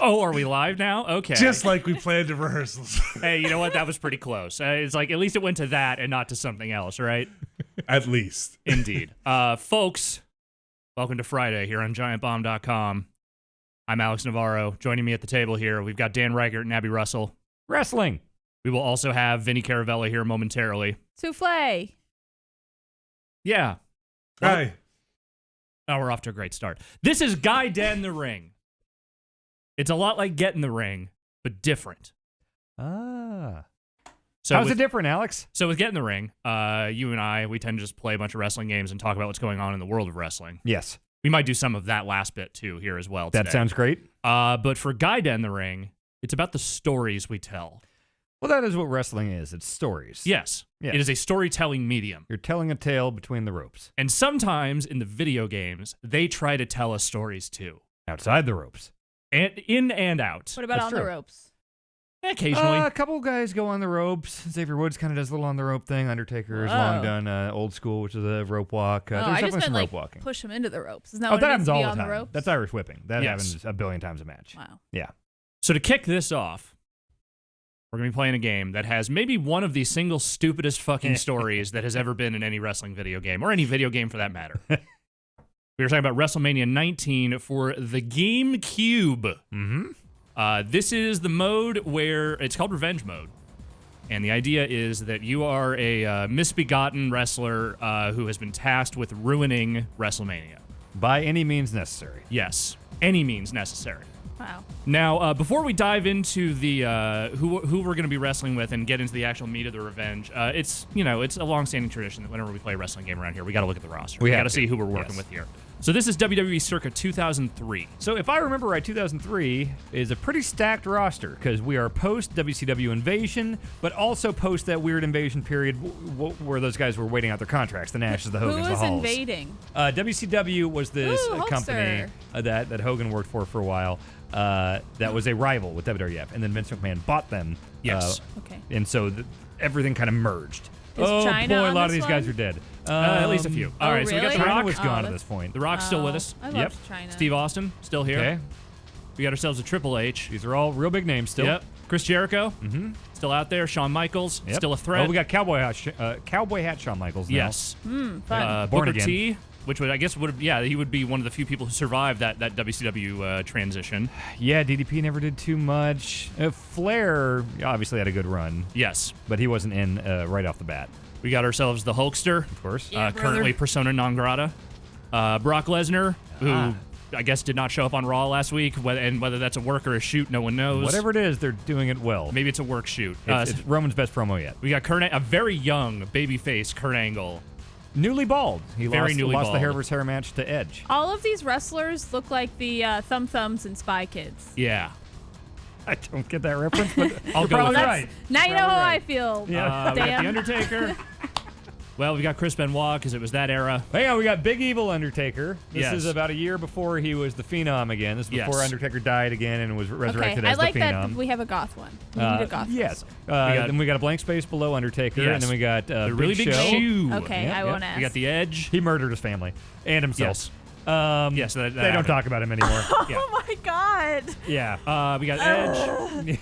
Oh, are we live now? Okay. Just like we planned in rehearsals. Hey, you know what? That was pretty close. It's like at least it went to that and not to something else, right? At least. Indeed. Folks, welcome to Friday here on GiantBomb.com. I'm Alex Navarro. Joining me at the table here, we've got Dan Reichert and Abby Russell. Wrestling. We will also have Vinny Caravella here momentarily. Souffle. Yeah. Well, Hi. oh, we're off to a great start. This is Guy Dead in the Ring. It's a lot like Get in the Ring, but different. Ah. So How's with, it different, Alex? So with Get in the Ring, you and I, we tend to just play a bunch of wrestling games and talk about what's going on in the world of wrestling. Yes. We might do some of that last bit, too, here as well today. That sounds great. But for Guy Dead in the Ring, it's about the stories we tell. Well, that is what wrestling is. It's stories. Yes. Yes. It is a storytelling medium. You're telling a tale between the ropes. And sometimes in the video games, they try to tell us stories, too. Outside the ropes. And in and out. What about That's on the true. ropes? Occasionally. A couple guys go on the ropes. Xavier Woods kind of does a little on the rope thing. Undertaker has Whoa. long done old school, which is a rope walk. Oh, There's I just definitely meant some like rope walking. push him into the ropes. Isn't that Oh, what that it happens is to all be the on time. the ropes? That's Irish whipping. That Yes. happens a billion times a match. Wow. Yeah. So to kick this off, we're going to be playing a game that has maybe one of the single stupidest fucking stories that has ever been in any wrestling video game, or any video game for that matter. We were talking about WrestleMania 19 for the GameCube. Mm-hmm. This is the mode where it's called Revenge Mode. And the idea is that you are a misbegotten wrestler who has been tasked with ruining WrestleMania. By any means necessary. Yes, any means necessary. Wow. Now, before we dive into the who we're going to be wrestling with and get into the actual meat of the revenge, it's a long-standing tradition that whenever we play a wrestling game around here, we got to look at the roster. We got have to to. see who we're working Yes. with here. So this is WWE circa 2003. So if I remember right, 2003 is a pretty stacked roster because we are post WCW Invasion, but also post that weird Invasion period where those guys were waiting out their contracts. The Nashes, the Who Hogans, the was Halls. invading? WCW was this Ooh, company Hulkster. that Hogan worked for a while. That was a rival with WWF, and then Vince McMahon bought them. Yes. Okay. And so everything kind of merged. Is oh China boy, a on lot of this these guys one? are dead. At least a few. All right, so we got really? The China Rock. was gone at that's- this point. The Rock's still with us. I Yep. love China. Steve Austin, still here. Okay, We got ourselves a Triple H. these are all real big names still. Yep. Chris Jericho, still out there. Shawn Michaels, Yep. still a threat. Oh, we got Cowboy Hat Shawn Michaels now. Yes. Fun. Born Booker again. T, which would, I guess, he would be one of the few people who survived that WCW transition. Yeah, DDP never did too much. Flair obviously had a good run, Yes. but he wasn't in right off the bat, We got ourselves the Hulkster, of course. Yeah, brother. currently persona non grata. Brock Lesnar, who I guess did not show up on Raw last week, and whether that's a work or a shoot, no one knows. Whatever it is, they're doing it well. Maybe it's a work shoot. It's Roman's best promo yet. We got a very young babyface Kurt Angle. Newly bald. He Very lost, newly lost the bald. hair versus hair match to Edge. All of these wrestlers look like the Thumb Thumbs and Spy Kids. Yeah. I don't get that reference, but I'll you're go probably with it. right. Now you know how Probably I right. feel. Yeah. We got Dan. The Undertaker. Well, we got Chris Benoit because it was that era. Hang on, we got Big Evil Undertaker. This Yes. is about a year before he was the Phenom again. This is before Yes. Undertaker died again and was Okay, resurrected I as like the that Phenom. we have a goth one. We need a goth Yes. wrestler. Then we got a blank space below Undertaker, Yes. and then we got The really big Show. shoe. Okay, Yep, I yep. won't ask. We got the Edge. He murdered his family and himself. Yes. Yes, that they don't happened. talk about him anymore. Yeah. Oh my god. Yeah. We got Edge.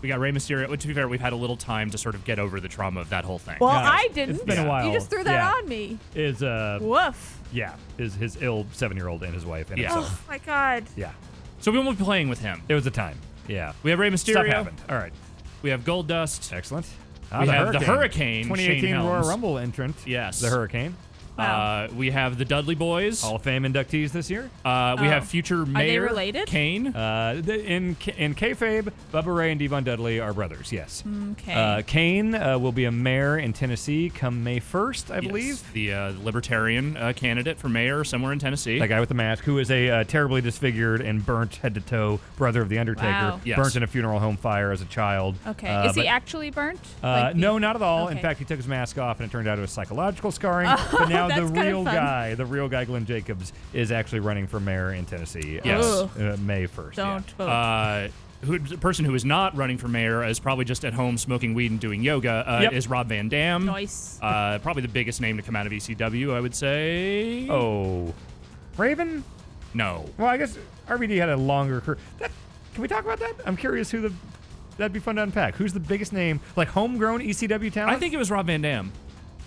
We got Rey Mysterio. To be fair, we've had a little time to sort of get over the trauma of that whole thing. Well, Yeah, I didn't. it's been a while. You just threw that Yeah. on me. Is Woof. yeah, his ill 7-year-old and his wife and Yeah. himself. Oh my god. Yeah. So we won't be playing with him. It was a time. Yeah. We have Rey Mysterio. Stuff happened. All right. We have Goldust. Excellent. We have the Hurricane, 2018 Shane Royal Helms. Rumble entrant. Yes. The Hurricane. Wow. We have the Dudley Boys. Hall of Fame inductees this year. We have future mayor related? Kane. In kayfabe, Bubba Ray and Devon Dudley are brothers, yes. Okay. Kane will be a mayor in Tennessee come May 1st, I believe. Yes, the libertarian candidate for mayor somewhere in Tennessee. That guy with the mask, who is a terribly disfigured and burnt head to toe brother of The Undertaker, Wow. Yes. burnt in a funeral home fire as a child. Okay. Is he but- actually burnt? Like no, not at all. In Okay. fact, he took his mask off, and it turned out it was psychological scarring. But now that's the kinda real fun. guy, Glenn Jacobs, is actually running for mayor in Tennessee. Yes. May 1st. Don't vote. The person who is not running for mayor is probably just at home smoking weed and doing yoga Yep. is Rob Van Dam. Nice. Probably the biggest name to come out of ECW, I would say. Yeah. Oh, Raven. No. Well, I guess RVD had a longer career. Can we talk about that? I'm curious that'd be fun to unpack. Who's the biggest name, like homegrown ECW talent? I think it was Rob Van Dam.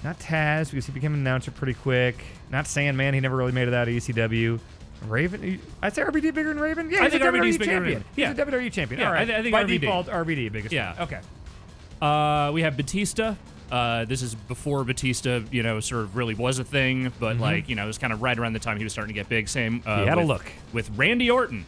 Not Taz, because he became an announcer pretty quick. Not Sandman, he never really made it out of ECW. Raven, I'd say RVD bigger than Raven. Yeah, I he's think a RVD's WWE bigger champion. than- yeah. He's a WWE champion. Yeah, All right. I think by RVD. default, RVD biggest. Yeah. Okay. We have Batista. This is before Batista, sort of really was a thing, but it was kind of right around the time he was starting to get big. Same. He had a look. with Randy Orton.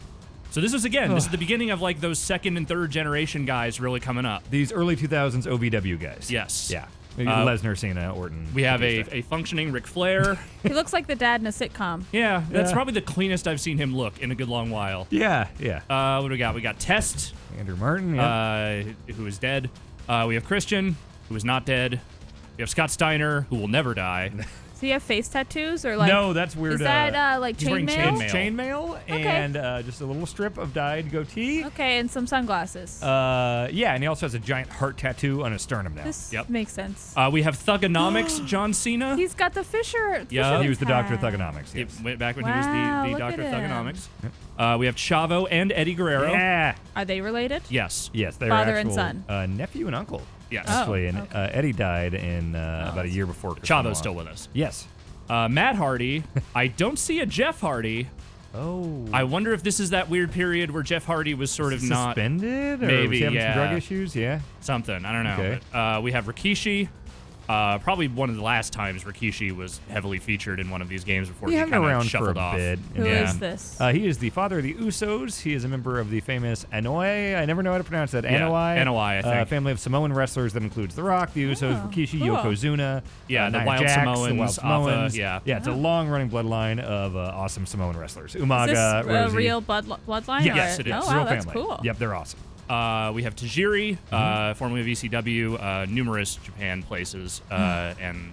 So this is the beginning of like those second and third generation guys really coming up. These early 2000s OVW guys. Yes. Yeah. Lesnar, Cena, Orton. We have Batista. a functioning Ric Flair. He looks like the dad in a sitcom. Yeah, that's Yeah. probably the cleanest I've seen him look in a good long while. Yeah. What do we got? We got Test, Andrew Martin. Yeah. who is dead. We have Christian, who is not dead. We have Scott Steiner, who will never die. So you have face tattoos or like? No, that's weird. Is that like he's wearing chainmail? chainmail. Chainmail and just a little strip of dyed goatee. Okay, and some sunglasses. Yeah, and he also has a giant heart tattoo on his sternum now. This Yep. makes sense. We have Thugonomics, John Cena. He's got the Fisher. Yeah, he was the Doctor of hat. Thugonomics. He Yes. went back when Wow, he was the look Doctor of at him. Thugonomics. We have Chavo and Eddie Guerrero. Yeah. Are they related? Yes. Yes, they're Father and actual, son. nephew and uncle. Yes. Oh. Actually, and okay. Eddie died in about a year before. Chris Benoit. Chavo's still with us. Yes. Matt Hardy. I don't see a Jeff Hardy. Oh. I wonder if this is that weird period where Jeff Hardy was sort of not suspended. Or Maybe, was he having yeah. some drug issues. Yeah. something. I don't know. Okay. But, we have Rikishi. Probably one of the last times Rikishi was heavily featured in one of these games before he haven't kind been of around for shuffled a off. bit. Who is Yeah. this? He is the father of the Usos. He is a member of the famous Anoa'i. I never know how to pronounce that. Yeah, Anoa'i. Anoa'i, I think. Family of Samoan wrestlers that includes The Rock, the Usos, Oh, Rikishi, cool. Yokozuna. Yeah, the Nia Wild Jax, the Samoans, Wild Alpha, Samoans. yeah. Yeah, it's a long-running bloodline of awesome Samoan wrestlers. Is Umaga, this a Rosie. real bloodline? Yes, or- it is. Oh It's wow, Real that's family. cool. Yep, they're awesome. We have Tajiri, formerly of ECW, numerous Japan places, and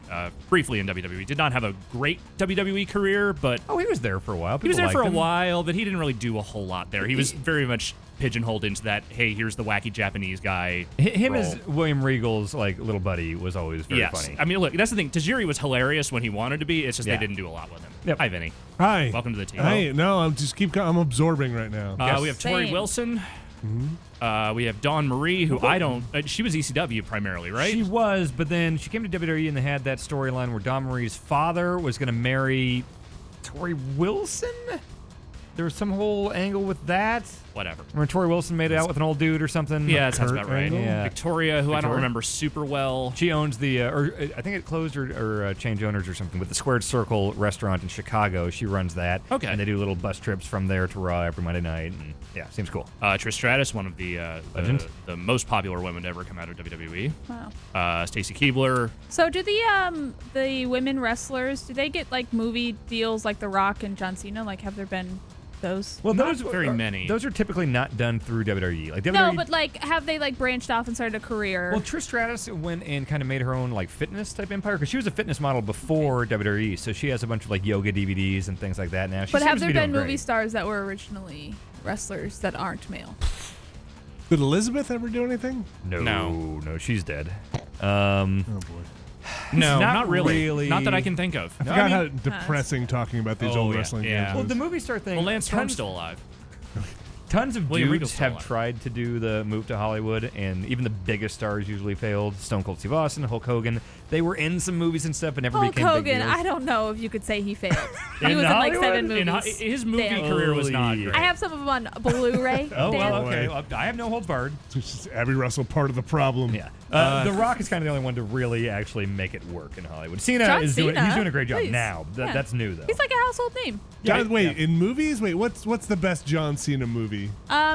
briefly in WWE. Did not have a great WWE career, but Oh, he was there for a while. he was People there for a liked him. while, but he didn't really do a whole lot there. He was very much pigeonholed into that, hey, here's the wacky Japanese guy. Him role. as William Regal's like little buddy was always very Yes. funny. I mean, look, that's the thing. Tajiri was hilarious when he wanted to be. It's just Yeah. they didn't do a lot with him. Yep. Hi, Vinny. Hi. Welcome to the team. Hey, no, I'm absorbing right now. Yes. We have Tori Same. Wilson. We have Dawn Marie, who I don't. She was ECW primarily, right? She was, but then she came to WWE and they had that storyline where Dawn Marie's father was going to marry Tori Wilson. There was some whole angle with that. Whatever. Where Tori Wilson made out with an old dude or something. Yeah, that sounds Kurt about right. Angle? Yeah. Victoria, who I don't Victoria? remember super well. She owns the, or I think it closed or changed owners or something, but the Squared Circle restaurant in Chicago, she runs that. Okay. And they do little bus trips from there to Raw every Monday night. And yeah, seems cool. Trish Stratus, one of the Legend. most popular women to ever come out of WWE. Wow. Stacy Keibler. So do the women wrestlers, do they get like movie deals like The Rock and John Cena? Like have there been those? Well, Not those very many. Those are typically not done through WWE. Like WWE. No, but like have they like branched off and started a career? Well, Trish Stratus went and kind of made her own like fitness type empire because she was a fitness model before WWE, so she has a bunch of like yoga DVDs and things like that now. She but seems have to there be been doing movie great. stars that were originally wrestlers that aren't male? Did Elizabeth ever do anything? No, she's dead. Oh boy. No, Not not really. really. Not that I can think of. I forgot how depressing talking about these Oh, old yeah, wrestling yeah. games Well, is. the movie star thing. Well, Lance Storm's tons, still alive. tons of William Regal's dudes still have alive. tried to do the move to Hollywood, and even the biggest stars usually failed. Stone Cold Steve Austin, Hulk Hogan. They were in some movies and stuff, but never Hulk became big Hogan, deals. I don't know if you could say he failed. He In was in like Hollywood? 7 In movies. his movie Dan. career was not Holy- great. I have some of them on Blu-ray. Oh, Dan. well, boy. okay. Well, I have no holds barred. It's just Abby Russell part of the problem. Yeah. The Rock is kind of the only one to really actually make it work in Hollywood. Cena John is doing. Cena, He's doing a great job please. now. Yeah. That's new though. He's like a household name. John, wait, yeah. in movies? Wait, what's the best John Cena movie?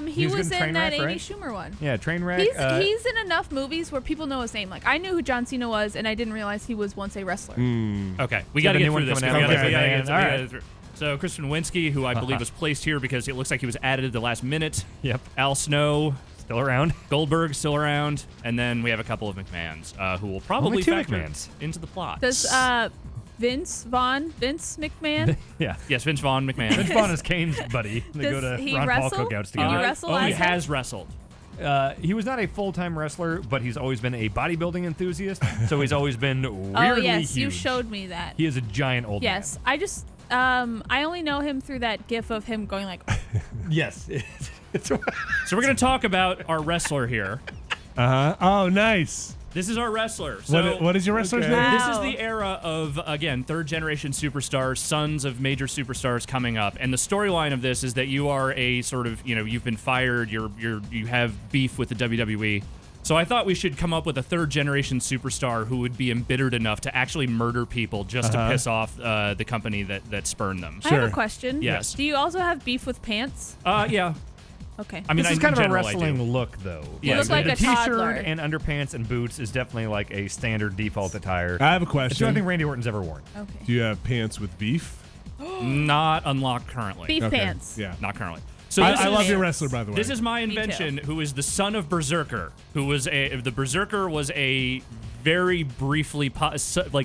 He was was good in in that Trainwreck, Amy right? Schumer one. Yeah, Trainwreck. He's in enough movies where people know his name. Like I knew who John Cena was, and I didn't realize he was once a wrestler. Okay, we So got to the get new one through this. coming out. We gotta Okay, get man. through- All we right. gotta through. So Chris Nowinski, who I believe was placed here because it looks like he was added at the last minute. Yep. Al Snow, Still around. Goldberg still around, and then we have a couple of McMahons who will probably Only two factor McMahons. into the plot. Does Vince McMahon? Yeah. Yes, Vince Vaughn McMahon. Vince Vaughn is Kane's buddy. They go Does to he Ron wrestle? Paul cookouts Can you together. wrestle he as him? has wrestled. He was not a full-time wrestler, but he's always been a bodybuilding enthusiast. So he's always been weirdly Oh yes, you huge. showed me that. He is a giant old Yes, I just I only know him through that gif of him going like man. Yes. So we're going to talk about our wrestler here. Oh, nice. This is our wrestler. So What is your wrestler's Okay. name? This is the era of, again, third generation superstars, sons of major superstars coming up. And the storyline of this is that you are a sort of, you've been fired, you have beef with the WWE. So I thought we should come up with a third generation superstar who would be embittered enough to actually murder people just to piss off the company that spurned them. I have a question. Yes. Do you also have beef with pants? Yeah. Okay. I mean, This is in kind of a general, I do. wrestling look, though. You look like the a t-shirt toddler. and underpants and boots is definitely like a standard default attire. I have a It's the only question. thing Randy Orton's ever worn. Okay. Do you have pants with beef? Not unlocked currently. Beef Okay. pants. Yeah. Not currently. So I this love is- your wrestler, by the way. This is my Me too. invention, who is the son of Berserker, who was the Berserker was a very briefly,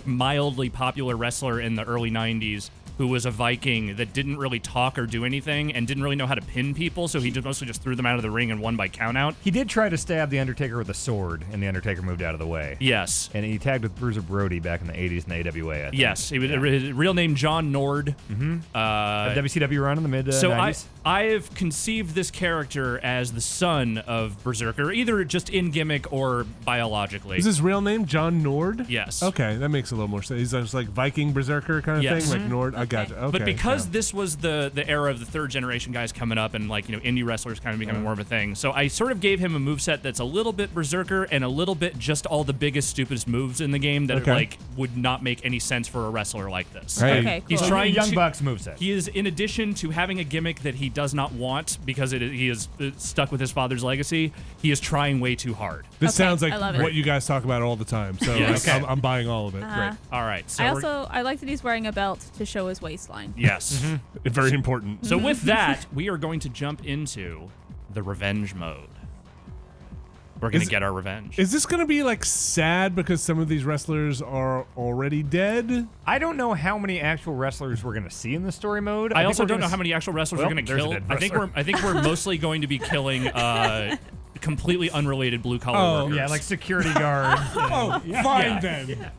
mildly popular wrestler in the early 90s who was a Viking that didn't really talk or do anything and didn't really know how to pin people, so he mostly just threw them out of the ring and won by countout. He did try to stab The Undertaker with a sword, and The Undertaker moved out of the way. Yes. And he tagged with Bruiser Brody back in the 80s in the AWA, I think. Yes. He was his real name John Nord. A WCW run in the mid So 90s. I have conceived this character as the son of Berserker, either just in gimmick or biologically. Is his real name John Nord? Yes. Okay, that makes a little more sense. He's just like Viking Berserker kind of Yes. thing, like Nord. I got you. Okay. But because yeah. this was the era of the third generation guys coming up and indie wrestlers kind of becoming more of a thing, so I sort of gave him a moveset that's a little bit Berserker and a little bit just all the biggest, stupidest moves in the game that Okay. would not make any sense for a wrestler like this. Hey. Okay, He's cool. trying Young to, Bucks moveset. He is, in addition to having a gimmick that he does not want because he is stuck with his father's legacy, he is trying way too hard. This Okay, sounds like I love what it. you guys talk about all the time. So Yes. like, I'm buying all of it. Great. All right. So I like that he's wearing a belt to show his waistline. yes. Very important. So with that, we are going to jump into the revenge mode. We're going to Is- get our revenge. Is this going to be like sad because some of these wrestlers are already dead? I don't know how many actual wrestlers we're going to see in the story mode. I think also we're don't gonna know how many actual wrestlers Well, we're going to there's a kill. dead I think we're mostly going to be killing completely unrelated blue collar Oh, workers. Yeah, like security guards. Oh, fine then.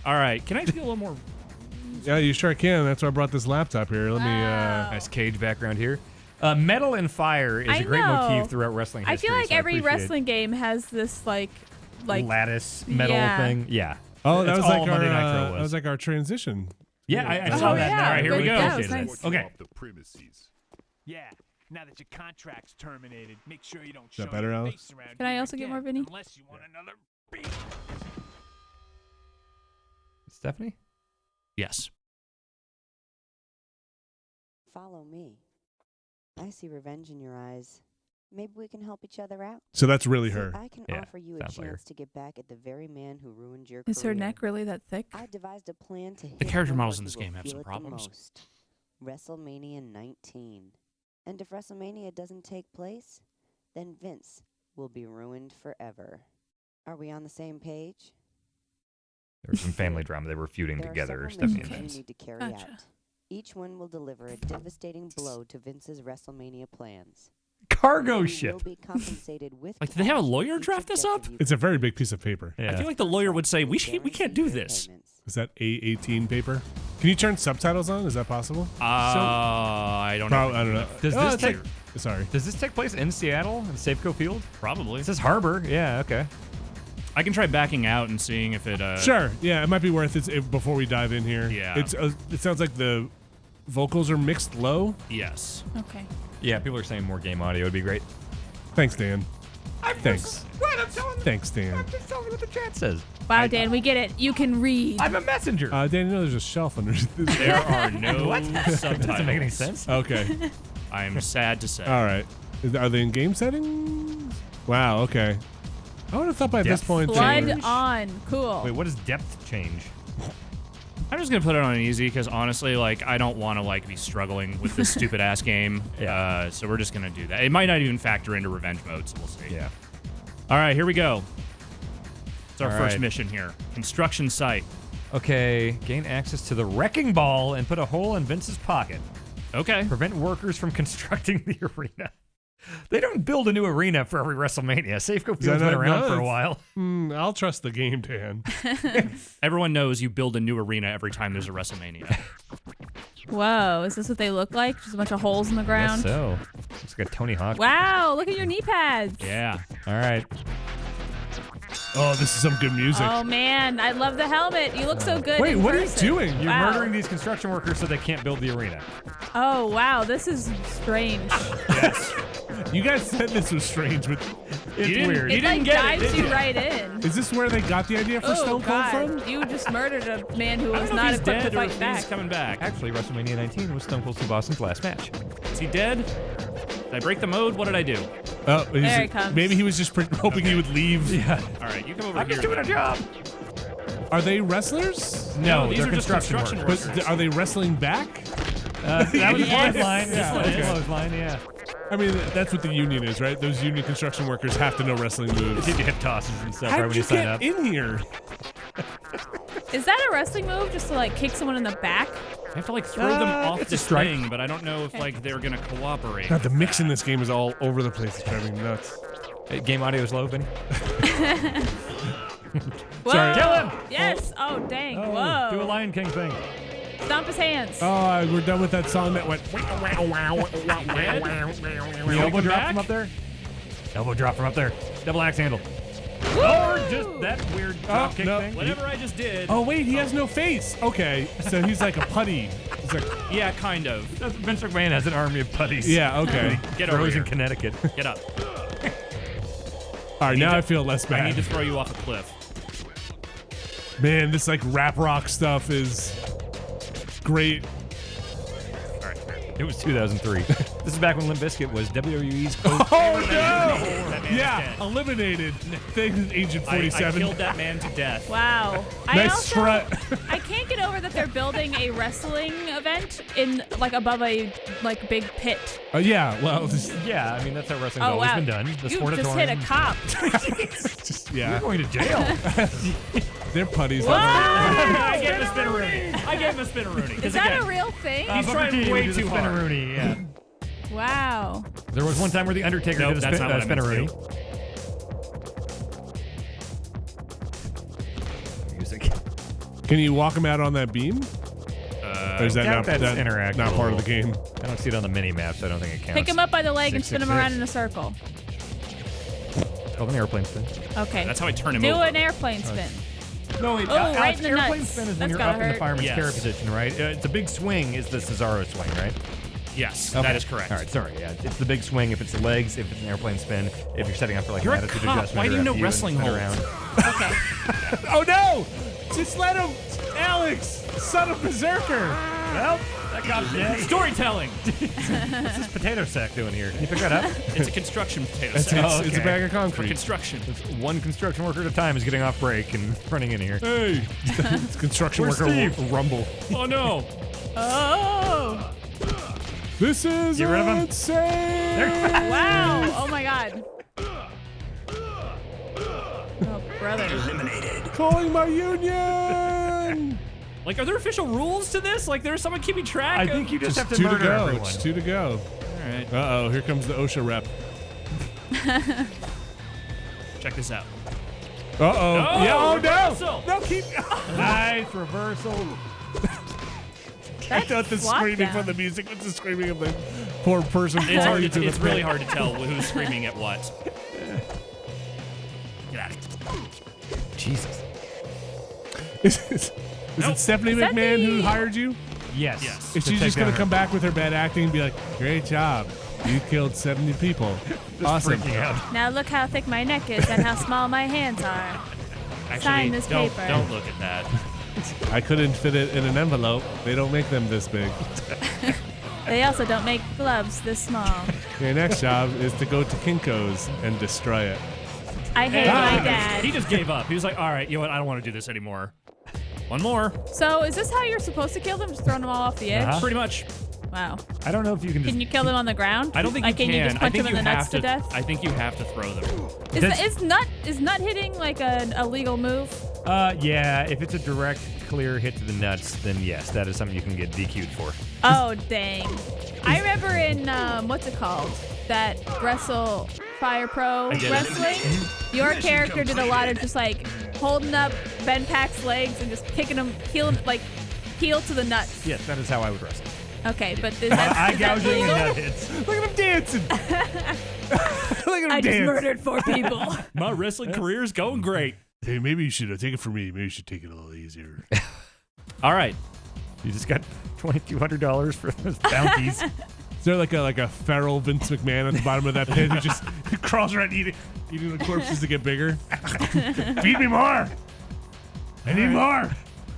All right. Can I just get a little more? Yeah, you sure can. That's why I brought this laptop here. Let me. Nice cage background here. Metal and fire is I a great know. motif throughout wrestling I history. feel like so every appreciate wrestling game has this like lattice metal Yeah. thing. Yeah. Oh, that That's was like all our. Monday Nitro that was like our transition. Yeah, I Oh, saw that. yeah. Now. All right, here we Good go. go. Appreciate it. Nice. Okay. The premises. Yeah. Now that your contract's terminated, make sure you don't that show better, your Alex? face around Can I here also get again, more, Vinny? Unless you want another beat. Stephanie? Yes. Follow me. I see revenge in your eyes. Maybe we can help each other out. So that's really See, her. I can Yeah, offer you a sounds like her. chance to get back at the very man who ruined your Is her career. neck really that thick? I devised a plan to hit character home models where in he this will game have feel some it the problems. most. WrestleMania 19. And if WrestleMania doesn't take place, then Vince will be ruined forever. Are we on the same page? There was some family drama. They were feuding There are together, several Stephanie and missions Vince. you need to carry Gotcha. out. Each one will deliver a devastating blow to Vince's WrestleMania plans. Cargo You ship. will be compensated with Like, did they have a cash lawyer for each draft this up? objective you It's a very big piece of paper. Yeah. I feel like the lawyer would say we can't do Guaranteed this. payments. Is that A18 paper? Can you turn subtitles on? Is that possible? I don't know. I don't know. Does Oh, this it's take- like- Sorry. Does this take place in Seattle, in Safeco Field? Probably. It says Harbor. Yeah, okay. I can try backing out and seeing if it. Sure. Yeah, it might be worth it before we dive in here. Yeah. It's. It sounds like the vocals are mixed low. Yes. Okay. Yeah, people are saying more game audio would be great. Thanks, Dan. Thanks. What? I'm telling you. Thanks, Dan. I'm just telling you what the chat says. Wow, Dan, we get it. You can read. I'm a messenger. Dan, you know there's a shelf underneath this. There are no What? subtitles. Doesn't make any sense. Okay. I am sad to say. All right. Are they in game settings? Wow. Okay. I would have thought by this Depth. point. Blood they were- on. Cool. Wait, what is depth change? I'm just gonna put it on easy because honestly, like, I don't want to be struggling with this stupid ass game. Yeah. So we're just gonna do that. It might not even factor into revenge mode, so we'll see. Yeah. All right, here we go. It's our All first right. mission here. Construction site. Okay, gain access to the wrecking ball and put a hole in Vince's pocket. Okay. Prevent workers from constructing the arena. They don't build a new arena for every WrestleMania. Safeco Field's that been not around for a nuts? while. I'll trust the game, Dan. Everyone knows you build a new arena every time there's a WrestleMania. Whoa, is this what they look like? Just a bunch of holes in the ground? So, Looks like a Tony Hawk. Wow, look at your knee pads. Yeah. All right. Oh, this is some good music. Oh man, I love the helmet. You look so good. Wait, in what are you person. doing? You're Wow. murdering these construction workers so they can't build the arena. Oh wow, this is strange. Yes. You guys said this was strange, but It's didn't- weird. you It didn't like get it, dives did you you? right in. is this where they got the idea for Oh Stone Cold God, from? you just murdered a man who I was don't know not if he's equipped to dead or fight if back. he's coming back. Actually, WrestleMania 19 was Stone Cold Steve Austin's last match. Is he dead? Did I break the mode? What did I do? Oh, There he comes. Maybe he was just hoping he would leave. Yeah. All right, you come over I'm here. just doing a then. job. Are they wrestlers? No, these they're are just construction workers. workers. But are they wrestling back? That was a Yes. clothesline. Yeah, This one is okay. a clothesline, yeah. I mean, that's what the union is, right? Those union construction workers have to know wrestling moves. Did you hip tosses and stuff right How when did you you sign get up? in here? Is that a wrestling move just to like kick someone in the back? I have to like throw them off it's a this strike. thing, but I don't know if like they're gonna cooperate. God, the mix in this game is all over the place. It's driving me nuts. Game audio is low, Benny. Whoa! Sorry. Kill him! Yes. Oh dang! Oh, Whoa! do a Lion King thing. Stomp his hands. Oh, we're done with that song that went. The Welcome elbow drop back. from up there. Elbow drop from up there. Double axe handle. Woo! Or just that weird drop kick no. thing. Whatever I just did. Oh wait, he has no face. Okay, so he's like a putty. He's like, Yeah, kind of. Vince McMahon has an army of putties. yeah, okay. Get over Throws in here. Connecticut. Get up. All right, now to- I feel less I need bad. to throw you off a cliff. Man, this like rap rock stuff is great. All right. It was 2003. This is back when Limp Bizkit was WWE's Oh no! That man Yeah, is dead. eliminated. Thanks, Agent I 47. killed that man to death. Wow. I Nice also, strut. I can't get over that they're building a wrestling event in like above a like big pit. Yeah, well, Yeah, I mean, that's how wrestling's Oh always wow! been done. The You sport of just hit a tourism. cop. You're yeah, going to jail. they're putties. I gave him a spinaroonie. I gave him a spinaroonie. Is that a real thing? He's Booker trying T way did a too hard. spinaroonie, yeah. Wow. There was one time where the Undertaker Nope, did a that's not what I meant to spinaroonie. Music. Can you walk him out on that beam? Or is that doubt not, that's that interactable. not part of the game? I don't see it on the mini map, so I don't think it counts. Pick him up by the leg and spin him 666. around in a circle. It's called an airplane spin. Okay. That's how I turn him Do over. an airplane spin. No, wait. Oh, right in the airplane nuts. spin is when That's you're gotta up in the hurt. fireman's Yes. carry position, right? It's a big swing is the Cesaro swing, right? Yes, Okay. that is correct. All right, sorry. Yeah, it's the big swing if it's the legs, if it's an airplane spin, if you're setting up for like You're an a attitude cop. adjustment. Why do or you know FU and wrestling spin holds? around. Okay. Oh no! Just let him, Alex, son of berserker. Well, that cop's dead. Storytelling. What's this potato sack doing here? Can you pick that up? It's a construction potato It's, sack. it's a okay. bag of For concrete. construction. One construction worker at a time is getting off break and running in here. Hey, it's construction Where's worker Steve? rumble. Oh no. Oh. This is Get rid of him. insane. Wow. Oh my God. Oh brother. Calling my union. Like, are there official rules to this? Like, there's someone keeping track? I of- think you just have to two to murder go. everyone. It's two to go. All right. Uh oh, here comes the OSHA rep. Check this out. Uh oh. No, Yeah. Oh reversal. no. No, keep. Nice reversal. I thought the Flop screaming down. from the music was the screaming of the poor person It's falling hard. into the It's really pit. hard to tell who's screaming at what. Get out of here. Jesus. Is Nope. it Stephanie Is that McMahon who the- hired you? Yes. Yes. Is To she take just gonna down come back with her bad acting and be like, "Great job, you killed 70 people, awesome." freaking out. Now look how thick my neck is and how small my hands are. Actually, Sign this don't, paper. Don't look at that. I couldn't fit it in an envelope. They don't make them this big. They also don't make gloves this small. Your next job is to go to Kinko's and destroy it. I hate my dad. He just gave up. He was like, all right, you know what? I don't want to do this anymore. One more. So is this how you're supposed to kill them? Just throwing them all off the edge? Uh-huh. Pretty much. Wow. I don't know if you can just. Can you kill them on the ground? I don't think like, you can. You just I punch think them in you the have nuts to death? I think you have to throw them. Is nut hitting like a legal move? Yeah, if it's a direct, clear hit to the nuts, then yes, that is something you can get DQ'd for. Oh dang! I remember in what's it called? That Wrestle Fire Pro I get it. Wrestling. Your character did a lot of just like holding up Ben Pac's legs and just kicking him, heel to the nuts. Yes, that is how I would wrestle. Okay, but is that, Eye is that gouging and legal? nut hits. Look at him dancing. Look at him I just dance. murdered 4 people. My wrestling career is going great. Hey, maybe you should take it from me. Maybe you should take it a little easier. All right. You just got $2,200 for those bounties. Is there like a feral Vince McMahon at the bottom of that pit who just crawls around eating the corpses to get bigger? Feed me more. I need more.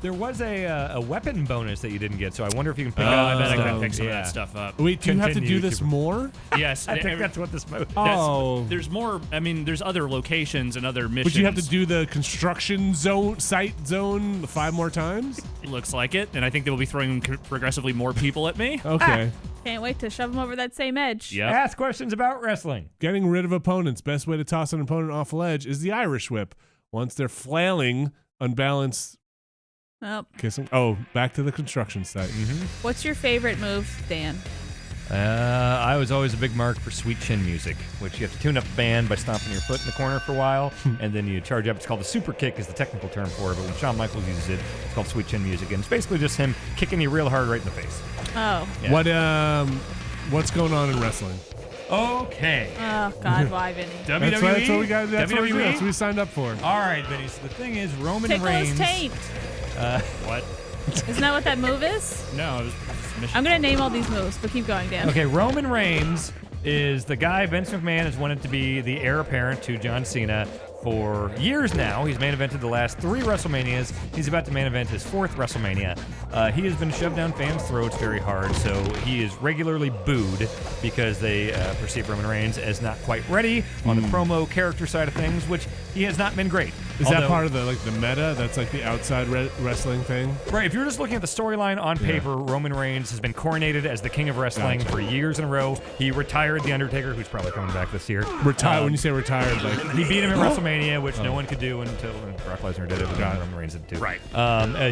There was a weapon bonus that you didn't get, so I wonder if you can pick I up. bet I Oh, can pick some of yeah. that stuff up. Wait, do you have to do Continue this to- more? Yes. I think that's what this mode. Oh. There's more. I mean, there's other locations and other missions. But you have to do the construction site zone 5 more times? Looks like it, and I think they will be throwing progressively more people at me. Okay. Can't wait to shove them over that same edge. Yep. Ask questions about wrestling. Getting rid of opponents. Best way to toss an opponent off a ledge is the Irish whip. Once they're flailing, unbalanced, Well, kiss them. Oh, back to the construction site. what's your favorite move, Dan? I was always a big mark for sweet chin music, which you have to tune up the band by stomping your foot in the corner for a while, and then you charge up. It's called the super kick is the technical term for it, but when Shawn Michaels uses it, it's called sweet chin music, and it's basically just him kicking you real hard right in the face. Oh. Yeah. What's going on in wrestling? Okay. Oh, God, why, Vinny? WWE? That's what we got. That's what we do. WWE? That's what we signed up for. All right, Vinny. So the thing is, Roman Tickle his Reigns. taint. What? Isn't that what that move is? No, it was mission. I'm going to name all these moves, but keep going, Dan. Okay, Roman Reigns is the guy Vince McMahon has wanted to be the heir apparent to John Cena for years now. He's main evented the last 3 WrestleManias. He's about to main event his 4th WrestleMania. He has been shoved down fans' throats very hard, so he is regularly booed because they perceive Roman Reigns as not quite ready on the promo character side of things, which he has not been great. Is that Although- part of the meta? That's like the outside wrestling thing. Right, if you're just looking at the storyline on paper, Roman Reigns has been coronated as the king of wrestling for years in a row. He retired The Undertaker, who's probably coming back this year. Retired. When you say retired, like He beat him at WrestleMania, which no one could do until Brock Lesnar did it, but Roman Reigns did too. Right.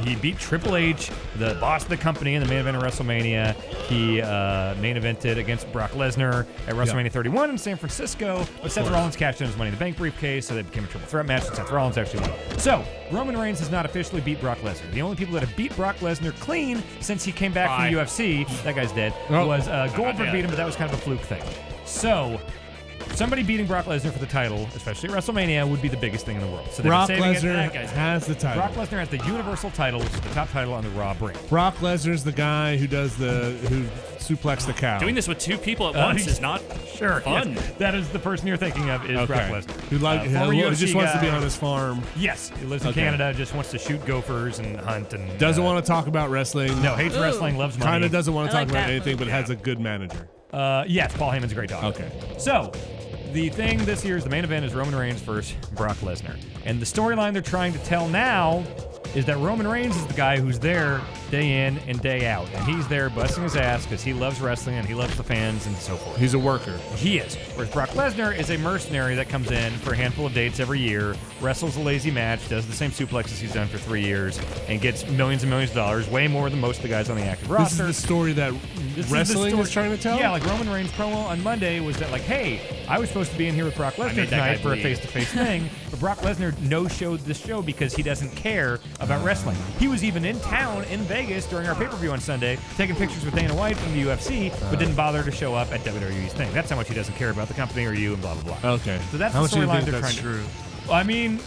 He beat Triple H, the boss of the company, in the main event of WrestleMania. He main evented against Brock Lesnar at WrestleMania 31 in San Francisco. But Seth Rollins cashed in his Money in the Bank briefcase, so they became a triple threat match, and Seth Rollins actually won. So, Roman Reigns has not officially beat Brock Lesnar. The only people that have beat Brock Lesnar clean since he came back from the UFC, that guy's dead, was Goldberg beat him, but that was kind of a fluke thing. So, somebody beating Brock Lesnar for the title, especially at WrestleMania, would be the biggest thing in the world. So they've been Brock saving it. Lesnar that guy's- has the title. Brock Lesnar has the Universal title, which is the top title on the Raw brand. Brock Lesnar's the guy who suplexed the cow. Doing this with 2 people at once is not Sure, fun. yes. That is the person you're thinking of is Brock Lesnar. Who Former who UFC just wants to be guy. on his farm. Yes, he lives in Okay. Canada, just wants to shoot gophers and hunt and Doesn't want to talk about wrestling. No, hates Ooh. wrestling, loves money. Kind of doesn't want I to talk like about that anything, move. but has a good manager. Yes, Paul Heyman's a great dog. Okay. So, the thing this year is the main event is Roman Reigns versus Brock Lesnar. And the storyline they're trying to tell now is that Roman Reigns is the guy who's there day in and day out. And he's there busting his ass because he loves wrestling and he loves the fans and so forth. He's a worker. He is. Whereas Brock Lesnar is a mercenary that comes in for a handful of dates every year, wrestles a lazy match, does the same suplexes he's done for 3 years, and gets millions and millions of dollars, way more than most of the guys on the active This roster. is the story that This is the wrestling story- is trying to tell? Yeah, like Roman Reigns' promo on Monday was that, like, hey, I was supposed to be in here with Brock Lesnar made that guy tonight for a bleed. face-to-face thing, but Brock Lesnar no-showed this show because he doesn't care about wrestling. He was even in town in Vegas during our pay-per-view on Sunday, taking pictures with Dana White from the UFC, but didn't bother to show up at WWE's thing. That's how much he doesn't care about the company or you and blah, blah, blah. Okay. So that's How the much do you storyline think they're that's trying to. true? I mean,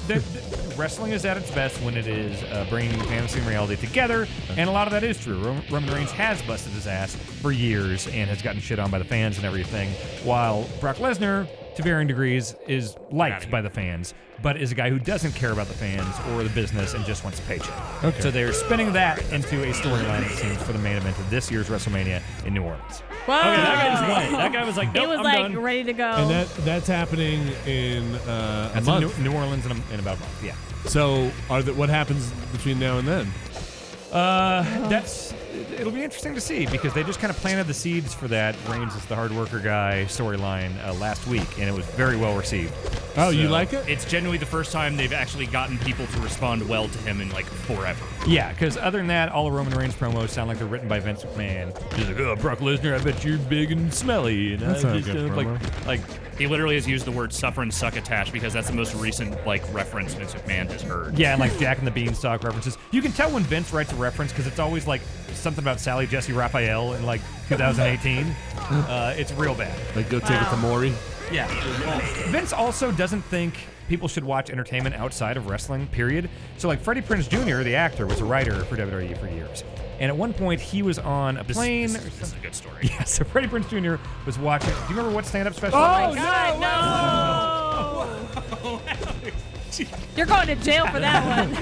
wrestling is at its best when it is bringing fantasy and reality together, and a lot of that is true. Roman Reigns has busted his ass for years and has gotten shit on by the fans and everything, while Brock Lesnar, to varying degrees, is liked by the fans, but is a guy who doesn't care about the fans or the business and just wants a paycheck. Okay. So they're spinning that into a storyline, it seems, for the main event of this year's WrestleMania in New Orleans. Whoa. Okay, that guy just won it. That guy was like, He nope, was I'm like done. ready to go. And that's happening in a That's month. in New Orleans in about a month, yeah. So what happens between now and then? It'll be interesting to see because they just kind of planted the seeds for that Reigns is the hard worker guy storyline last week, and it was very well received. Oh, you So- like it? It's genuinely the first time they've actually gotten people to respond well to him in like forever. Yeah, because other than that, all of Roman Reigns promos sound like they're written by Vince McMahon. He's like, "Oh, Brock Lesnar, I bet you're big and smelly." And That's I not a just, good like, He literally has used the word suffer and suck attached because that's the most recent like reference Vince McMahon has heard. yeah, and like Jack and the Beanstalk references. You can tell when Vince writes a reference because it's always like something about Sally Jesse Raphael in like 2018. It's real bad. Like, go take it to Maury. Yeah. Vince also doesn't think people should watch entertainment outside of wrestling, period. So, like, Freddie Prinze Jr., the actor, was a writer for WWE for years. And at one point, he was on a plane. This is a good story. Yeah, so Freddie Prinze Jr. was watching. Do you remember what stand-up special? Oh, God, no! You're going to jail for that one.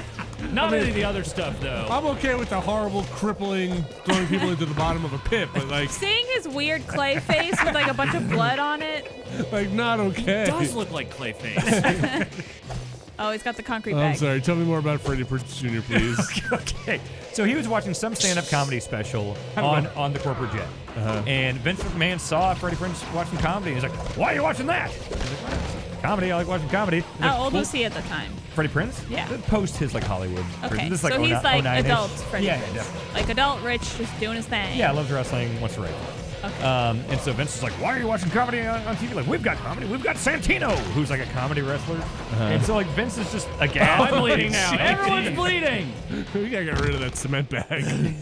Not any of the other stuff, though. I'm okay with the horrible, crippling, throwing people into the bottom of a pit, but like, Seeing his weird clay face with like a bunch of blood on it. like not okay. It does look like Clayface. Oh, he's got the concrete I'm bag. sorry. Tell me more about Freddie Prinze Jr., please. Okay, so he was watching some stand-up comedy special on the corporate jet, and Vince McMahon saw Freddie Prinze watching comedy. And he's like, "Why are you watching that?" He's like, "Well, it's comedy. I like watching comedy." He's How like, old "Well, was he at the time? Freddie Prinze? Yeah. Post his like Hollywood. Okay, version. This is so he's 09 like 09-ish. adult Freddie Yeah, Prinze. definitely. Like adult rich, just doing his thing. Yeah, loves wrestling, wants to write. Okay. And so Vince is like, "Why are you watching comedy on TV?" Like, we've got comedy. We've got Santino, who's like a comedy wrestler. And so like Vince is just aghast. I'm bleeding now. Everyone's bleeding. We gotta get rid of that cement bag.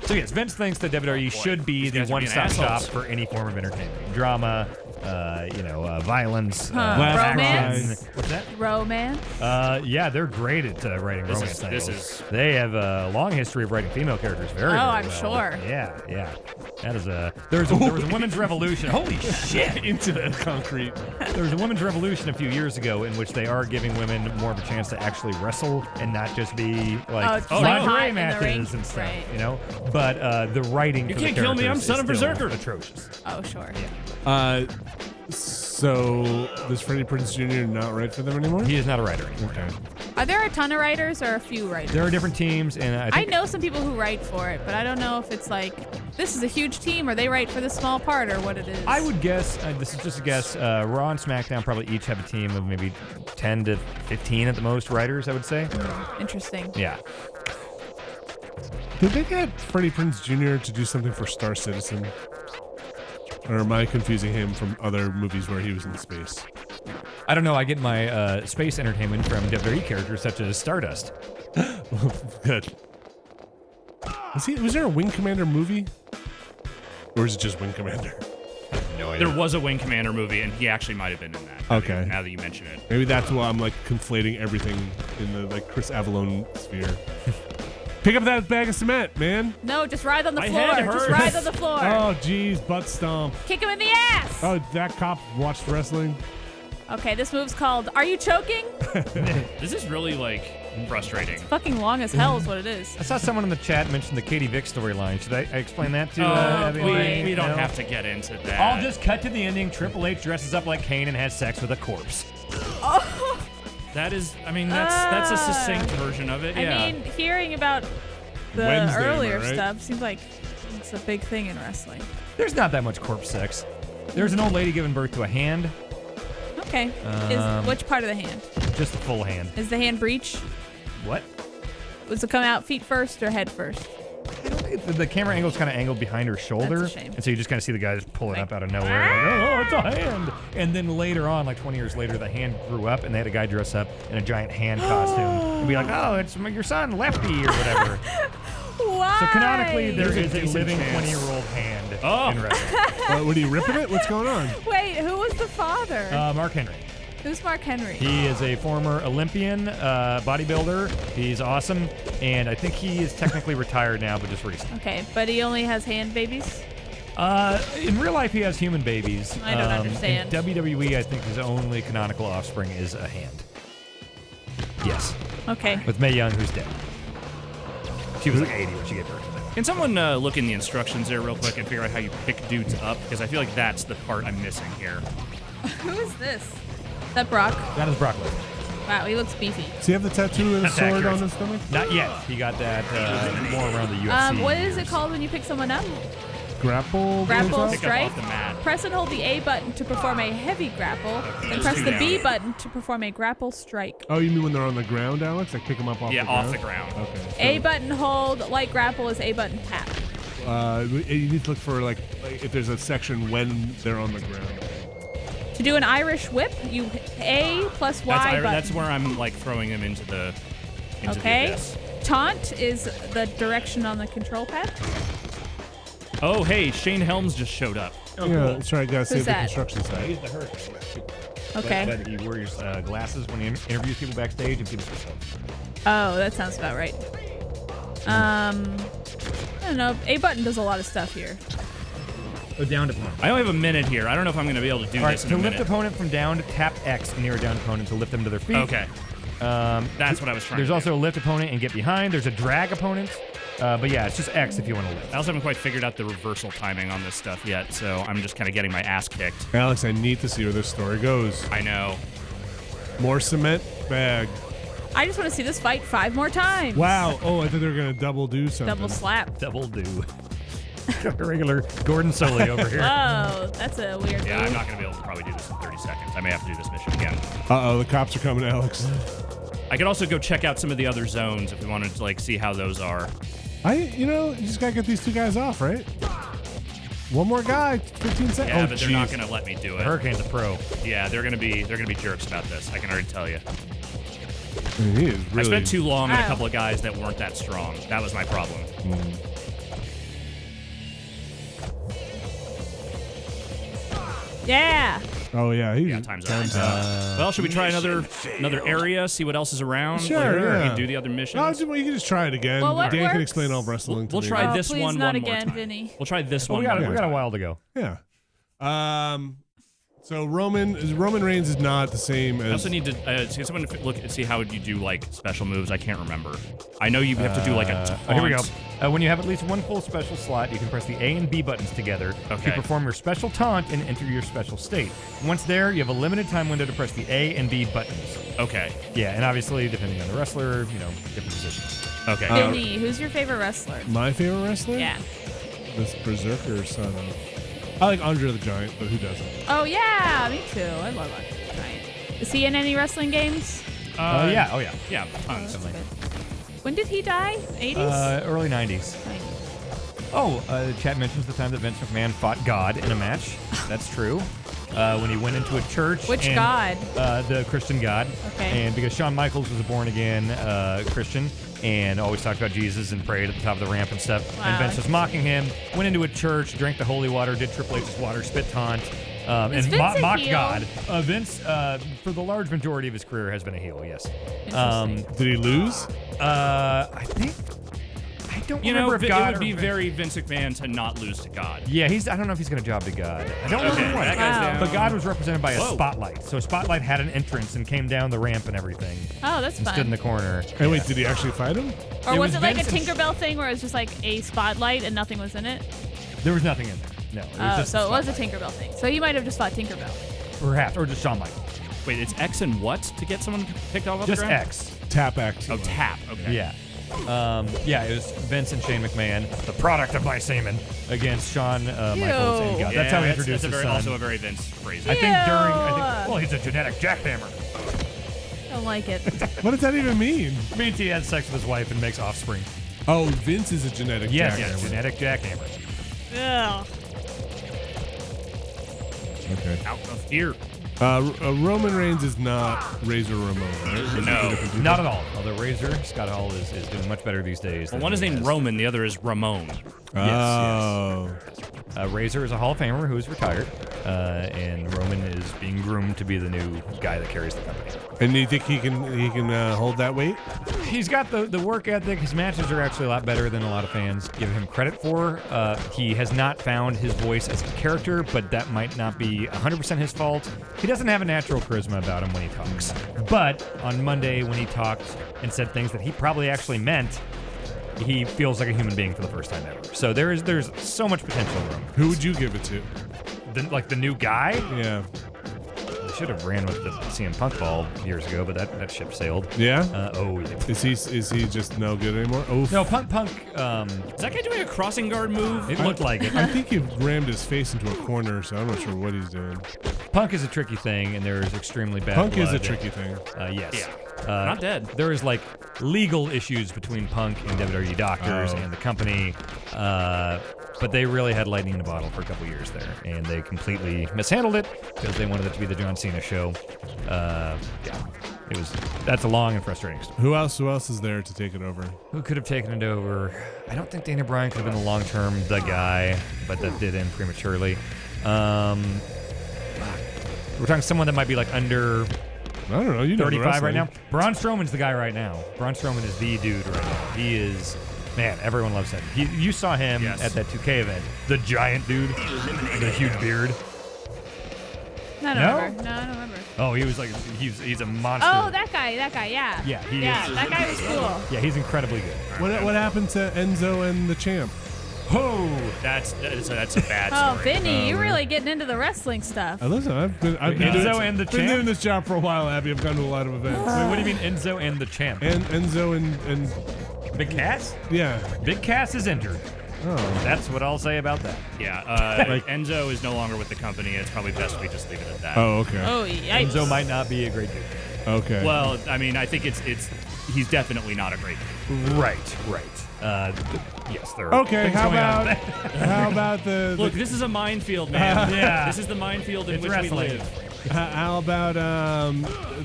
So yes, Vince thinks that WWE should be the guys are being one-stop shop assholes. for any form of entertainment, drama, violence, Romance? action. What's that? Romance. Yeah, they're great at writing romance is- titles. this is- They have a long history of writing female characters very, Oh, very I'm well. sure. Yeah. That is there was a women's revolution. Holy shit! Into the concrete. There was a women's revolution a few years ago in which they are giving women more of a chance to actually wrestle and not just be like just like hot lingerie in the ring. matches and stuff, Right. you know. But the writing You for the can't kill me, I'm characters son is of still Berserker. atrocious. Oh, sure. So does Freddie Prinze Jr. not write for them anymore? He is not a writer anymore. Okay. Are there a ton of writers or a few writers? There are different teams, and I I think know some people who write for it, but I don't know if it's like this is a huge team or they write for this small part or what it is. I would guess, this is just a guess, Raw and SmackDown probably each have a team of maybe 10 to 15 at the most writers, I would say. Interesting. Yeah. Did they get Freddie Prinze Jr. to do something for Star Citizen? Or am I confusing him from other movies where he was in space? I don't know, I get my space entertainment from WWE characters such as Stardust. Good. Was there a Wing Commander movie? Or is it just Wing Commander? No idea. There was a Wing Commander movie, and he actually might have been in that. Okay. Now that you mention it. Maybe that's why I'm like conflating everything in the like Chris Avalon sphere. Pick up that bag of cement, man. No, just ride on the My floor. head Just hurts. ride on the floor. Oh, geez, butt stomp. Kick him in the ass. Oh, that cop watched wrestling. Okay, this move's called Are You Choking? This is really like frustrating. Fucking long as hell is what it is. I saw someone in the chat mention the Katie Vick storyline. Should I explain that to we everybody? don't No? have to get into that. I'll just cut to the ending. Triple H dresses up like Kane and has sex with a corpse. That is, I mean, that's a succinct version of it. I Yeah. mean, hearing about the Wednesday, earlier am I right? stuff seems like it's a big thing in wrestling. There's not that much corpse sex. There's an old lady giving birth to a hand, Okay. Which part of the hand? just a full hand. Is the hand breech? What? Was it come out feet first or head first? The camera angle's kind of angled behind her shoulder, That's a shame. and so you just kind of see the guy just pull it Like, up out of nowhere. Like, oh, it's a hand! And then later on, like 20 years later, the hand grew up, and they had a guy dress up in a giant hand costume and be like, "Oh, it's your son, Lefty," or whatever. Why? So canonically, there There's a is a decent living chance. 20-year-old hand Oh. in wrestling. What, are you ripping it? What's going on? Wait, who was the father? Mark Henry. Who's Mark Henry? He is a former Olympian bodybuilder. He's awesome, and I think he is technically retired now, but just recently. Okay, but he only has hand babies? In real life, he has human babies. I don't understand. In WWE, I think his only canonical offspring is a hand. Yes, Okay. with Mae Young, who's dead. She was like 80 when she gave birth to them. Can someone look in the instructions there real quick and figure out how you pick dudes up? Because I feel like that's the part I'm missing here. Who is this? Is that Brock? That is Brock Lesnar. Wow, he looks beefy. Does he have the tattoo and a That's sword accurate. on his stomach? Not yet. He got that more around the UFC. What is it years. called when you pick someone up? Grapple? Grapple goes Pick off? up strike. off the mat. Press and hold the A button to perform a heavy grapple, then Those press two the down. B button to perform a grapple strike. Oh, you mean when they're on the ground, Alex? Like pick them up off Yeah, the ground? off the ground. Okay. A button hold, light grapple is A button tap. You need to look for like if there's a section when they're on the ground. To do an Irish whip, you A plus Y That's, button. that's where I'm like throwing him into the Okay. abyss. Taunt is the direction on the control pad. Oh, hey, Shane Helms just showed up. Yeah, that's right. Gotta save the that? construction site. He's the hurt. Okay. But he wears glasses when he interviews people backstage and people. Oh, that sounds about right. I don't know. A button does a lot of stuff here. Go down to opponent. I only have a minute here. I don't know if I'm going to be able to do All right, this in to a lift minute. opponent from down, tap X near a down opponent to lift them to their feet. Okay, that's what I was trying There's to also do. a lift opponent and get behind. There's a drag opponent. But yeah, it's just X if you want to lift. I also haven't quite figured out the reversal timing on this stuff yet, so I'm just kind of getting my ass kicked. Alex, I need to see where this story goes. I know. More cement bag. I just want to see this fight 5 more times. Wow. Oh, I thought they were gonna double do something. Double slap. Double do. Regular Gordon Soley over here. Oh, that's a weird Yeah, move. I'm not going to be able to probably do this in 30 seconds. I may have to do this mission again. Uh-oh, the cops are coming, Alex. I could also go check out some of the other zones if we wanted to like see how those are. You just gotta get these 2 guys off, right? One more guy, 15 seconds. Yeah, oh, but they're not going to let me do it. Hurricane's a pro. Yeah, they're going to be jerks about this. I can already tell you. He is really. I spent too long on a Ow. couple of guys that weren't that strong. That was my problem. Yeah. Oh yeah, he's Yeah, time's up. Well, should we try another area? See what else is around. Sure, Like, yeah. We can do the other missions. No, you can just try it again. Well, what Dan can works? explain all wrestling. We'll to me. try Oh, this please one not one more again, time. Vinny. We'll try this Well, one. we more got a time. while to go. Yeah. So Roman Reigns is not the same I as. also need to see someone to look and see how you do like special moves. I can't remember. I know you have to do like a taunt. Oh, here we go. When you have at least one full special slot, you can press the A and B buttons together Okay. to perform your special taunt and enter your special state. Once there, you have a limited time window to press the A and B buttons. Okay. Yeah, and obviously, depending on the wrestler, different positions. Okay. Vinny, who's your favorite wrestler? My favorite wrestler? Yeah. This Berserker son of. I like Andre the Giant, but who doesn't? Oh, yeah. Me too. I love Andre the Giant. Is he in any wrestling games? Yeah, oh yeah. Yeah, tons. When did he die? 80s? Early 90s. Oh, chat mentions the time that Vince McMahon fought God in a match. That's true. When he went into a church. Which and, God? The Christian God. Okay. And because Shawn Michaels was a born-again Christian and always talked about Jesus and prayed at the top of the ramp and stuff. Wow. And Vince was mocking him, went into a church, drank the holy water, did Triple H's water spit taunt, Is and Vince a mocked heel? God. Vince, for the large majority of his career, has been a heel, yes. Interesting. Did he lose? I think... I don't You know, remember if it God would be or Vince- very Vince McMahon to not lose to God. Yeah, I don't know if he's going to job to God. I don't Okay, remember that what. guy's Wow. down. But God was represented by a Whoa. spotlight. So a spotlight had an entrance and came down the ramp and everything Oh, that's and fun. stood in the corner. Hey, wait, did he actually fight him? Or It was was it like a Vince and Tinkerbell thing where it was just like a spotlight and nothing was in it? There was nothing in there. No, it was Oh, just so it was a spotlight. Tinkerbell thing. So he might have just fought Tinkerbell. Perhaps, or just Shawn Michaels. Wait, it's X and what to get someone picked off the Just ground? X. Tap X. Oh, tap. Okay. Yeah. Yeah, it was Vince and Shane McMahon, the product of my semen, against Shawn Michaels and God. Yeah, That's how he introduced that's his a very, son. also a very Vince phrase. I think well, he's a genetic jackhammer. Don't like it. What does that even mean? It means he has sex with his wife and makes offspring. Oh, Vince is a genetic Yes, jackhammer. genetic jackhammer. Ugh. Okay. Out of here. Roman Reigns is not Razor Ramon, right? Those are No. two different people. Not at all. Although Razor, Scott Hall is doing much better these days. Well, than one is he named has. Roman, the other is Ramon. Oh. Razor is a Hall of Famer who is retired, and Roman is being groomed to be the new guy that carries the company. And do you think he can hold that weight? He's got the work ethic. His matches are actually a lot better than a lot of fans give him credit for. He has not found his voice as a character, but that might not be 100% his fault. He doesn't have a natural charisma about him when he talks. But on Monday, when he talked and said things that he probably actually meant, he feels like a human being for the first time ever. So there's so much potential in Roman. Who would you give it to? The new guy? Yeah. They should have ran with the CM Punk ball years ago, but that ship sailed. Yeah? Yeah. Is he just no good anymore? Oh. No, Punk. Is that guy doing a crossing guard move? It looked like it. I think he rammed his face into a corner, so I'm not sure what he's doing. Punk is a tricky thing, and there is extremely bad Punk is a blood. tricky thing. Yes. Yeah. Not dead. There is like legal issues between Punk and WWE doctors Oh. and the company, but they really had lightning in a bottle for a couple years there, and they completely mishandled it because they wanted it to be the John Cena show. Yeah. That's a long and frustrating story. Who else is there to take it over? Who could have taken it over? I don't think Daniel Bryan could have been the long term the guy, but that did end prematurely. We're talking someone that might be like under I don't know. You know 35 right now. Braun Strowman's the guy right now. Braun Strowman is the dude right now. He is, man, everyone loves him. You saw him at that 2K event. The giant dude with a huge beard. I don't remember. No, I don't remember. Oh, he was like, he's a monster. Oh, that guy, yeah. Yeah, he Yeah, is. that guy was cool. Yeah, he's incredibly good. What happened to Enzo and the champ? Oh, that's a bad Oh, story. Vinny, you're really getting into the wrestling stuff. Listen, I've been Enzo and the been champ? doing this job for a while, Abby. I've gone to a lot of events. Wait, what do you mean Enzo and the champ? And Enzo and Big Cass? yeah. Big Cass is injured. Oh. That's what I'll say about that. Yeah, Enzo is no longer with the company. It's probably best if we just leave it at that. Oh, okay. Oh, yikes. Enzo might not be a great dude. Okay. Well, I mean, I think he's definitely not a great dude. Right. Yes, there are Okay, things how going on. how about the Look, this is a minefield, man. Yeah. This is the minefield in It's which wrestling. we live. how about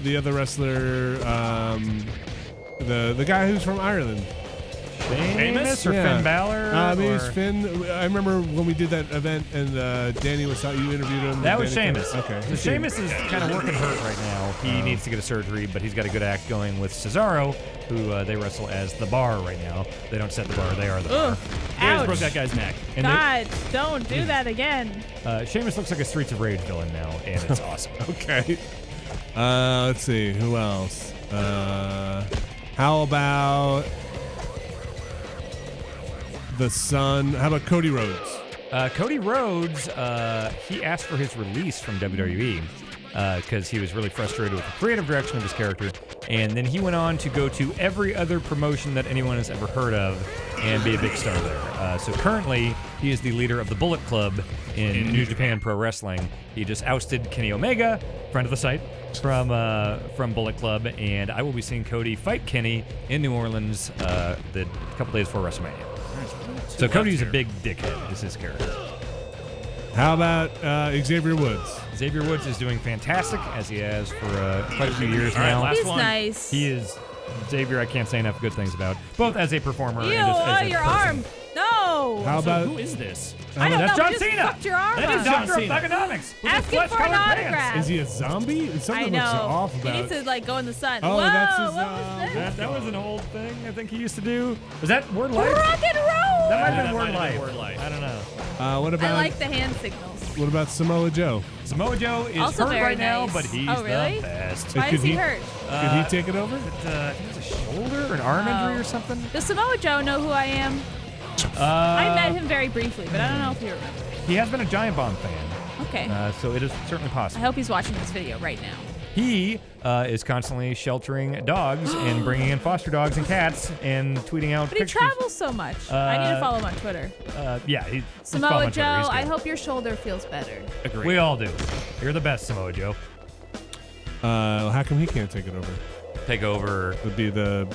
the other wrestler, the guy who's from Ireland? Famous or Yeah. Finn Balor? Maybe it's or- Finn. I remember when we did that event and Danny you interviewed him. That was Danny Sheamus. Okay. So Sheamus is kind of working hurt right now. He needs to get a surgery, but he's got a good act going with Cesaro, who they wrestle as the Bar right now. They don't set the bar; they are the bar. Ugh. He always Ouch. broke that guy's neck. And God, don't do that again. Sheamus looks like a Streets of Rage villain now, and it's awesome. Okay. Let's see. Who else? How about the son? How about Cody Rhodes? Cody Rhodes, he asked for his release from WWE because he was really frustrated with the creative direction of his character. And then he went on to go to every other promotion that anyone has ever heard of and be a big star there. So currently, he is the leader of the Bullet Club in New Japan Pro Wrestling. He just ousted Kenny Omega, friend of the site, from Bullet Club. And I will be seeing Cody fight Kenny in New Orleans the couple days before WrestleMania. So Cody's a big dickhead, is his character. How about Xavier Woods? Xavier Woods is doing fantastic, as he has for quite a few years All right, now. last He's one. nice. He is Xavier. I can't say enough good things about, both as a performer Ew, and just as a your person. arm. No. How So about who is this? I don't that's know. John we just Cena. fucked your arm That is up. John Doctor of Cena. Thugonomics. with Asking his for an flesh-colored pants. autograph. is he a zombie? I Something know. looks off He about needs to like go in the sun. Oh, Whoa, that's his, what was this? That was an old thing I think he used to do. Was that Word Life? Rock and roll. That might have that been might Word have been Life. Word Life. I don't know. What I about like the hand signals. what about Samoa Joe? Samoa Joe is Also hurt very right now, nice. but he's Oh, really? the best. Why could is he he- hurt? Could he take it over? I think it was a shoulder or an arm injury or something. Does Samoa Joe know who I am? I met him very briefly, but I don't know if you remember. He has been a Giant Bomb fan, Okay. so it is certainly I possible. hope he's watching this video right now. He is constantly sheltering dogs and bringing in foster dogs and cats and tweeting out But he pictures. travels so much. I need to follow him on Twitter. Yeah, he's Samoa following Joe, Twitter. He's I good. hope your shoulder feels better. Agreed. We all do. You're the best, Samoa Joe. How come he can't take it over? Take over. Would be the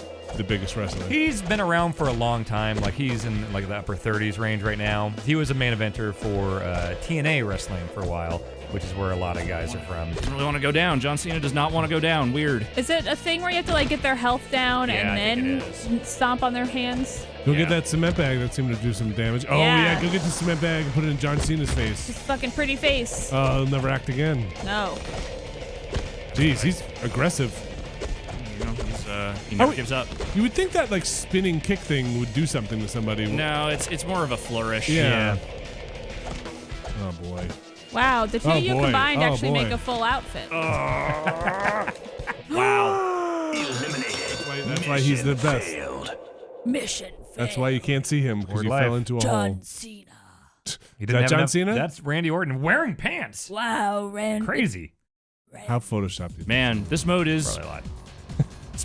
biggest wrestler. He's been around for a long time. Like he's in like the upper 30s range right now. He was a main eventer for TNA wrestling for a while, which is where a lot of guys are from. Doesn't really want to go down. John Cena does not want to go down. Weird. Is it a thing where you have to like get their health down Yeah, I and think then stomp on their hands? Go Yeah. get that cement bag that seemed to do some damage. Oh Yeah. yeah, go get the cement bag and put it in John Cena's face. His fucking pretty face. He'll never act again. No. Jeez, he's aggressive. You know, he never Oh, gives up. You would think that like spinning kick thing would do something to somebody. No, it's more of a flourish. Yeah. Oh boy. Wow, the two Oh, of you boy. combined Oh, actually boy. make a full outfit. Wow. That's why he's the best. Mission That's why you can't see him because Word you life. fell into a hole. John Cena. He that have John enough- Cena? That's Randy Orton wearing pants. Wow, Randy. Crazy. How photoshopped you? Man, this mode is Probably a lot.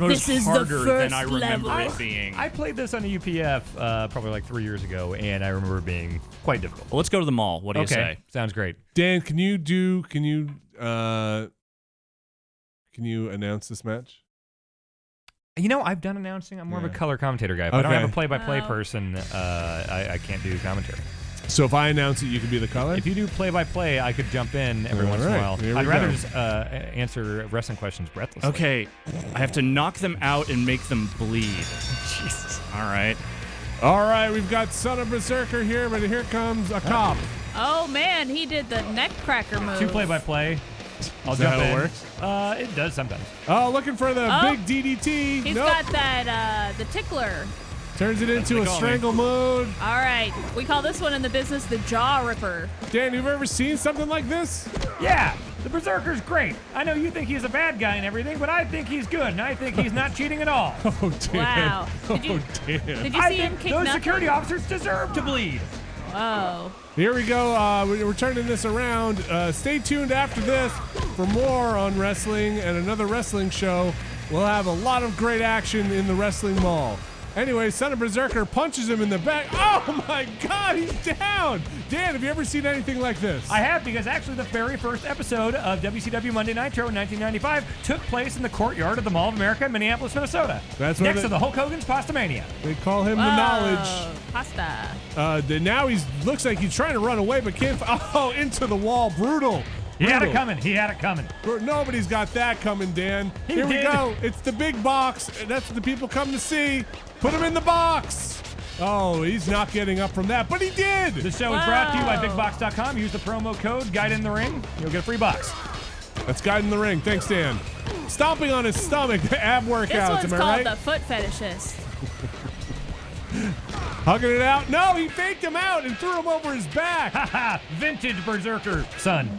This is the harder than first I remember level. it being. I played this on a UPF probably like 3 years ago, and I remember it being quite difficult. Well, let's go to the mall. What do you say? Sounds great. Dan, can you announce this match? You know, I've done announcing. I'm more of a Yeah. color commentator guy. If I don't Okay. have a play-by-play Oh. person, I can't do commentary. So if I announce it, you can be the color? If you do play-by-play, I could jump in every once in a right, while. here we I'd rather go. just answer wrestling questions breathlessly. Okay, I have to knock them out and make them bleed. Jesus. All right. All right, we've got Son of Berserker here, but here comes a cop. Oh man, he did the neck cracker move. 2 play-by-play. I'll Is that jump how it in. works? It does sometimes. Oh, looking for the Oh. big DDT. He's Nope. got that the tickler. Turns it into what a they call strangle mode. All right, we call this one in the business the jaw ripper. Dan, you've ever seen something like this? Yeah, the Berserker's great. I know you think he's a bad guy and everything, but I think he's good, and I think he's not cheating at all. Oh, Dan. Wow. Did you- Oh, Dan. Did you I see him think kick those nothing? security officers deserve to bleed. Whoa. Here we go. We're turning this around. Stay tuned after this for more on wrestling and another wrestling show. We'll have a lot of great action in the wrestling mall. Anyway, Son of Berserker punches him in the back. Oh my God, he's down. Dan, have you ever seen anything like this? I have, because actually the very first episode of WCW Monday Nitro in 1995 took place in the courtyard of the Mall of America in Minneapolis, Minnesota. That's where next the- to the Hulk Hogan's Pastamania. They call him the Whoa. Knowledge. Pasta. Now he's looks like he's trying to run away, but can't. Oh, into the wall. Brutal. He had it Brutal. coming. He had it coming. Nobody's got that coming, Dan. He Here we did. go. It's the big box. And that's what the people come to see. Put him in the box. Oh, he's not getting up from that, but he did. The show is brought to you by Whoa. BigBox.com. Use the promo code Guide in the Ring. You'll get a free box. That's Guide in the Ring. Thanks, Dan. Stomping on his stomach. Ab This workouts. one's Am I called right? the foot fetishist. Hugging it out. No, he faked him out and threw him over his back. Haha, vintage Berserker, son.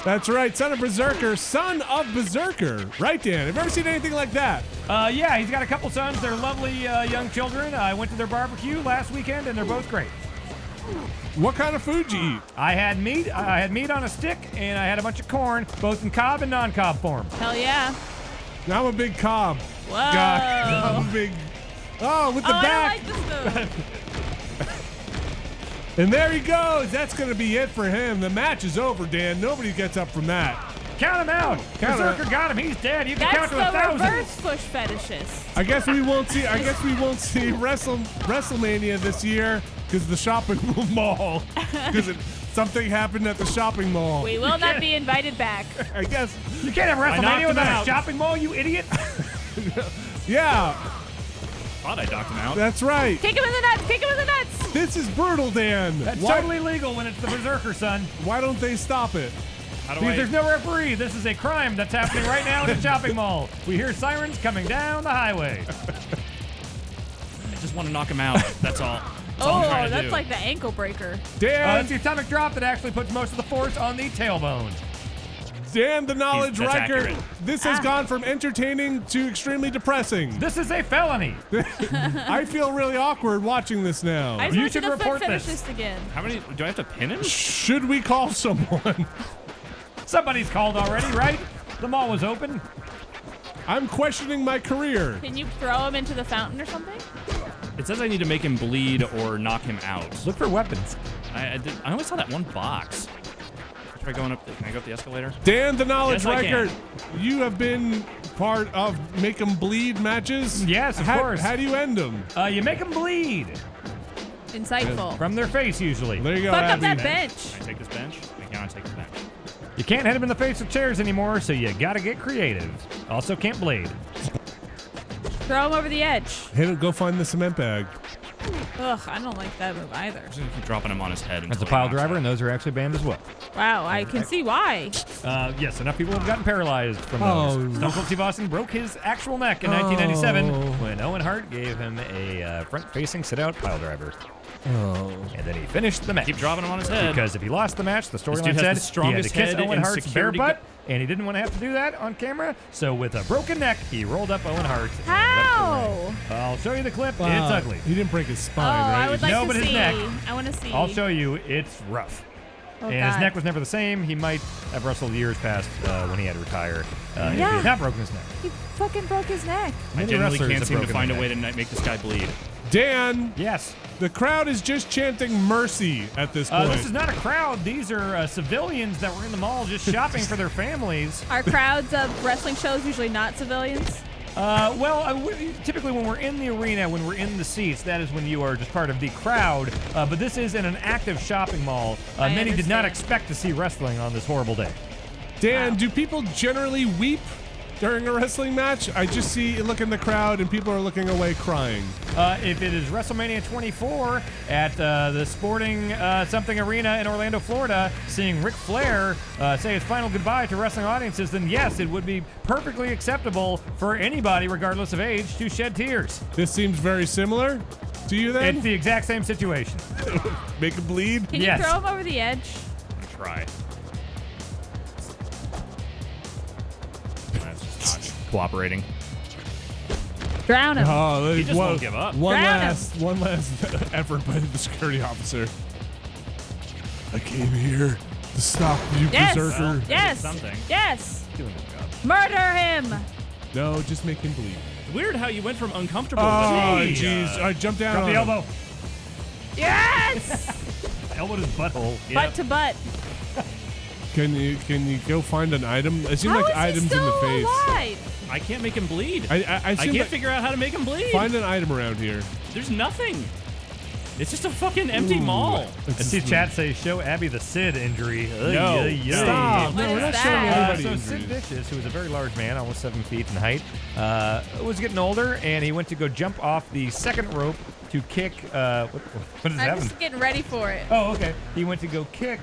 That's right. Son of Berserker. Son of Berserker. Right, Dan? Have you ever seen anything like that? Yeah, he's got a couple sons. They're lovely young children. I went to their barbecue last weekend, and they're both great. What kind of food you eat? I had meat. I had meat on a stick, and I had a bunch of corn, both in cob and non-cob form. Hell yeah. I'm a big cob. Whoa. guy. I'm a big. Oh, with the I back. like this move. And there he goes. That's going to be it for him. The match is over, Dan. Nobody gets up from that. Count him out. Count him Berserker got him. He's dead. You can That's count to 1,000. the reverse push fetishist. I guess we won't see. WrestleMania this year because the shopping mall. Because something happened at the shopping mall. We will not be invited back. I guess. You can't have knocked WrestleMania him without out. a shopping mall, you idiot. Yeah, Thought I knocked him out. that's right. Kick him in the nuts. Kick him in the nuts. This is brutal, Dan. That's why, totally legal when it's the Berserker, son. why don't they stop it? How do Because I? there's no referee. This is a crime that's happening right now in the shopping mall. We hear sirens coming down the highway. I just want to knock him out. That's all. That's all I'm Oh, trying to that's do. like the ankle breaker. Dan, It's the atomic drop that actually puts most of the force on the tailbone. Dan the Knowledge That's Riker. accurate. This has gone from entertaining to extremely depressing. This is a felony. I feel really awkward watching this now. I just You want should to foot report this. fetishist again. How many? Do I have to pin him? Should we call someone? Somebody's called already, right? The mall was open. I'm questioning my career. Can you throw him into the fountain or something? It says I need to make him bleed or knock him out. Look for weapons. I only saw that one box. Try going up. Can I go up the escalator? Dan the Knowledge Yes, I Riker, can. you have been part of Make 'em Bleed matches. Yes, of how, course. How do you end them? You make them bleed Insightful. from their face usually. There you go, Fuck up Abby. that bench. Can I take this bench? I cannot take the bench. You can't hit them in the face with chairs anymore, so you gotta get creative. Also can't bleed. Throw him over the edge. Hit him, go find the cement bag. Ugh, I don't like that move either. I'm just gonna keep dropping him on his head. That's until a he pile knocks driver, out. and those are actually banned as well. Wow, I can see why. Yes, enough people have gotten paralyzed from Oh. those. Stone Cold Steve Austin broke his actual neck in 1997 when Owen Hart gave him a front-facing sit-out pile driver. Oh. And then he finished the match. Keep dropping him on his head. Because if he lost the match, the dude storyline has said the he had to strongest kiss head Owen and Hart's bare security butt, and he didn't want to have to do that on camera. So with a broken neck, he rolled up Owen Hart. and left the How? ring. I'll show you the clip. Wow. It's ugly. He didn't break his Oh, spine, I right? would like No, to but his see. neck. I want to see. I'll show you. It's rough. Oh, And his God. neck was never the same. He might have wrestled years past when he had to retire. If he Yeah. had not broken his neck. He fucking broke his neck. I Many generally wrestlers can't have seem to broken find a their way to neck. make this guy bleed. Dan, Yes. the crowd is just chanting mercy at this point. This is not a crowd. These are civilians that were in the mall just shopping for their families. Are crowds of wrestling shows usually not civilians? Typically when we're in the arena, when we're in the seats, that is when you are just part of the crowd. But this is in an active shopping mall. Many did not understand. expect to see wrestling on this horrible day. Dan, do people generally weep during a wrestling match? I just look in the crowd and people are looking away crying. If it is WrestleMania 24 at the Sporting Something Arena in Orlando, Florida, seeing Ric Flair say his final goodbye to wrestling audiences, then yes, it would be perfectly acceptable for anybody, regardless of age, to shed tears. This seems very similar to you then? It's the exact same situation. Make him bleed? Can Yes. you throw him over the edge? I'm gonna try. That's just not cooperating. Drown him. Oh, He just won't give up. One Drown last effort by the security officer. I came here to stop you, Yes. berserker. Yes. something. Yes. Doing his job. Murder him. No, just make him bleed. Weird how you went from uncomfortable Oh, to jeez. I jumped down Drop on the him. elbow. Yes. Elbow to his butthole. Butt to butt. Can you go find an item? It seemed How like is he items still in the face. alive? I can't make him bleed. I I seem can't like figure out how to make him bleed. find an item around here. There's nothing. It's just a fucking empty Ooh. mall. I see chat say, show Abby the Sid injury. No. Stop. What No, we're is not that? showing anybody So injuries. Sid Vicious, who was a very large man, almost 7 feet in height, was getting older, and he went to go jump off the second rope to kick. What is I'm happening? just getting ready for it. Oh, okay. He went to go kick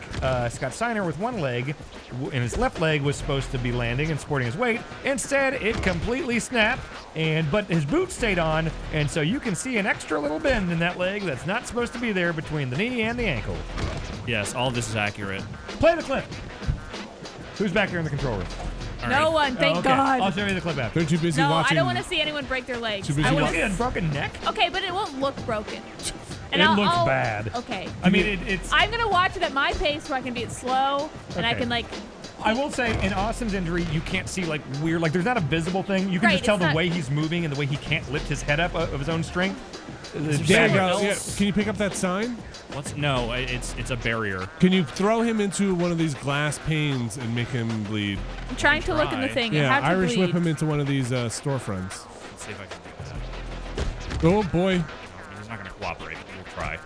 Scott Steiner with one leg, and his left leg was supposed to be landing and supporting his weight. Instead, it completely snapped, but his boot stayed on, and so you can see an extra little bend in that leg that's not supposed to be there between the knee and the ankle. Yes, all this is accurate. Play the clip. Who's back there in the control room? All No right. one, thank Okay. God. I'll show you the clip after. They're too busy No, watching. I don't want to see anyone break their legs. Too busy I You wanna want to see a broken neck? Okay, but it won't look broken. It looks bad. Okay. I mean, it's. I'm gonna watch it at my pace where I can be it slow and I Okay. can I will say, in Austin's injury, you can't see weird. There's not a visible thing. You can Right, just tell it's the not- way he's moving and the way he can't lift his head up of his own strength. It's There you bad. go. Yeah. else? Can you pick up that sign? No, it's a barrier. Can you throw him into one of these glass panes and make him bleed? I'm trying to look in the Try. thing. Yeah, I have to Irish bleed. whip him into one of these storefronts. Let's see if I can do that. Oh boy. He's not going to cooperate. We'll try.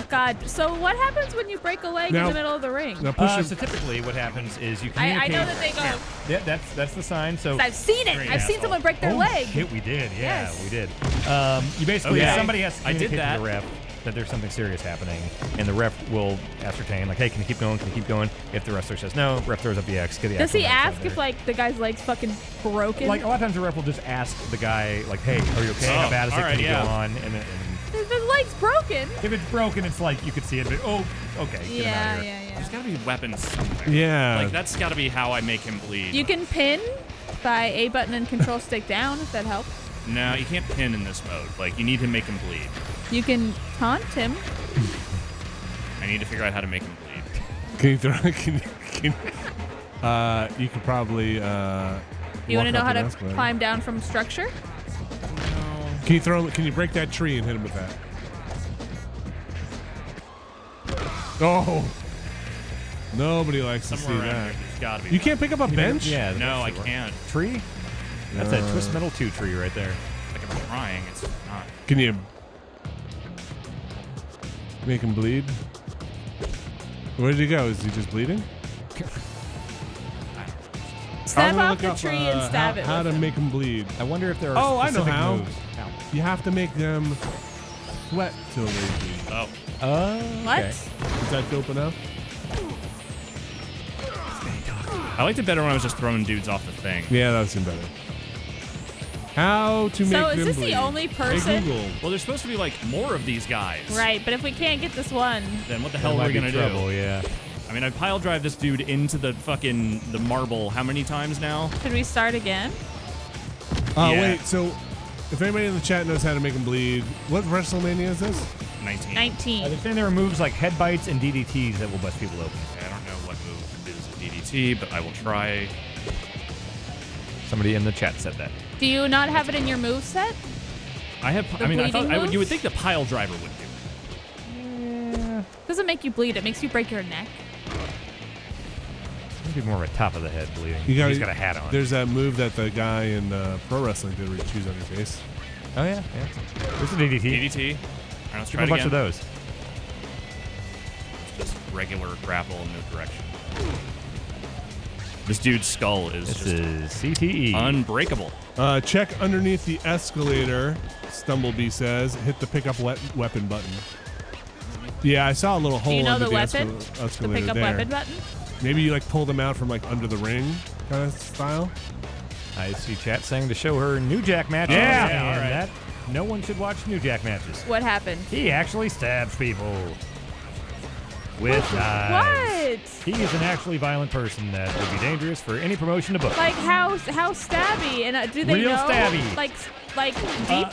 God. So what happens when you break a leg in Now- the middle of the ring? Now push him. So typically, what happens is you I communicate. know that they go. Yeah, that's the sign. So. I've seen it. I've seen someone break their Oh, leg. shit, we did. Yeah, Yes. we did. You basically Okay. somebody has to I did communicate to the that. ref that there's something serious happening, and the ref will ascertain, hey, can you keep going? Can you keep going? If the wrestler says no, ref throws up the X. Get the Does actual he match ask over if there. the guy's leg's fucking broken? A lot of times the ref will just ask the guy, hey, are you okay? How Oh, bad is it? all Can right, you yeah. go on? And if his leg's broken. if it's broken, it's like you could see it, but okay, get him out Yeah, of here. yeah, There's yeah. got to be weapons somewhere. Yeah. Like, that's got to be how I make him bleed. You can pin by A button and control stick down if that helps. No, you can't pin in this mode. Like, you need to make him bleed. You can taunt him. I need to figure out how to make him bleed. Can you throw? You could probably. You want to walk know up how an to escalator. climb down from structure? Can you throw him? Can you break that tree and hit him with that? Oh. Nobody likes to see Somewhere around that. here, there's got to be. You can't pick up a bench? Yeah. No, I that's the- can't. Tree? That's a Twist Metal 2 tree right there. Like, I'm trying. It's not. Can you make him bleed? Where did he go? Is he just bleeding? Snap I'm gonna off look the up, tree and stab it. How with to him. make him bleed? I wonder if there are Oh, I know specific how. moves. You have to make them sweat till they bleed. Oh. What? Okay. Is that dope enough? I liked it better when I was just throwing dudes off the thing. Yeah, that would seem better. How to make So them is this bleed? the only Hey, person? Google. Well, there's supposed to be, like, more of these guys. Right, but if we can't get this one, Then what the That hell are might we be going to trouble, do? yeah. I mean, I pile drive this dude into the marble how many times now? should we start again? Oh, Yeah. wait. So, if anybody in the chat knows how to make them bleed, what WrestleMania is this? 19. 19. They're saying there are moves like head bites and DDTs that will bust people open. I don't know what move is a DDT, but I will try. Somebody in the chat said that. Do you not have it in your move set? I have. The I mean, I thought bleeding you would moves? think the pile driver would do it. Doesn't make you bleed. It makes you break your neck. Seems to be more of a top of the head bleeding. You He's got a hat on. There's that move that the guy in pro wrestling did where you choose on your face. Oh yeah. There's a DDT. DDT. All right, let's Give try him a it bunch again. of those. Just regular grapple in no direction. This dude's skull is This just is CTE. unbreakable. Check underneath the escalator, Stumblebee says. Hit the pick up weapon button. Yeah, I saw a little hole Do you know under the weapon? The escalator pick up there. weapon button? Maybe you like pull them out from like under the ring kind of style. I see chat saying to show her New Jack matches. Yeah, and all right. that no one should watch New Jack matches. What happened? He actually stabs people with knives. What? He is an actually violent person that would be dangerous for any promotion to book. Like how stabby? And do they Real know? stabby. Like deep?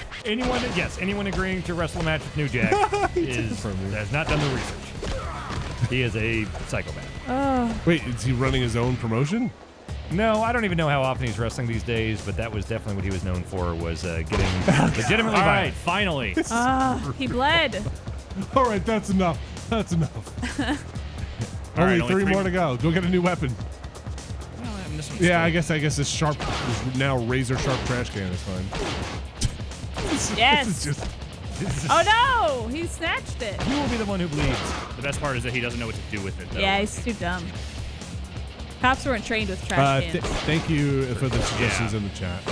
Anyone agreeing to wrestle a match with New Jack has not done the research. He is a psychopath. Wait, is he running his own promotion? No, I don't even know how often he's wrestling these days, but that was definitely what he was known for, was getting legitimately All right, violent. finally. He bled. All right, that's enough. That's enough. All right, only three more to go. Go get a new weapon. Well, I'm missing a Yeah, stick. I guess this now razor sharp trash can is fine. Yes. This is just Oh no! He snatched it. He will be the one who bleeds. The best part is that he doesn't know what to do with it, though. Yeah, he's too dumb. Cops weren't trained with trash cans. thank you for the suggestions in the chat.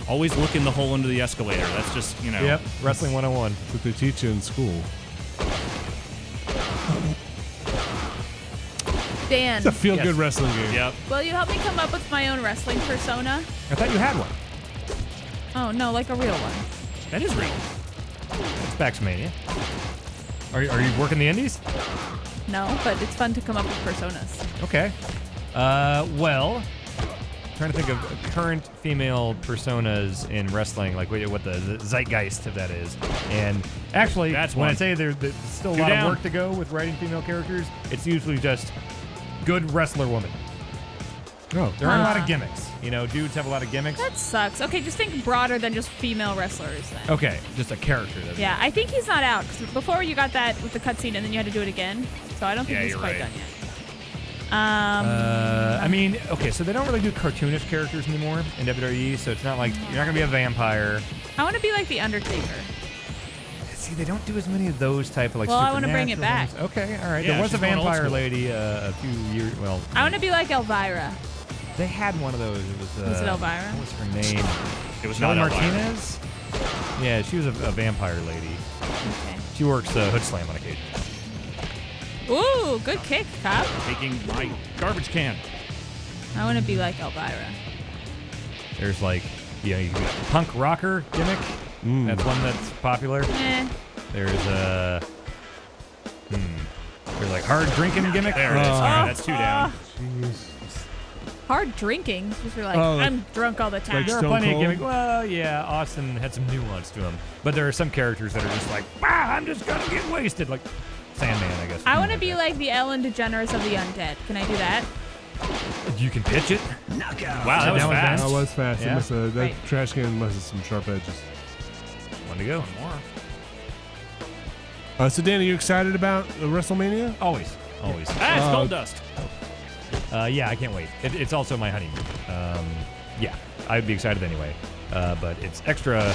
Always look in the hole under the escalator. That's just, Yep, Wrestling 101. That's what they teach you in school. Dan, It's a feel-good Yes. wrestling game. Yep. will you help me come up with my own wrestling persona? I thought you had one. Oh no, like a real one. That is real. It's Baxmania. Are you working the indies? No, but it's fun to come up with personas. Okay. Well, trying to think of current female personas in wrestling, like what the zeitgeist of that is. And actually, That's when I one. say there's still a Two lot down. of work to go with writing female characters, it's usually just good wrestler woman. Oh, There aren't a lot of gimmicks. Dudes have a lot of gimmicks. That sucks. Okay, just think broader than just female wrestlers then. Okay, just a character. Yeah, I think he's not out. 'Cause before you got that with the cutscene and then you had to do it again. So I don't think Yeah, he's you're quite right. done yet. I mean, okay, so they don't really do cartoonish characters anymore in WWE, so it's not like you're not gonna be a vampire. I want to be like the Undertaker. See, they don't do as many of those type of like. Well, I wanna bring it supernatural back. things. Okay, all right. Yeah, there was a she's going old vampire school. lady a few years. Well, I want to be like Elvira. they had one of those. It was. Was it Elvira? What was her name? It was Nelly not Elvira. Martinez. Yeah, she was a vampire lady. Okay. She works Hood Slam on occasion. Ooh, good kick, cop. Taking my garbage can. I want to be like Elvira. There's like, you can be a punk rocker gimmick. That's one that's popular. Eh. There's there's like hard drinking gimmick. There it is. All right, that's two down. Hard drinking. Just like, Oh, like- I'm drunk all the time. like There are Stone plenty Cold? of gimmicks. Well, yeah, Austin had some nuance to him, but there are some characters that are just like, I'm just gonna get wasted, like Sandman, I guess. I want to be like the Ellen DeGeneres of the undead. Can I do that? You can pitch it. Wow, that was That was fast. That was fast. Yeah. That Right. trash can must have some sharp edges. One to go. So, Dan, are you excited about WrestleMania? Always. Ah, it's gold dust. Yeah, I can't wait. It's also my honeymoon. Yeah, I'd be excited anyway. But it's extra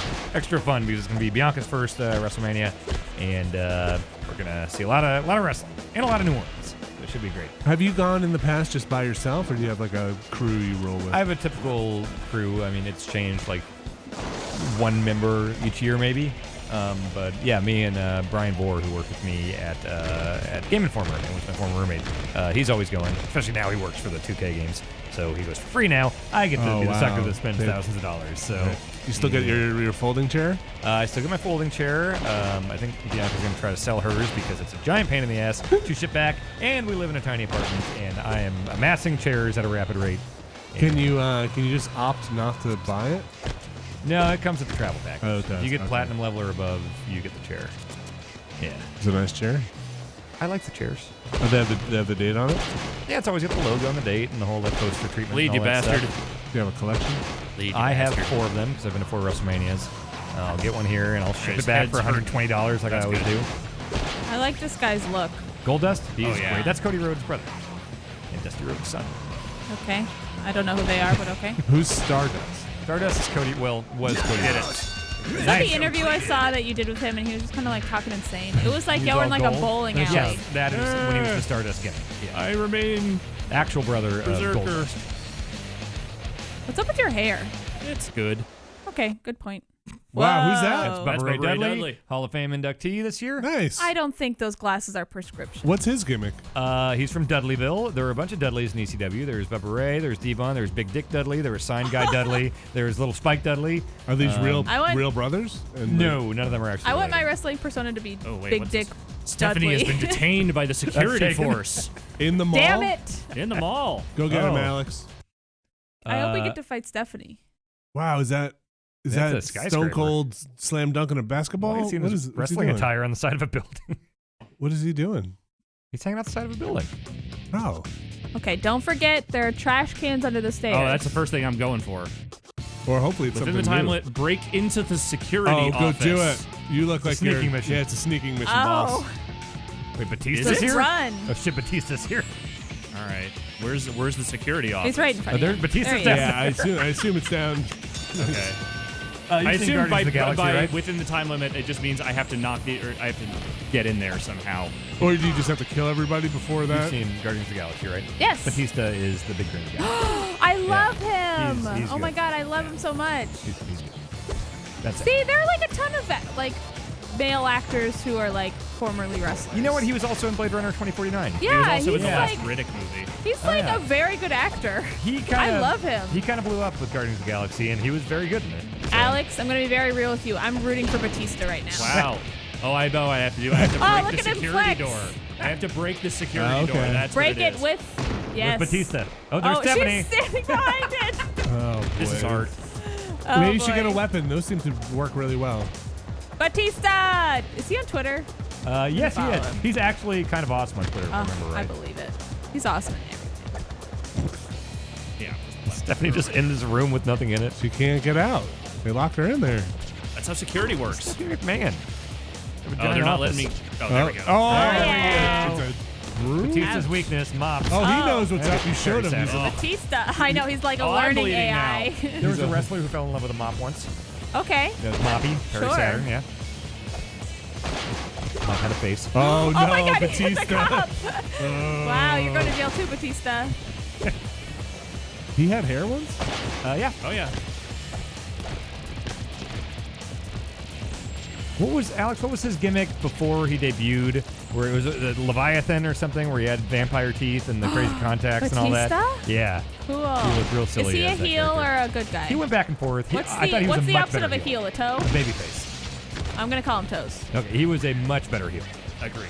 fun because it's gonna be Bianca's first WrestleMania, and we're gonna see a lot of wrestling and a lot of new ones. So it should be great. Have you gone in the past just by yourself, or do you have like a crew you roll with? I have a typical crew. I mean, it's changed like one member each year maybe. But yeah, me and Brian Bohr, who worked with me at Game Informer and was my former roommate, he's always going. Especially now, he works for the 2K games, so he goes for free now. I get to Oh, be the sucker wow. that spends Dude. thousands of dollars. So You still get your folding chair? I still get my folding chair. I think Bianca's going to try to sell hers because it's a giant pain in the ass to ship back, and we live in a tiny apartment, and I am amassing chairs at a rapid rate. Can you just opt not to buy it? No, it comes with the travel pack. Oh, it does. You get Okay. platinum level or above, you get the chair. Yeah. Is it a nice chair? I like the chairs. Oh, they have the date on it? Yeah, it's always got the logo on the date and the whole like poster treatment. Lead, and you all that bastard. stuff. Do you have a collection? Lead, you I have bastard. 4 of them because I've been to 4 WrestleManias. I'll get one here and I'll ship His it back head's for hurt. $120 like I That's always good. do. I like this guy's look. Gold Dust, he's Oh, yeah. great. That's Cody Rhodes' brother. Dusty Rhodes' son. Okay. I don't know who they are, but okay. Who's Stardust? Stardust is Cody. Well, was Cody. Did Rhodes. Was that the interview I saw that you did with him, and he was just kind of like talking insane? It was like He was y'all were in all like a gold? bowling alley. Yes, that is when he was the Stardust gimmick. Yeah. I remain Actual brother of Berserker. Goldust. What's up with your hair? It's good. Okay, good point. Wow, who's that? Whoa. That's Bubba That's Ray Bubba Ray Dudley, Dudley. Hall of Fame inductee this year. Nice. I don't think those glasses are prescription. What's his gimmick? He's from Dudleyville. There were a bunch of Dudleys in ECW. There's Bubba Ray, there's Devon, there's Big Dick Dudley, there was Sign Guy Dudley, there's Little Spike Dudley. Are these I want- real brothers? And No, none of them are actually I want my related. wrestling persona to be Oh, wait, Big what's Dick this? Stephanie has Dudley. been detained by the security taken. force in the mall. Damn it! in the mall. Go get him, Oh. Alex. I hope we Uh, get to fight Stephanie. Wow, is that That's that a Stone skyscraper. Cold slam dunking a basketball? Why is he in What his is what's he wrestling doing? attire on the side of a building? What is he doing? He's hanging out the side of a building. Oh, Okay, don't forget there are trash cans under the stairs. Oh, that's the first thing I'm going for. or hopefully it's Within something the time new. limit, break into the security Oh, go office. do it. You look like sneaking you're mission. Yeah, it's a sneaking mission, Oh, boss. Wait, Is Batista's it? here? run. Oh shit, Batista's here. All right. Where's the security office? He's right in front of there's you. Batista's There he down. is. Yeah, I assume it's down. Okay. You've I seen assume Guardians by, of the Galaxy, by right? within the time limit, it just means I have to I have to get in there somehow. Or do you just have to kill everybody before You've that? seen Guardians of the Galaxy, right? Yes. Batista is the big green guy. I love him. He's Oh my good. god, I love him so much. He's good. That's it. See, there are like a ton of like male actors who are like formerly wrestlers. You know what? He was also in Blade Runner 2049. He was Yeah, also in he's the last like Riddick movie. he's Oh, like yeah. a very good actor. He kind of. I love him. He kind of blew up with Guardians of the Galaxy, and he was very good in it. So. Alex, I'm gonna be very real with you. I'm rooting for Batista right now. Wow. Oh, I know. I have to Oh, break look the at him security flex. door. I have to break the security Oh, okay. door. That's Break what it it is. with yes. With Batista. Oh, there's Oh, Stephanie. she's standing behind it. Oh, boy. This is hard. Oh, Maybe you should get a boy. weapon. Those seem to work really well. Batista! Is he on Twitter? Yes, he Follow is. him. He's actually kind of awesome on Twitter, if I remember I right. believe it. He's awesome in everything. Yeah. Stephanie just in this room with nothing in it. She can't get out. They locked her in there. That's how security works. Stephanie McMahon. Oh, they're not letting me. Oh, there we go. Oh, yeah. it's a broom. Batista's weakness, mops. Oh, he Oh. knows what's up. You showed him. Very He's sad. a- Batista. I know, he's like a Oh, I'm learning bleeding AI. There was a wrestler who fell in love with a mop once. Okay. That was Moppy, Perry Sure. Saturn, yeah. Mop had a face. Oh, no, Oh my god, he hit the Batista. cop. Wow, you're going to jail too, Batista. He had hair once? Yeah. Oh yeah. What was Alex? What was his gimmick before he debuted? Where it was a Leviathan or something, where he had vampire teeth and the crazy contacts and all that. Batista? Yeah. Cool. He looked real silly Is he a as that heel character. or a good guy? He went back and forth. What's I thought the he was what's a the much opposite better of a heel? A toe? Babyface. I'm gonna call him toes. Okay, he was a much better heel. Agree.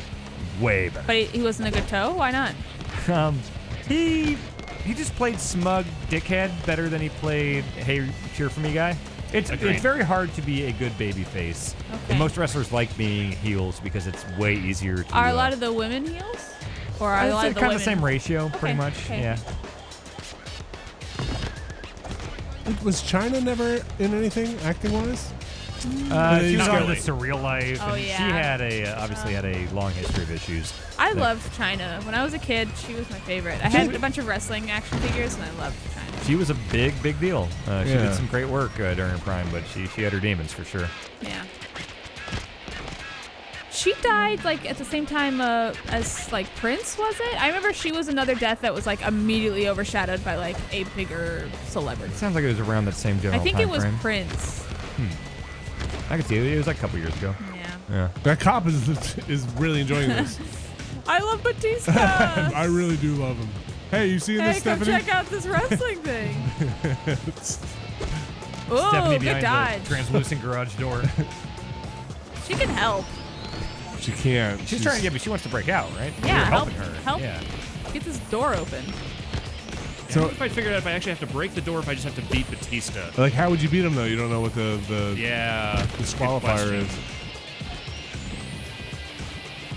Way better. But he wasn't a good toe. Why not? He just played smug dickhead better than he played hey cheer for me guy. It's Agreed. very hard to be a good baby face. Okay. And most wrestlers like being heels because it's way easier to Are a lot of the women heels? Or are a lot of the kind women? of the same ratio, pretty much. okay. Yeah. Was China never in anything acting-wise? She Not was on really. the Surreal Life. Oh, and yeah. She had obviously had a long history of issues. I loved China. When I was a kid, she was my favorite. I had a bunch of wrestling action figures, and I loved China. She was a big deal. She Yeah. did some great work during her prime, but she had her demons for sure. Yeah. She died like at the same time as like Prince, was it? I remember she was another death that was like immediately overshadowed by like a bigger celebrity. It sounds like it was around that same I general think time it was frame. Prince. I can see it. It was like a couple years ago. Yeah. Yeah. That cop is really enjoying this. I love Batista. I really do love him. Hey, you seeing Hey, this, come Stephanie? check out this wrestling thing. Ooh, Stephanie good behind dodge. the translucent garage door. She can help. She can't. She's trying to get, but she wants to break out, right? Yeah, You're help- helping her. help. Yeah. Get this door open. So if I figured out if I actually have to break the door, if I just have to beat Batista. Like, how would you beat him though? You don't know what the Yeah. disqualifier is.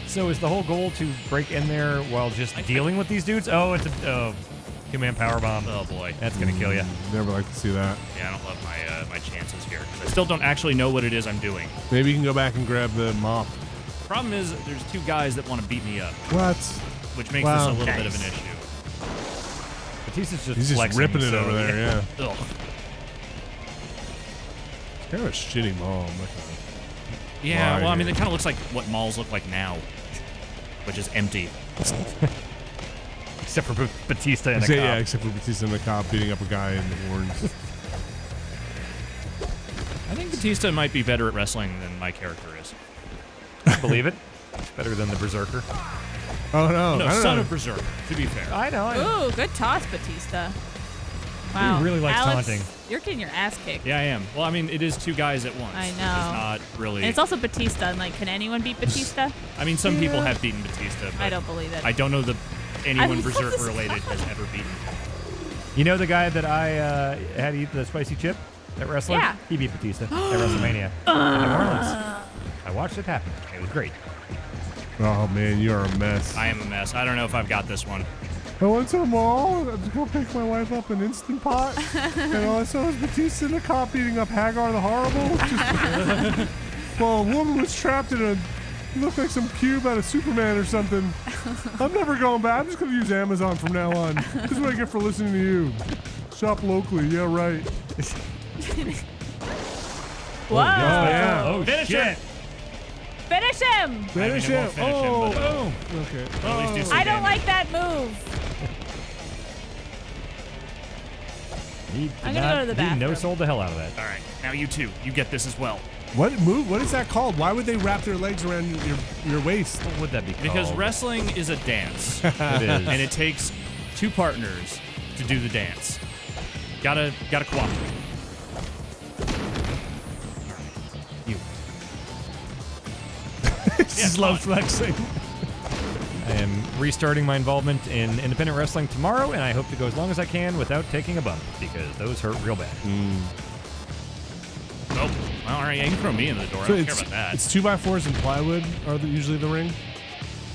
So is the whole goal to break in there while just dealing with these dudes? Oh, it's a two-man powerbomb. Oh boy. That's gonna kill you. Never like to see that. Yeah, I don't love my chances here because I still don't actually know what it is I'm doing. Maybe you can go back and grab the mop. Problem is, there's two guys that want to beat me up, What? which makes Wow. this a little bit of an issue. Batista's just He's just flexing, ripping it so, over there. Yeah. Ugh. Kind of a shitty mall. I'm not gonna Yeah, lie well, I mean, here. it kind of looks like what malls look like now, which is empty. Except for Batista and the Except, cop. yeah, except for Batista and the cop beating up a guy in the horns. I think Batista might be better at wrestling than my character is. Believe it? It's better than the Berserker. Oh no! No, I don't son know. of Berserker, to be fair. I know. Ooh, good toss, Batista. Wow. really likes Alex, taunting. You're getting your ass kicked. Yeah, I am. Well, I mean, it is two guys at once. I It's know. not really. And it's also Batista. And like, can anyone beat Batista? I mean, some people have beaten Batista, but I don't believe it. I don't know that anyone love Berserker this related has ever beaten. You know the guy that I had to eat the spicy chip at wrestling? Yeah. He beat Batista at WrestleMania in New Orleans. I watched it happen. It was great. Oh man, you are a mess. I am a mess. I don't know if I've got this one. I went to the mall to go pick my wife up an Instant Pot, and all I saw was Batista and the cop beating up Hagar the Horrible. Well, a woman was trapped in a looked like some cube out of Superman or something. I'm never going back. I'm just gonna use Amazon from now on. This is what I get for listening to you. Shop locally. Yeah, right. Whoa. yeah. Oh, Finish shit. him. Finish him. Finish it won't him. finish him, Oh, but- boom. Okay. Well, at least do some I don't damage. like that move. He I'm gonna go to the He bathroom. no-sold the hell out of that. All right, now you two, you get this as well. What move? What is that called? Why would they wrap their legs around your waist? What would that be called? Because wrestling is a dance, It is. and it takes two partners to do the dance. Gotta cooperate. You. Just love flexing. I am restarting my involvement in independent wrestling tomorrow, and I hope to go as long as I can without taking a bump, because those hurt real bad. Oh, well, all right, yeah, you can throw me in the door. I So don't care about that. it's 2x4s and plywood are usually the ring.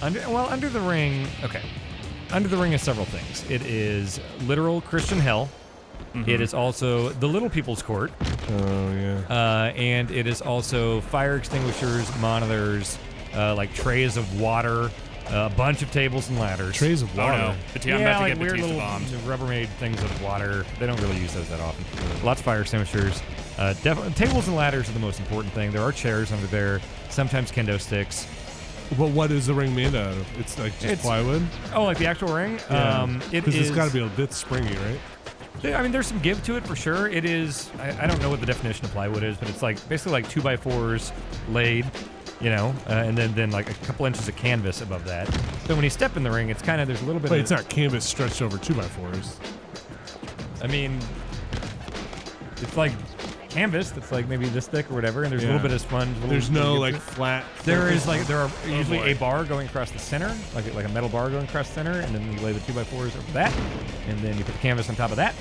Under the ring, okay. Under the ring is several things. It is literal Christian hell. It is also the little people's court, Oh yeah. and it is also fire extinguishers, monitors, like trays of water, a bunch of tables and ladders. Trays of Oh water. no, I'm about to like get weird Batista little bombed. Rubbermaid things of water. They don't really use those that often. Lots of fire extinguishers. Definitely, tables and ladders are the most important thing. There are chairs under there. Sometimes kendo sticks. Well, what is the ring made out of? It's like just It's- plywood. Oh, like the actual ring? It Because is. it's got to be a bit springy, right? I mean, there's some give to it for sure. It is. I don't know what the definition of plywood is, but it's like basically like 2x4s laid, and then like a couple inches of canvas above that. So when you step in the ring, it's kind of there's a little bit. Wait, of, it's not canvas stretched over 2x4s. I mean, it's like canvas that's like maybe this thick or whatever, and there's a little Yeah. bit of sponge. a little- There's little no give like to it. flat. There is like there are usually boy. a bar going across the center, like a metal bar going across the center, and then you lay the 2x4s over that, and then you put the canvas on top of that.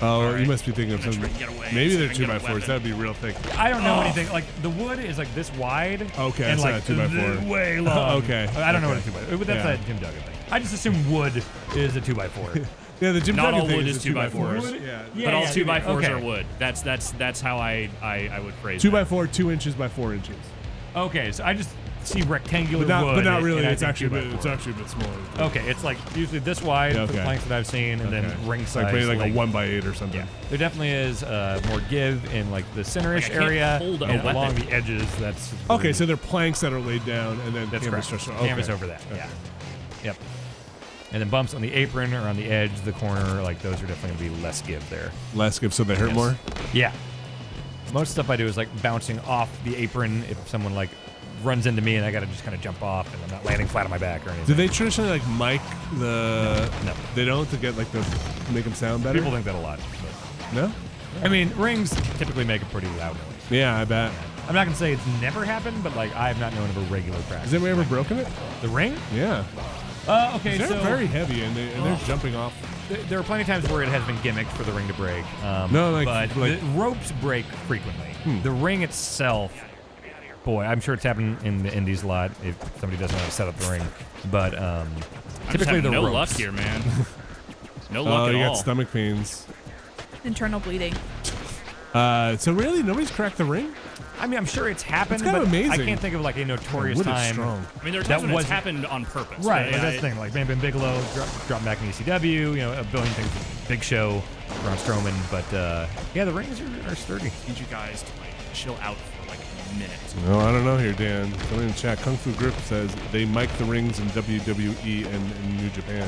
Oh, right. you must be thinking of I'm gonna something. try and get away Maybe so they're I can get a 2x4s. weapon. That'd be real thick. I don't know anything. Like the wood is like this wide. Okay, and that's like not a 2x4. way long. Okay, I don't know okay. what a 2x4. That's Yeah. a Jim Duggan thing. I just assume wood is a 2x4. Yeah, the Jim Not Duggan all thing wood is is a 2x4s. Wood? Yeah. Yeah, But all yeah, 2x4s okay. are wood. That's how I would phrase 2x4, 2 inches by 4 inches. Okay, so I just see rectangular But wood. not really. and I It's think actually, 2x4. it's actually a bit smaller. Okay, it's like usually this wide for the Okay. planks that I've seen, and then Okay. ring It's size. like maybe like a 1x8 or something. Yeah, there definitely is more give in like the center-ish Like, I can't area hold a and weapon. along the edges. That's Okay, so they're planks that are laid down and then that's canvas correct. stretched. Okay. Canvas over that. Okay. Yeah. Yep. And then bumps on the apron or on the edge, the corner, like those are definitely gonna be less give there. Less give, so they hurt Yes. more. Yeah. Most stuff I do is like bouncing off the apron if someone like runs into me and I gotta just kind of jump off and I'm not landing flat on my back or anything. Do they traditionally like mic the? No. They don't to get like the make them sound better. People think that a lot. But, No. I mean, rings typically make a pretty loud noise. Yeah, I bet. I'm not gonna say it's never happened, but like I have not known of a regular practice. Has anybody ever broken it? The ring? Yeah. Okay, They're so very heavy and they're jumping off. there are plenty of times where it has been gimmicked for the ring to break. No, like- but like- the ropes break frequently. The ring itself, boy, I'm sure it's happened in the indies a lot if somebody doesn't know how to set up the ring. But I'm typically just having the no ropes. luck here, man. No Oh, luck you at got all. stomach pains. Internal bleeding. So really, nobody's cracked the ring. I mean, I'm sure it's happened, It's kind but of amazing. I can't think of like a notorious Wood is time. strong. I mean, there are That times when it's wasn't- happened on purpose. Right, like I- that's the thing. Like Bam Bam Bigelow dropping back in ECW, you know, a billion things. Big Show, Braun Strowman, but yeah, the rings are sturdy. I need you guys to like chill out for like a minute. No, I don't know here, Dan. Somebody in the chat, Kung Fu Grip says they mic the rings in WWE and in New Japan.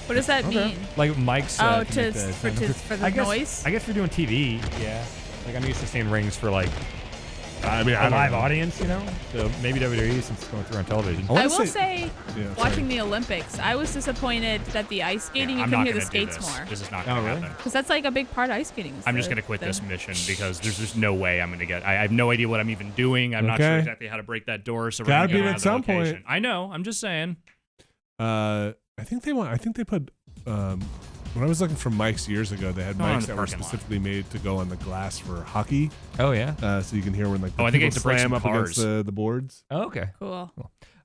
What does that mean? Like Mike's. Oh, to make for the I guess, noise? I guess for doing TV, yeah. Like I'm used to seeing rings for like I mean, a live audience, you know. So maybe WWE since it's going through on television. I will say, Yeah, watching the Olympics, I was disappointed that the ice skating, you I'm couldn't not hear the gonna do skates this. more. This is not Oh, going to really? happen. Because that's like a big part of ice skating. is I'm just the- going to quit the- this mission because there's just no way I'm going to get. I have no idea what I'm even doing. I'm not sure Okay. exactly how to break that door. So we're Gotta gonna be get at out of the some point. location. I know. I'm just saying. I think they put. When I was looking for mics years ago, they had Oh, in mics the that were parking lot. specifically made to go on the glass for hockey, Oh yeah. so you can hear when like the Oh, I think I people had to break slam some up against cars. the boards. Oh, okay. Cool.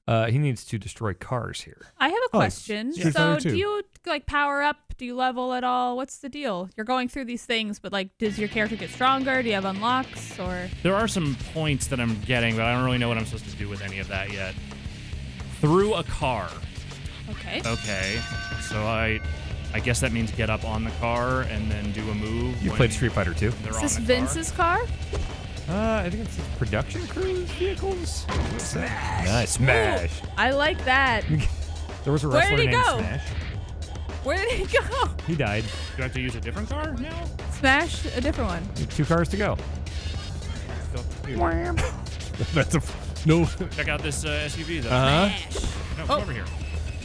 He needs to destroy cars here. I have a Oh, question. Street So, Fighter 2. do you like power up? Do you level at all? What's the deal? You're going through these things, but like, does your character get stronger? Do you have unlocks or? There are some points that I'm getting, but I don't really know what I'm supposed to do with any of that yet. Through a car. Okay. Okay. So I guess that means get up on the car and then do a move. You when played Street Fighter 2? they're Is on this the car. Vince's car? I think it's production crews vehicles. What's that? Nice smash. I like that. There was a Where wrestler did he named go? Smash. Where did he go? He died. Do I have to use a different car now? Smash a different one. 2 cars to go. That's a no. Check out this SUV though. Smash. No, come over here.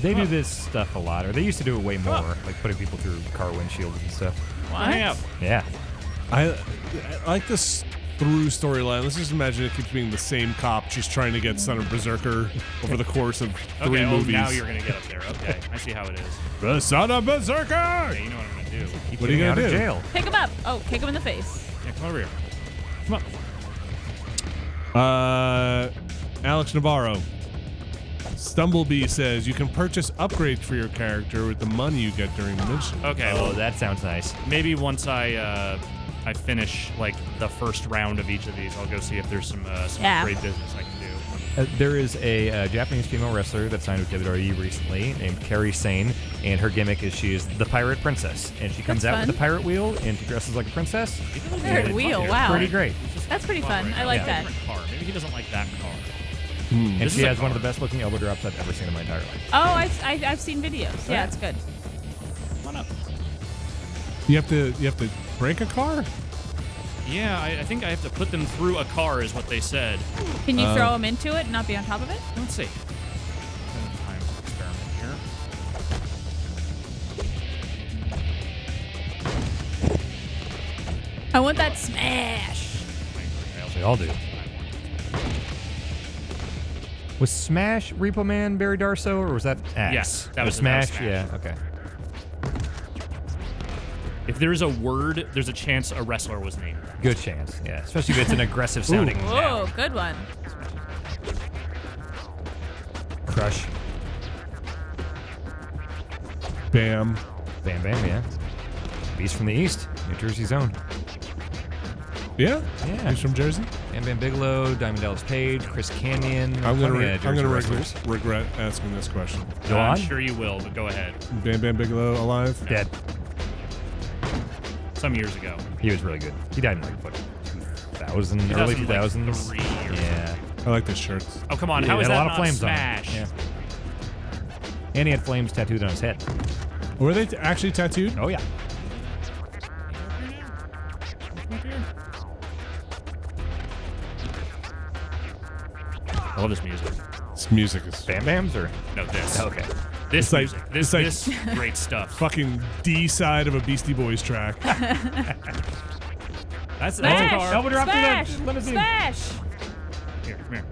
They do this stuff a lot, or they used to do it way more, like putting people through car windshields and stuff. Hang up. Yeah. I like this through storyline. Let's just imagine it keeps being the same cop just trying to get Son of Berserker over the course of 3 Okay, movies. now you're gonna get up there. Okay, I see how it is. The Son of Berserker! Okay, you know what I'm gonna do. Keep What are you getting gonna out of do? jail. Pick him up. Oh, kick him in the face. Yeah, come over here. Come on. Alex Navarro. Stumblebee says you can purchase upgrades for your character with the money you get during the mission. Okay, Oh, well, that sounds nice. maybe once I finish like the first round of each of these, I'll go see if there's some Yeah. great business I can do. There is a Japanese female wrestler that signed with WWE recently named Kairi Sane, and her gimmick is she is the pirate princess, and she comes That's out with fun. a pirate wheel and she dresses like a princess. Pirate wheel. Fuck Wow. Pretty great. That's pretty fun. I like that. Different car. Maybe he doesn't like that car. And This she is a has one of car. the best looking elbow drops I've ever seen in my entire life. Oh, I've seen videos. Yeah, it's good. Come on up. You have to break a car? Yeah, I think I have to put them through a car, is what they said. Can you throw him into it and not be on top of it? Let's see. Time for experiment here. I want that smash. They all do. Was Smash Repo Man Barry Darso, or was that Axe? Yes, that was Smash. Smash. Yeah, okay. If there's a word, there's a chance a wrestler was named. Good chance, yeah. Especially if it's an aggressive sounding. Whoa, good one. Crush. Bam. Bam Bam, yeah. Beast from the East, New Jersey's own. Yeah? Yeah. He's from Jersey? Bam Bam Bigelow, Diamond Dallas Page, Chris Canyon. I'm plenty gonna of Jersey wrestlers. regret asking this question. Go I'm on. sure you will, but go ahead. Bam Bam Bigelow alive? Dead. Some years ago. He was really good. He died in like what, 2000, early 2000s. 2003 or Yeah. I like the shirts. Oh, come on. He How had is a that lot not of flames Smash? on him. Yeah. And he had flames tattooed on his head. Were they actually tattooed? Oh yeah. I love this music. This music is Bam Bams or No, this. okay. This It's like- music. it's This like- great stuff. fucking D side of a Beastie Boys track. That's a Smash! car. Elbow drop to Smash! the limousine. Smash! Here, come here.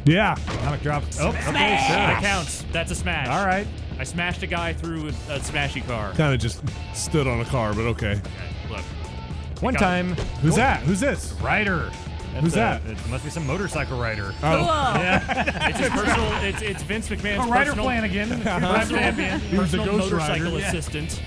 Yeah. Atomic drop. Oh, okay, That sure. counts. That's a smash. All right. I smashed a guy through a smashy car. Kind of just stood on a car, but okay. Okay, look. One got time. Who's that? Who's this? Rider. Who's that? It must be some motorcycle rider. Oh, Cool. It's his personal. It's Vince McMahon's Oh, Rider personal, Flanagan. personal, He was the personal Ghost motorcycle Rider. Yeah. assistant.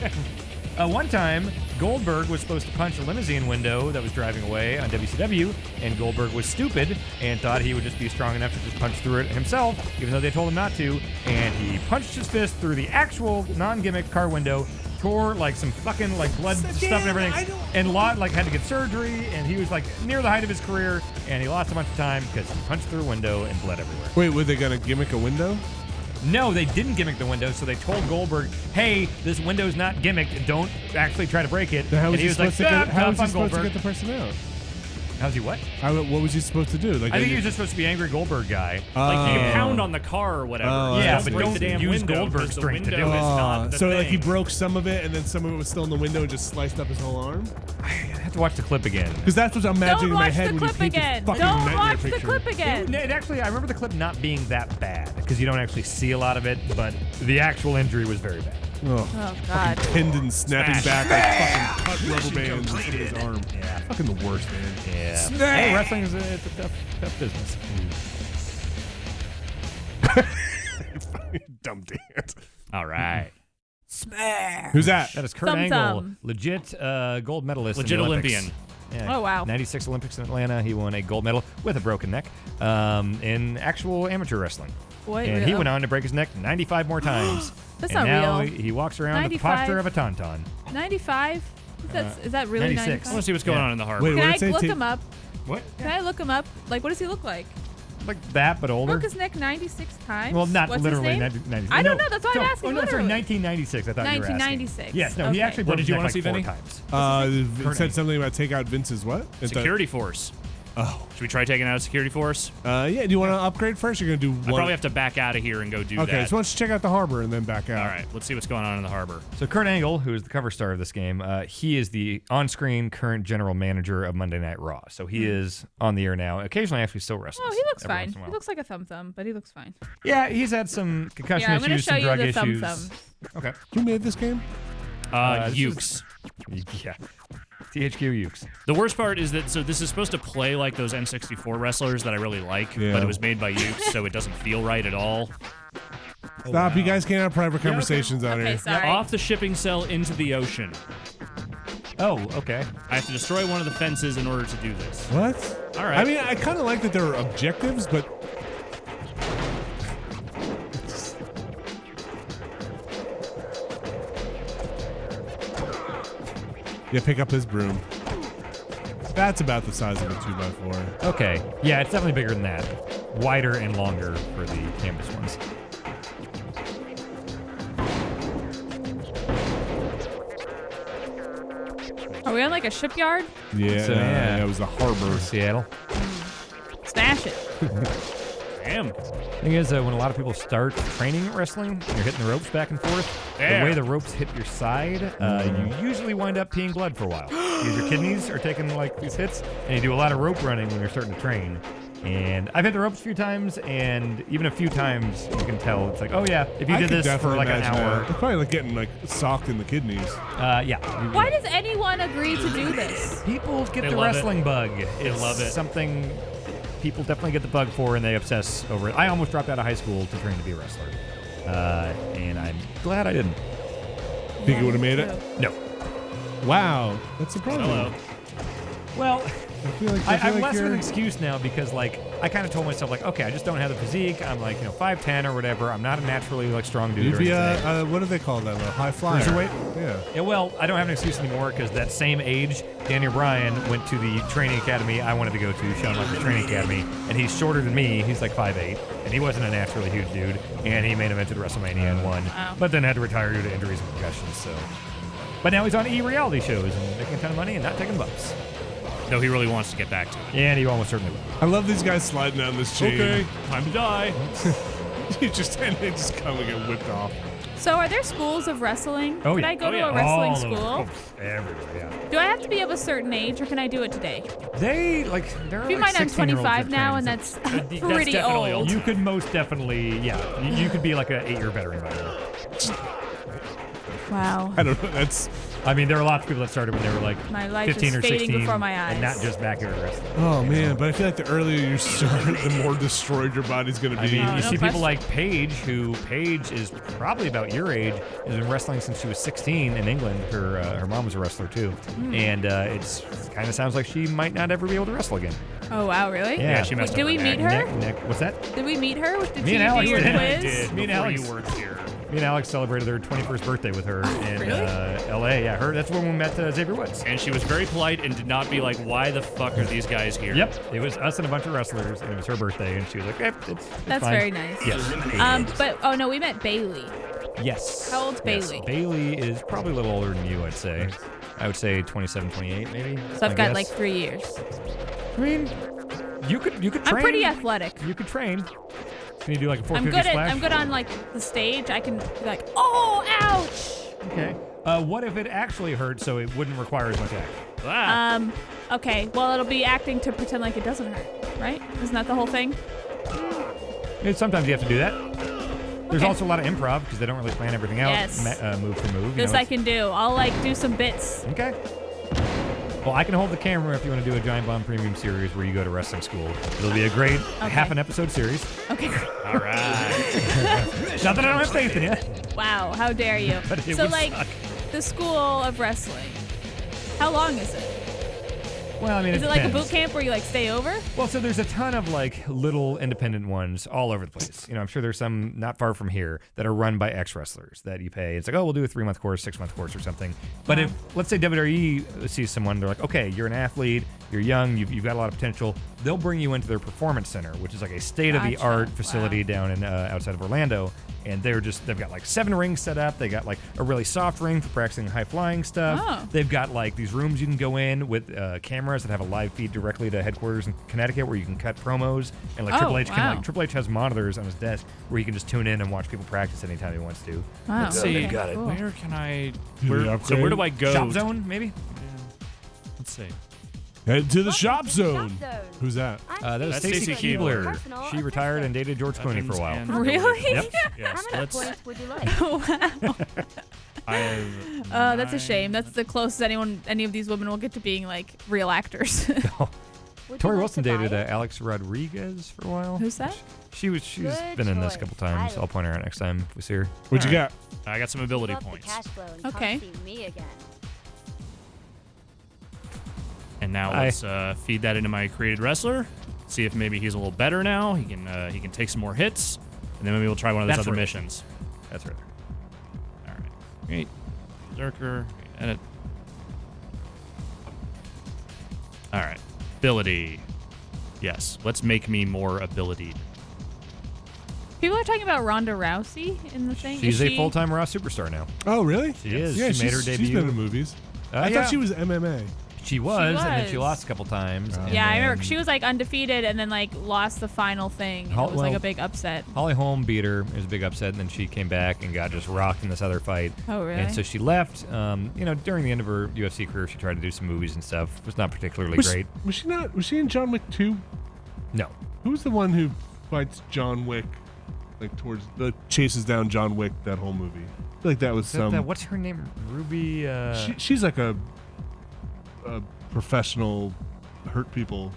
One time, Goldberg was supposed to punch a limousine window that was driving away on WCW, and Goldberg was stupid and thought he would just be strong enough to just punch through it himself, even though they told him not to. And he punched his fist through the actual non-gimmick car window, tore like some fucking like blood stuff and everything, and had to get surgery. And he was like near the height of his career, and he lost a bunch of time because he punched through a window and bled everywhere. Wait, were they gonna gimmick a window? No, they didn't gimmick the window, so they told Goldberg, hey, this window's not gimmicked, don't actually try to break it. Then how And was he was like, supposed to get? How was he on supposed to Goldberg. get the person out? How's he what? What was he supposed to do? Like, I think he was just supposed to be angry Goldberg guy. Like you Oh. can pound on the car or whatever. Oh, Just yeah, don't but break don't the damn use window, Goldberg's 'cause the strength to window do it. is not the so like he thing. broke some of it, and then some of it was still in the window, and just sliced up his whole arm. I have to watch the clip again. Because that's what I'm imagining Don't in my watch head the when you clip paint again. this fucking Don't nightmare watch the picture. clip again. It actually, I remember the clip not being that bad because you don't actually see a lot of it, but the actual injury was very bad. Oh, Oh God. tendon snapping Smash. back like fucking cut rubber bands in his arm. Yeah. Fucking the worst, man. Yeah. Smash. Hey, wrestling is it's a tough business. Dumb dance. All right. Who's that? That is Kurt Thumb Angle, thumb. legit gold medalist. Legit in the Olympics. Olympian. Yeah. Oh, wow. 96 Olympics in Atlanta. He won a gold medal with a broken neck in actual amateur wrestling. Wait, And he went on to break his neck 95 more times. That's and not now real. he walks around with the 95? posture of a tauntaun. 95. Is that really 96. 95? I want to see what's going Yeah. on in the harbor. Wait, Can what I did it say? look Ta- him up? What? Can I look him up? Like, what does he look like? Like that, but older? Broke his neck 96 times. Well, not What's literally his name? 96. I don't know, that's why I'm asking, Oh, no, sorry, literally. 1996. I thought you were asking. 1996. Yes, no, he Okay. actually What broke did his you neck wanna like see, 4 Vinny? times. It said something about take out Vince's what? Security force. Oh. Should we try taking out a security force? Yeah, do you want to upgrade first? You're going to do I one. probably have to back out of here and go do Okay, that. so why don't you check out the harbor and then back out? All right, let's see what's going on in the harbor. So Kurt Angle, who is the cover star of this game, he is the on-screen current general manager of Monday Night Raw. So he is on the air now. Occasionally, actually, still wrestles. Oh, he looks every fine. once in a He while. looks like a thumb, but he looks fine. Yeah, he's had some concussion Yeah, I'm gonna issues, show some you drug the issues. thumb. Okay. Who made this game? This Ukes. Yeah. THQ Ukes. The worst part is that this is supposed to play like those N64 wrestlers that I really like, Yeah. but it was made by Ukes, so it doesn't feel right at all. Stop, you guys can't have private conversations out Okay, here. sorry. Off the shipping cell into the ocean. Oh, okay. I have to destroy one of the fences in order to do this. What? All right. I mean, I kind of like that there are objectives, but yeah, pick up his broom. That's about the size of a 2x4. Okay. Yeah, it's definitely bigger than that. Wider and longer for the canvas ones. Are we on like a shipyard? Yeah, So, yeah. it was a harbor. Seattle. Smash it. Damn. Thing is, when a lot of people start training at wrestling, and you're hitting the ropes back and forth. There. The way the ropes hit your side, you usually wind up peeing blood for a while. Because your kidneys are taking like these hits, and you do a lot of rope running when you're starting to train. And I've hit the ropes a few times, and even a few times you can tell it's like, oh yeah, if you I did could this for definitely like an imagine hour, that. It's probably like getting like socked in the kidneys. yeah. Why does anyone agree to do this? People get They the love it. wrestling bug? It's love it. Something people definitely get the bug for, and they obsess over it. I almost dropped out of high school to train to be a wrestler, and I'm glad I didn't. Think you would have made it? No. Wow, that's surprising. Hello. Well, I feel like, I feel I'm like less of an you're- excuse now because, like, I kind of told myself, like, okay, I just don't have the physique. I'm like, 5'10" or whatever. I'm not a naturally like strong dude. You'd or be anything. what do they call that? A high flyer. Cruiserweight? Yeah. Yeah, well, I don't have an excuse anymore because that same age, Daniel Bryan went to the training academy I wanted to go to, Shawn Michaels Training Academy, and he's shorter than me. He's like 5'8", and he wasn't a naturally huge dude, and he main evented WrestleMania and won, Wow. but then had to retire due to injuries and concussions. So, but now he's on reality shows and making a ton of money and not taking bumps. No, he really wants to get back to it. And he almost certainly will. I love these guys sliding down this chain. Okay, time to die. They just come and get whipped off. So are there schools of wrestling? Oh, Can yeah. I go Oh, to yeah. a wrestling All school? over. Oh, everywhere, yeah. Do I have to be of a certain age, or can I do it today? They, like, there are Keep in like mind I'm 16-year-olds 25 that now, train, and so- that's That's pretty definitely old. old. You could most definitely, you could be like an 8-year veteran by now. Wow. I don't know. That's I mean, there are lots of people that started when they were like My life 15 is or fading 16, before my and not eyes. just backyard wrestling. Oh man, but I feel like the earlier you start, the more destroyed your body's gonna I be. mean, Oh, you no see people question. like Paige, who Paige is probably about your age, has been wrestling since she was 16 in England. Her mom was a wrestler too, Hmm. and it kind of sounds like she might not ever be able to wrestle again. Oh wow, really? Yeah, she messed Did up we her meet neck. her? What's that? Did we meet her? Did Me she and Alex do your did. quiz? Did Me and before Alex. you weren't here. Me and Alex celebrated her 21st birthday with her in really? L.A. Yeah, that's when we met Xavier Woods. And she was very polite and did not be like, why the fuck are these guys here? Yep, it was us and a bunch of wrestlers, and it was her birthday, and she was like, it's That's fine. very nice. Yes. But oh no, we met Bailey. Yes. How old's Yes. Bailey? Bailey is probably a little older than you, I'd say. I would say 27, 28, maybe. So I've I got guess. like 3 years. I mean, you could train. I'm pretty athletic. You could train. Can you do like a 450 I'm good at splash? I'm good on like the stage. I can be like, oh, ouch. Okay. What if it actually hurt so it wouldn't require as much acting? Ah, Okay. Well, it'll be acting to pretend like it doesn't hurt, right? Isn't that the whole thing? Sometimes you have to do that. There's Okay. also a lot of improv because they don't really plan everything out Yes. move for move. This I can do. I'll like do some bits. Okay. Well, I can hold the camera if you want to do a Giant Bomb Premium series where you go to wrestling school. It'll be a great half an episode series. Okay. Great. all right. Not that I don't have faith in you. Wow. How dare you? But it So would like suck. the school of wrestling. How long is it? Well, I mean, Is it like a depends. boot camp where you like stay over? Well, so there's a ton of like little independent ones all over the place. You know, I'm sure there's some not far from here that are run by ex-wrestlers that you pay. It's like, oh, we'll do a 3-month course, 6-month course or something. But if, let's say WWE sees someone, they're like, okay, you're an athlete, you're young, you've got a lot of potential. They'll bring you into their performance center, which is like a state-of-the-art Gotcha. facility Wow. down in outside of Orlando. And they've got like 7 rings set up. They got like a really soft ring for practicing high flying stuff. Oh. They've got like these rooms you can go in with cameras that have a live feed directly to headquarters in Connecticut where you can cut promos. And like Oh, Triple H wow. Triple H has monitors on his desk where he can just tune in and watch people practice anytime he wants to. Wow. Let's see. Okay, cool. Where can I? Do we So where do I upgrade? go? Shop Zone, maybe? Let's see. Head to the Welcome shop to zone. Shop Zone. Who's that? That was That's Stacey Stacey Keebler. Personal She retired and dated George Clooney for a while. And Really? Yep. How Yes. many Let's. points would you like? I have. That's a shame. That's the closest any of these women will get to being like real actors. Would you Tori like Wilson to buy dated it? Alex Rodriguez for a while. Who's that? She's Good been in this a choice. couple times. I I'll point her out next time if we see her. What'd you got? I got some ability Love the points. cash flow and Okay. come see me again. And now let's feed that into my created wrestler. See if maybe he's a little better now. He can take some more hits, and then maybe we'll try one of those That's other right. missions. That's right. All right. Great. Berserker. Edit. All right. Ability. Yes. Let's make me more abilitied. People are talking about Ronda Rousey in the thing. She's Is a she- full-time Raw superstar now. Oh, really? She is. Yeah, she made her she's debut. been in movies. I yeah. thought she was MMA. She was, and then she was. lost a couple times. and Yeah, I remember then she was like undefeated and then like lost the final thing. And it was like Well- a big upset. Holly Holm beat her. It was a big upset, and then she came back and got just rocked in this other fight. Oh, really? And so she left. During the end of her UFC career, she tried to do some movies and stuff. It was not particularly great. Was she not? Was she in John Wick 2? No. Who's the one who fights John Wick, like towards the chases down John Wick? That whole movie. I feel like that was some. What's her name? Ruby. She's like a professional hurt people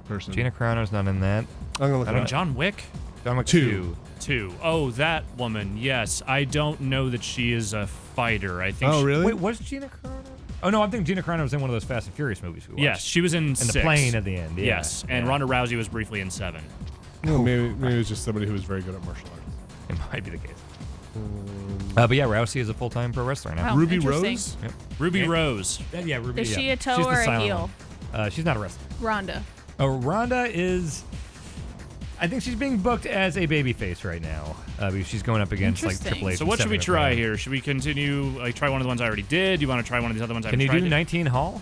person. Gina Carano's not in that. I'm gonna look I it don't up. John Wick John Wick Two. 2. Oh, that woman. Yes. I don't know that she is a fighter. I think. Oh, she- really? Wait, was Gina Carano? Oh no, I'm thinking Gina Carano was in one of those Fast and Furious movies we watched. Yes, she was in And 6. the plane at the end. Yeah. Yes, and Yeah. Ronda Rousey was briefly in 7. Oh, maybe it was just somebody who was very good at martial arts. It might be the case. But yeah, Rousey is a full-time pro wrestler now. Wow, Ruby interesting. Rose. Ruby Yeah. Rose. Yeah, Ruby. Is yeah. she a toe She's the or a silent heel? one. She's not a wrestler. Ronda. Oh, Ronda is. I think she's being booked as a babyface right now because she's going up against like Interesting. Triple H. So and what should we Stephanie try McMahon. here? Should we continue, like, try one of the ones I already did? You want to try one of these other ones I Can haven't you tried? do 19 Hall?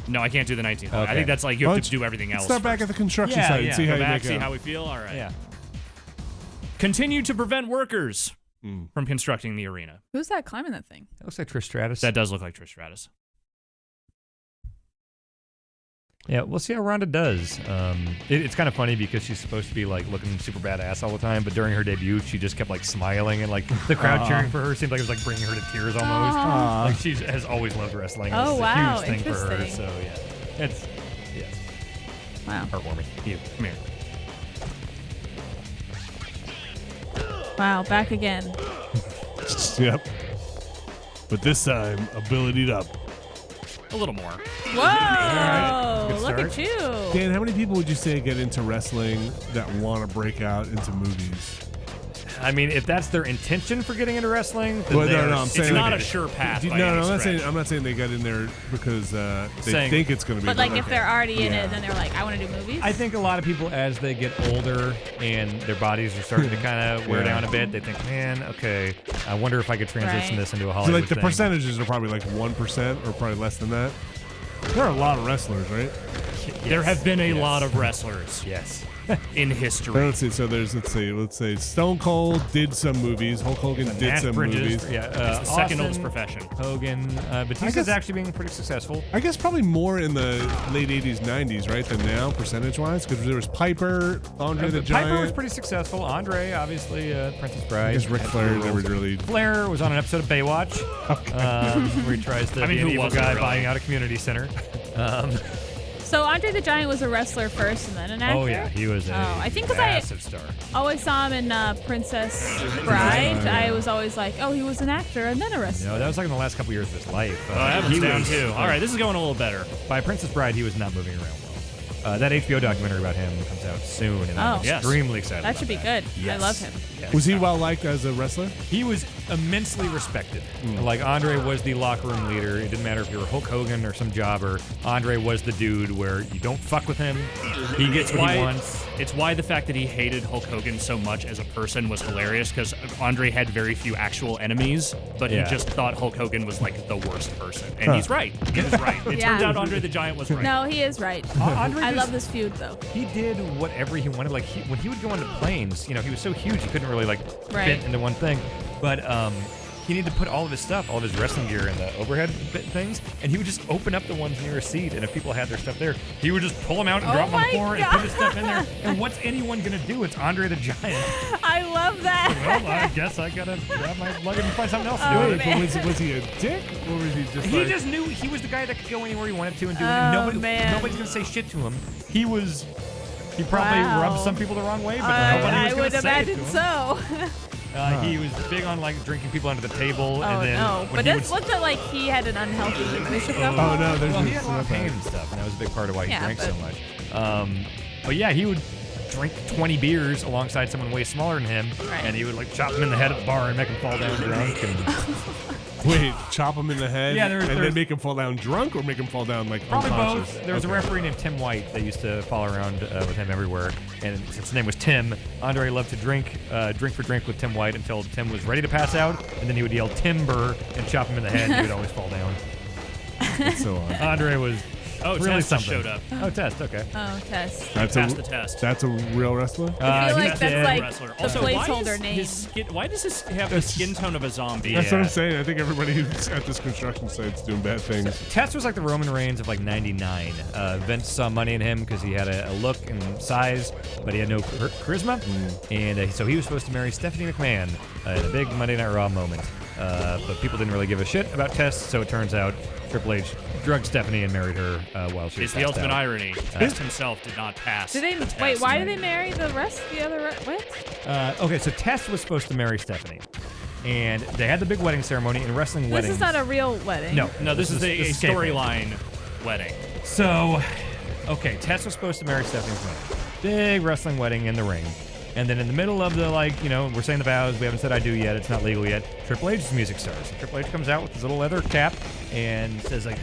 No, I can't do the 19. I Okay. think that's like you Why have don't to do everything else. Start back first. at the construction Yeah, site and yeah. see how Go you back, make see out. how we feel. All right. Yeah. Continue to prevent workers Mm. from constructing the arena. Who's that climbing that thing? That looks like Trish Stratus. That does look like Trish Stratus. Yeah, we'll see how Ronda does. It's kind of funny because she's supposed to be like looking super badass all the time, but during her debut, she just kept like smiling and like the crowd cheering for her seemed like it was like bringing her to tears almost. Like she has always loved wrestling. Oh, It's wow, a huge thing for her. interesting. So yeah, it's Wow. heartwarming. You, come here. Wow, back again. Yep. But this time, abilitied up. A little more. Whoa! Good Look at start. you. Dan, how many people would you say get into wrestling that want to break out into movies? I mean, if that's their intention for getting into wrestling, then Well, they no, are no, I'm It's saying not like- a sure path. No, by no, any I'm not stretch. saying. I'm not saying they got in there because they Saying- think it's going to be. But like, if okay. they're already in Yeah. it, then they're like, I want to do movies. I think a lot of people, as they get older and their bodies are starting to kind of wear Yeah. down a bit, they think, man, okay, I wonder if I could transition Right. this into a So Hollywood like the thing. percentages are probably like 1% or probably less than that. There are a lot of wrestlers, right? There have been a Yes. lot of wrestlers Yes. in But history. let's see. So there's let's say Stone Cold did some movies. Hulk Hogan did Nash some Bridges, movies. yeah, It's the second Austin, oldest profession. Hogan, Batista's guess- actually being pretty successful. I guess probably more in the late 80s, 90s, right, than now, percentage-wise, because there was Piper, Andre the Giant. Piper was pretty successful. Andre, obviously, Princess Bride. I guess Ric had Flair two never roles. really. Flair was on an episode of Baywatch, where he tries to I mean, be an who evil wasn't guy really? buying out a community center. So Andre the Giant was a wrestler first and then an actor? Oh yeah, he was a Oh, I think 'cause I- massive star. Always saw him in Princess Bride. I was always like, oh, he was an actor and then a wrestler. No, that was like in the last couple years of his life. That he one's down was- too. All right, this is going a little better. By Princess Bride, he was not moving around well. That HBO documentary about him comes out soon, and I'm Oh. Yes. extremely excited. That about should be good. I Yes. love him. Yes. Was he well liked as a wrestler? He was immensely respected. Like Andre was the locker room leader. It didn't matter if you were Hulk Hogan or some jobber. Andre was the dude where you don't fuck with him. He gets what he wants. It's why the fact that he hated Hulk Hogan so much as a person was hilarious, because Andre had very few actual enemies, but Yeah. he just thought Hulk Hogan was like the worst person. And he's right. He was right. It Yeah. turns out Andre the Giant was right. No, he is right. Andre I just- love this feud though. He did whatever he wanted. Like when he would go onto planes, you know, he was so huge he couldn't really like Right. fit into one thing. But he needed to put all of his stuff, all of his wrestling gear in the overhead things, and he would just open up the ones near his seat. And if people had their stuff there, he would just pull them out and Oh drop them on the my floor and put his God. stuff in there. And what's anyone gonna do? It's Andre the Giant. I love that. Well, I guess I gotta grab my luggage and find something else to Oh, do. Wait, man. but was he a dick, or was he just He like? just knew he was the guy that could go anywhere he wanted to and do it. Oh, And man. nobody's gonna say shit to him. He probably Wow. rubbed some people the wrong way, but nobody was I gonna would say it to imagine him. so. He was big on like drinking people under the table, Oh and then no! when But he that's would, wasn't like he had an unhealthy relationship. Oh no, there's well, he had a lot of okay. pain and stuff, and that was a big part of why he Yeah, drank so but- much. But yeah, he would drink 20 beers alongside someone way smaller than him, Right. and he would like chop him in the head at the bar and make him fall down drunk. And Wait, chop him in the head, Yeah, and there's- then make him fall down drunk, or make him fall down like Probably unconscious? both. There was a Okay. referee named Tim White that used to follow around with him everywhere, and since his name was Tim, Andre loved to drink for drink with Tim White until Tim was ready to pass out, and then he would yell "Timber" and chop him in the head, and he would always fall down. That's so odd. Andre was Oh, really Test just something. showed up. Oh, Test, okay. Oh, Tess. That's Passed the test. That's a real wrestler. I feel he's like that's dead. like Wrestler. the Also, why placeholder is name. his skin, why does this have the skin tone of a zombie? That's what Yeah. I'm saying. I think everybody who's at this construction site's doing bad things. Test was like the Roman Reigns of like '99. Vince saw money in him because he had a look and size, but he had no charisma, and so he was supposed to marry Stephanie McMahon in a big Monday Night Raw moment. But people didn't really give a shit about Test, so it turns out Triple H drugged Stephanie and married her while she was It's the passed ultimate out. irony. Test himself did not pass. Did they the test. wait? Why did they marry the other? What? Okay, so Test was supposed to marry Stephanie, and they had the big wedding ceremony. In wrestling This weddings, is not a real wedding. no, No, this is a this kayfabe. storyline wedding. So, okay, Tess was supposed to marry Stephanie McMahon. Big wrestling wedding in the ring. And then in the middle of the, like, you know, we're saying the vows, we haven't said I do yet, it's not legal yet, Triple H's music starts. And Triple H comes out with his little leather cap and says, like,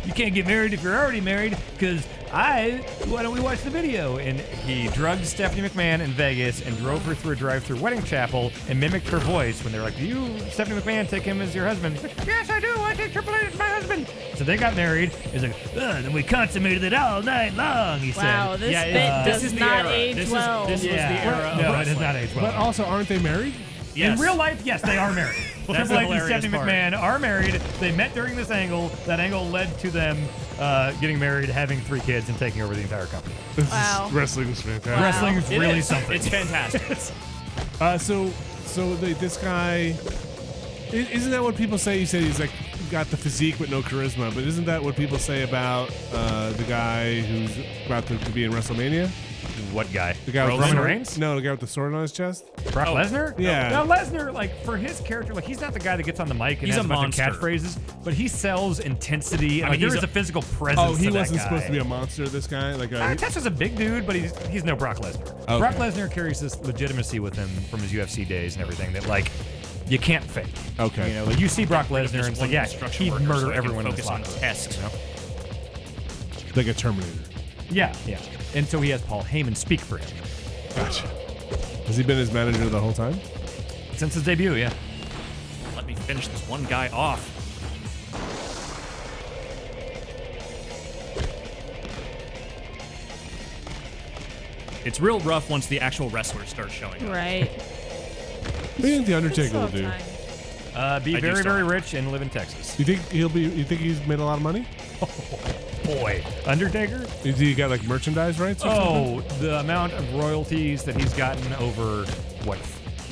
you can't get married if you're already married, because why don't we watch the video? And he drugged Stephanie McMahon in Vegas and drove her through a drive-through wedding chapel and mimicked her voice when they're like, do you, Stephanie McMahon, take him as your husband? She's like, yes, I do, I take Triple H as my husband. So they got married. He's like, then we consummated it all night long, he Wow, said. this Yeah, bit this does is the not era. age This is- well. this was the era of No, it wrestling. does not age well. But also, aren't they married? Yes. In real life, yes, they are married. That's Triple the H and hilarious Stephanie part. McMahon are married. They met during this angle. That angle led to them getting married, having 3 kids, and taking over the entire company. Wow. Wrestling was fantastic. Wow. Wrestling is It really is. something. It's fantastic. This guy, isn't that what people say? You said he's like got the physique but no charisma, but isn't that what people say about the guy who's about to be in WrestleMania? What guy? The guy with Roman the sword- Reigns? No, the guy with the sword on his chest. Brock Lesnar? Yeah. Now Lesnar, like for his character, like he's not the guy that gets on the mic and He's has a a bunch monster. of catchphrases, but he sells intensity. And I like, mean, there he's is a a- physical presence. Oh, he to that wasn't guy. supposed to be a monster. This guy, like Tesla's a big dude, but he's no Brock Lesnar. Okay. Brock Lesnar carries this legitimacy with him from his UFC days and everything that like you can't fake. Okay. You know, like you see Brock Lesnar and it's like, yeah, Construction he'd worker, murder so I can everyone in this focus on locker room. test. You know? like a Terminator. Yeah, yeah. And so he has Paul Heyman speak for him Gotcha. Has he been his manager the whole time? since his debut. Yeah. Let me finish this one guy off. It's real rough once the actual wrestlers start showing up. Right. What do you think the Undertaker will do? Be I do very, still very have- rich and live in Texas. You think he'll be? You think he's made a lot of money? Boy, Undertaker. Do you got like merchandise rights? Or something? Oh, the amount of royalties that he's gotten over what,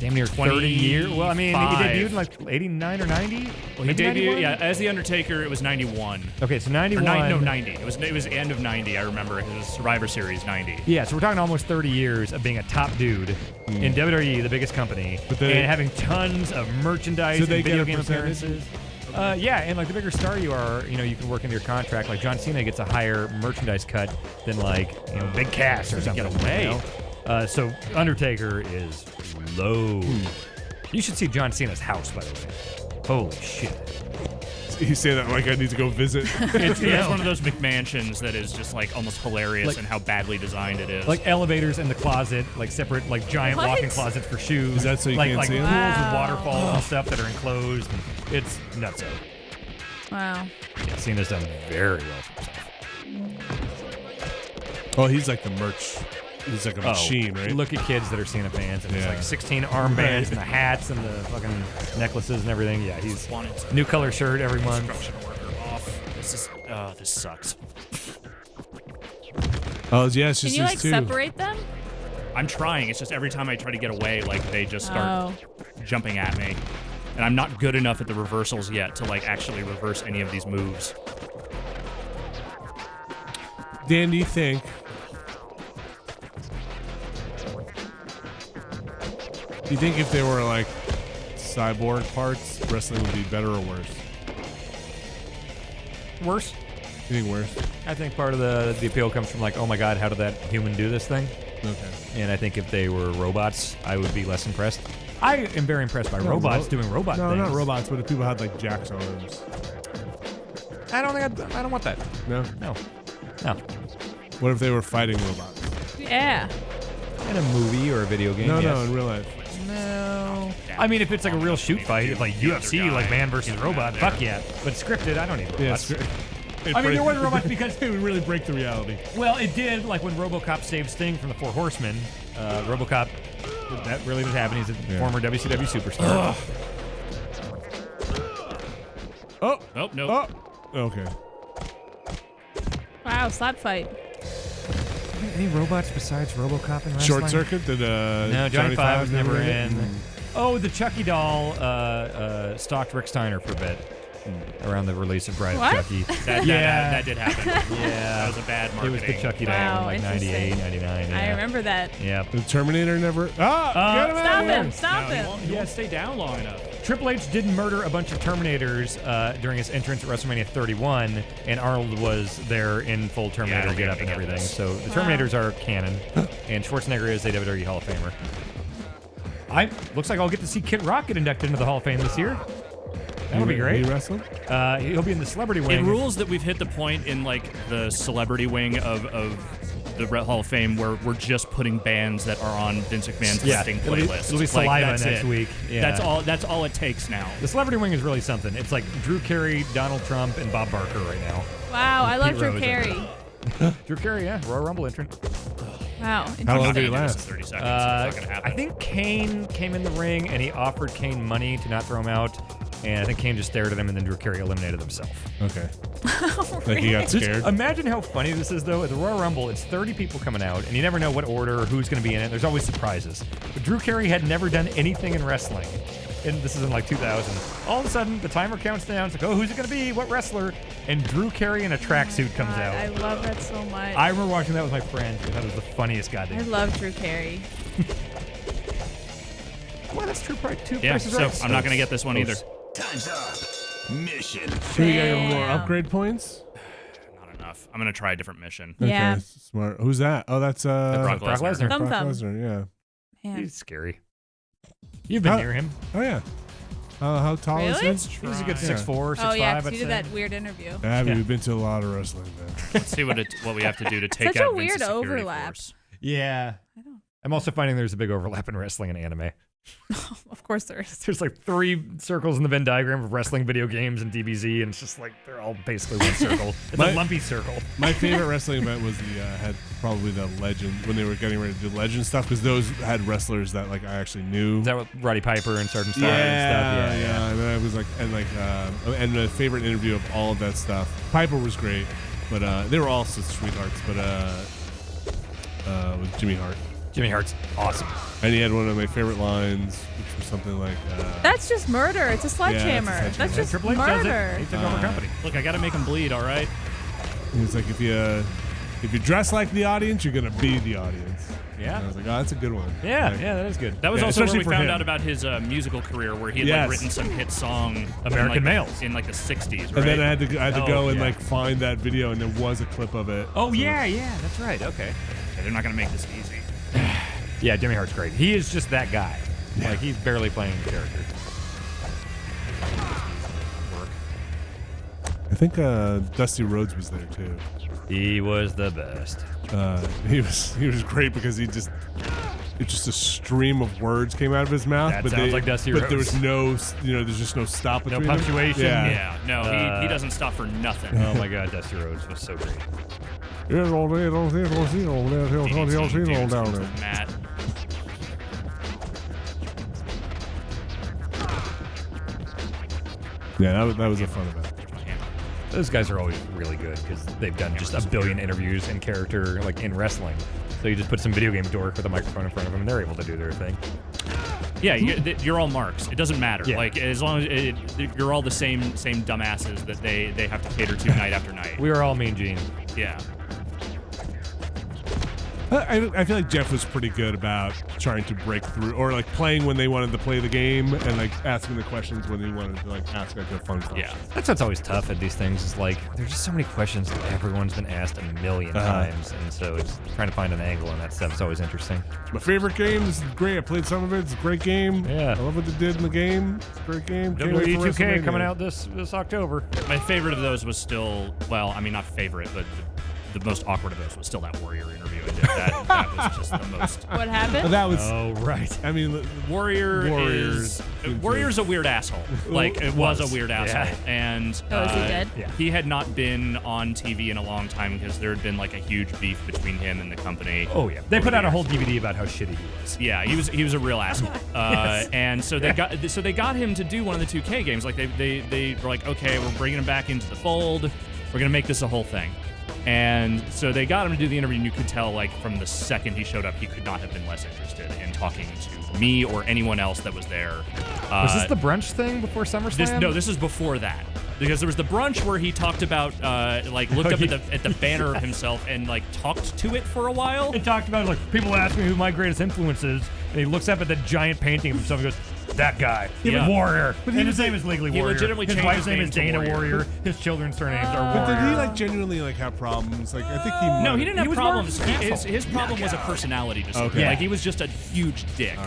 damn near 30 years. Well, I mean, he 25. debuted in like 89 or 90. Well, he Maybe debuted, 91? yeah, as the Undertaker. It was 91. Okay, so Or 91. 90. It was the end of 90. I remember it was Survivor Series 90. Yeah, so we're talking almost 30 years of being a top dude in WWE, the biggest company, But they- and having tons of merchandise So and they get video a game percentage? appearances. Yeah, and like the bigger star you are, you know, you can work into your contract. Like John Cena gets a higher merchandise cut than like, you know, Big Cass or something. get away. You know? So Undertaker is low. You should see John Cena's house, by the way. Holy shit. You say that like I need to go visit. It's one of those McMansions that is just like almost hilarious Like- and how badly designed it is. Like elevators in the closet, like separate, like giant What? walk-in closets for shoes. Is that so you like, can't like see 'em? pools Wow. with waterfalls and stuff that are enclosed. And it's nutso. Wow. Yeah, Cena's done very well for himself. Oh, he's like the merch. He's like a machine, right? Look at kids that are Cena fans, and Yeah. there's like 16 armbands and the hats and the fucking necklaces and everything. Yeah, he's wanted to new color shirt every month. construction worker off. This sucks. Oh yeah, it's Can just you these like two. separate them? I'm trying. It's just every time I try to get away, like they just start Oh. jumping at me. And I'm not good enough at the reversals yet to like actually reverse any of these moves. Dan, do you think? Do you think if they were like cyborg parts, wrestling would be better or worse? Worse. You think worse? I think part of the appeal comes from like, oh my god, how did that human do this thing? Okay. And I think if they were robots, I would be less impressed. I am very impressed by robots doing robot No, things. not robots, but if people had like Jack's arms. I don't want that. No. No. What if they were fighting robots? Yeah. In a movie or a video game. No, yes. no, in real life. No. I mean, if it's like a real shoot fight, if like UFC, like man versus robot, fuck yeah. But scripted, I don't need robots. I mean, there were robots because it would really break the reality. well, it did. Like when RoboCop saved Sting from the Four Horsemen. RoboCop, that really did happen. He's a former WCW superstar. Oh, Oh, no. oh. Okay. Wow. Slap fight. Any robots besides RoboCop in wrestling? Short Circuit? Did No, Johnny Five was never it? in. Oh, the Chucky doll stalked Rick Steiner for a bit around the release of Bride What? of Chucky. That did happen. That Yeah. was a bad It marketing. was the Chucky doll Wow, in like 98, interesting. 99. I Yeah. remember that. Yep. The Terminator never. Get him out Stop of here. him! Stop No, him! you won't stay down long enough. Triple H did murder a bunch of Terminators during his entrance at WrestleMania 31, and Arnold was there in full Yeah, I Terminator don't get up think and I get everything. this. So the Wow. Terminators are canon, and Schwarzenegger is a WWE Hall of Famer. Looks like I'll get to see Kid Rock get inducted into the Hall of Fame this year. That'll be great. He wrestled? He'll be in the celebrity wing. It rules that we've hit the point in like the celebrity wing of the Hall of Fame where we're just putting bands that are on Vince McMahon's Yeah, listing it'll be- playlist. it'll be Like, Saliva that's next it. week. Yeah. That's all it takes now. The celebrity wing is really something. It's like Drew Carey, Donald Trump, and Bob Barker right now. Wow. I love Pete Drew Rose. Carey. Drew Carey, yeah, Royal Rumble entrant. Wow. How long did interesting. it last? 30 seconds. It's not gonna happen. I think Kane came in the ring and he offered Kane money to not throw him out. And I think Kane just stared at him and then Drew Carey eliminated himself. Okay. Like he got scared. Imagine how funny this is, though. At the Royal Rumble, it's 30 people coming out, and you never know what order or who's going to be in it. There's always surprises. But Drew Carey had never done anything in wrestling. And this is in like 2000. All of a sudden, the timer counts down. It's like, oh, who's it going to be? What wrestler? And Drew Carey in a tracksuit comes God, out. I love that so much. I remember watching that with my friend. I thought it was the funniest I goddamn. love Drew Carey. Well, that's true. Probably two Yeah, prices so right. I'm not going to get this one either. Time's up. Mission. Should we get more Damn. upgrade points? Not enough. I'm going to try a different mission. Yeah. Okay, smart. Who's that? Oh, that's Brock Brock Lesnar. Lesnar. Thumb Brock thumb. Lesnar, yeah. Man. He's scary. You've been How- near him. Oh yeah. How tall Really? is he? He's a good Yeah. 6'4", 6'5", Oh yeah, 'cause I'd you say. did that weird interview. Abby, Yeah. we've been to a lot of wrestling, man. Let's see what we have to do to take Such a out weird Vince's security overlap. force. Yeah. I don't. I'm also finding there's a big overlap in wrestling and anime. Of course there is. There's like 3 circles in the Venn diagram of wrestling video games and DBZ, and it's just like they're all basically one circle. It's My- a lumpy circle. My favorite wrestling event was the had probably the Legend when they were getting ready to do Legend stuff because those had wrestlers that like I actually knew. Is that what Roddy Piper and Sergeant Slaughter and stuff? yeah. And then I was like, and the favorite interview of all of that stuff. Piper was great, but they were all such sweethearts. But with Jimmy Hart, Jimmy Hart's awesome. and he had one of my favorite lines, which was something like, That's just murder. It's a sledgehammer. sledgehammer. That's just Triple H does it. murder. He took over company. Look, I got to make him bleed, all right? he was like, if you dress like the audience, you're gonna be the audience. Yeah. And I was like, oh, that's a good one. Yeah, Like, yeah, that is good. That was Yeah, also where especially we for found him. out about his musical career, where he had Yes. like, written some hit song, American in, like, Males. in like the '60s, right? And then I had to Oh, go and yeah. like find that video, and there was a clip of it. Oh, yeah, that's right. Okay. Yeah, they're not gonna make this easy. Yeah, Jimmy Hart's great. He is just that guy. Like, he's barely playing the character. Work. I think Dusty Rhodes was there too. He was the best. He was great because it's just a stream of words came out of his mouth. That sounds like Dusty But there Rhodes. was there's just no stop No between them. punctuation. Yeah. Yeah, no, he doesn't stop for nothing. Oh, my God, Dusty Rhodes was so great. Matt. Yeah, that was a fun event. Those guys are always really good because they've done just a billion interviews in character, like in wrestling. So you just put some video game dork with a microphone in front of them, and they're able to do their thing. Yeah, you're all marks. It doesn't matter. Yeah. Like as long as you're all the same dumbasses that they have to cater to night after night. We are all Mean Gene. Yeah. I feel like Jeff was pretty good about trying to break through, or like playing when they wanted to play the game, and like asking the questions when they wanted to like ask like a fun question. Yeah. That's what's always tough at these things. Is like there's just so many questions that everyone's been asked a million times, and so it's trying to find an angle on that stuff is always interesting. My favorite game. This is great. I played some of it. It's a great game. Yeah. I love what they did in the game. It's a great game. Can't wait for WWE 2K WrestleMania. coming out this October. My favorite of those was still, well, I mean, not favorite, but the most awkward of those was still that Warrior interview I did. That was just the most. What happened? But that was. Oh right. I mean, Warrior's a weird asshole. Like, it was a weird asshole. Yeah. And Oh, is he dead? Yeah. he had not been on TV in a long time because there had been like a huge beef between him and the company. Oh yeah. They over put the out a years. whole DVD about how shitty he was. Yeah, he was a real asshole. And so they got him to do one of the 2K games. Like they were like, okay, we're bringing him back into the fold. We're gonna make this a whole thing. And so they got him to do the interview, and you could tell, like, from the second he showed up, he could not have been less interested in talking to me or anyone else that was there. Was this the brunch thing before SummerSlam? This is before that. Because there was the brunch where he talked about, looked up at the banner of himself and, like, talked to it for a while. He talked about, like, people ask me who my greatest influence is, and he looks up at the giant painting of himself and goes, that guy. Yeah. Warrior. But And his name is legally he Warrior. legitimately his changed wife's his name name is to Dana Warrior. Warrior. His children's surnames are But Warrior. did he like genuinely like have problems? Like I think he. No, he didn't have was more problems. of an His problem was a personality disorder. Okay. Like, he was just a huge dick.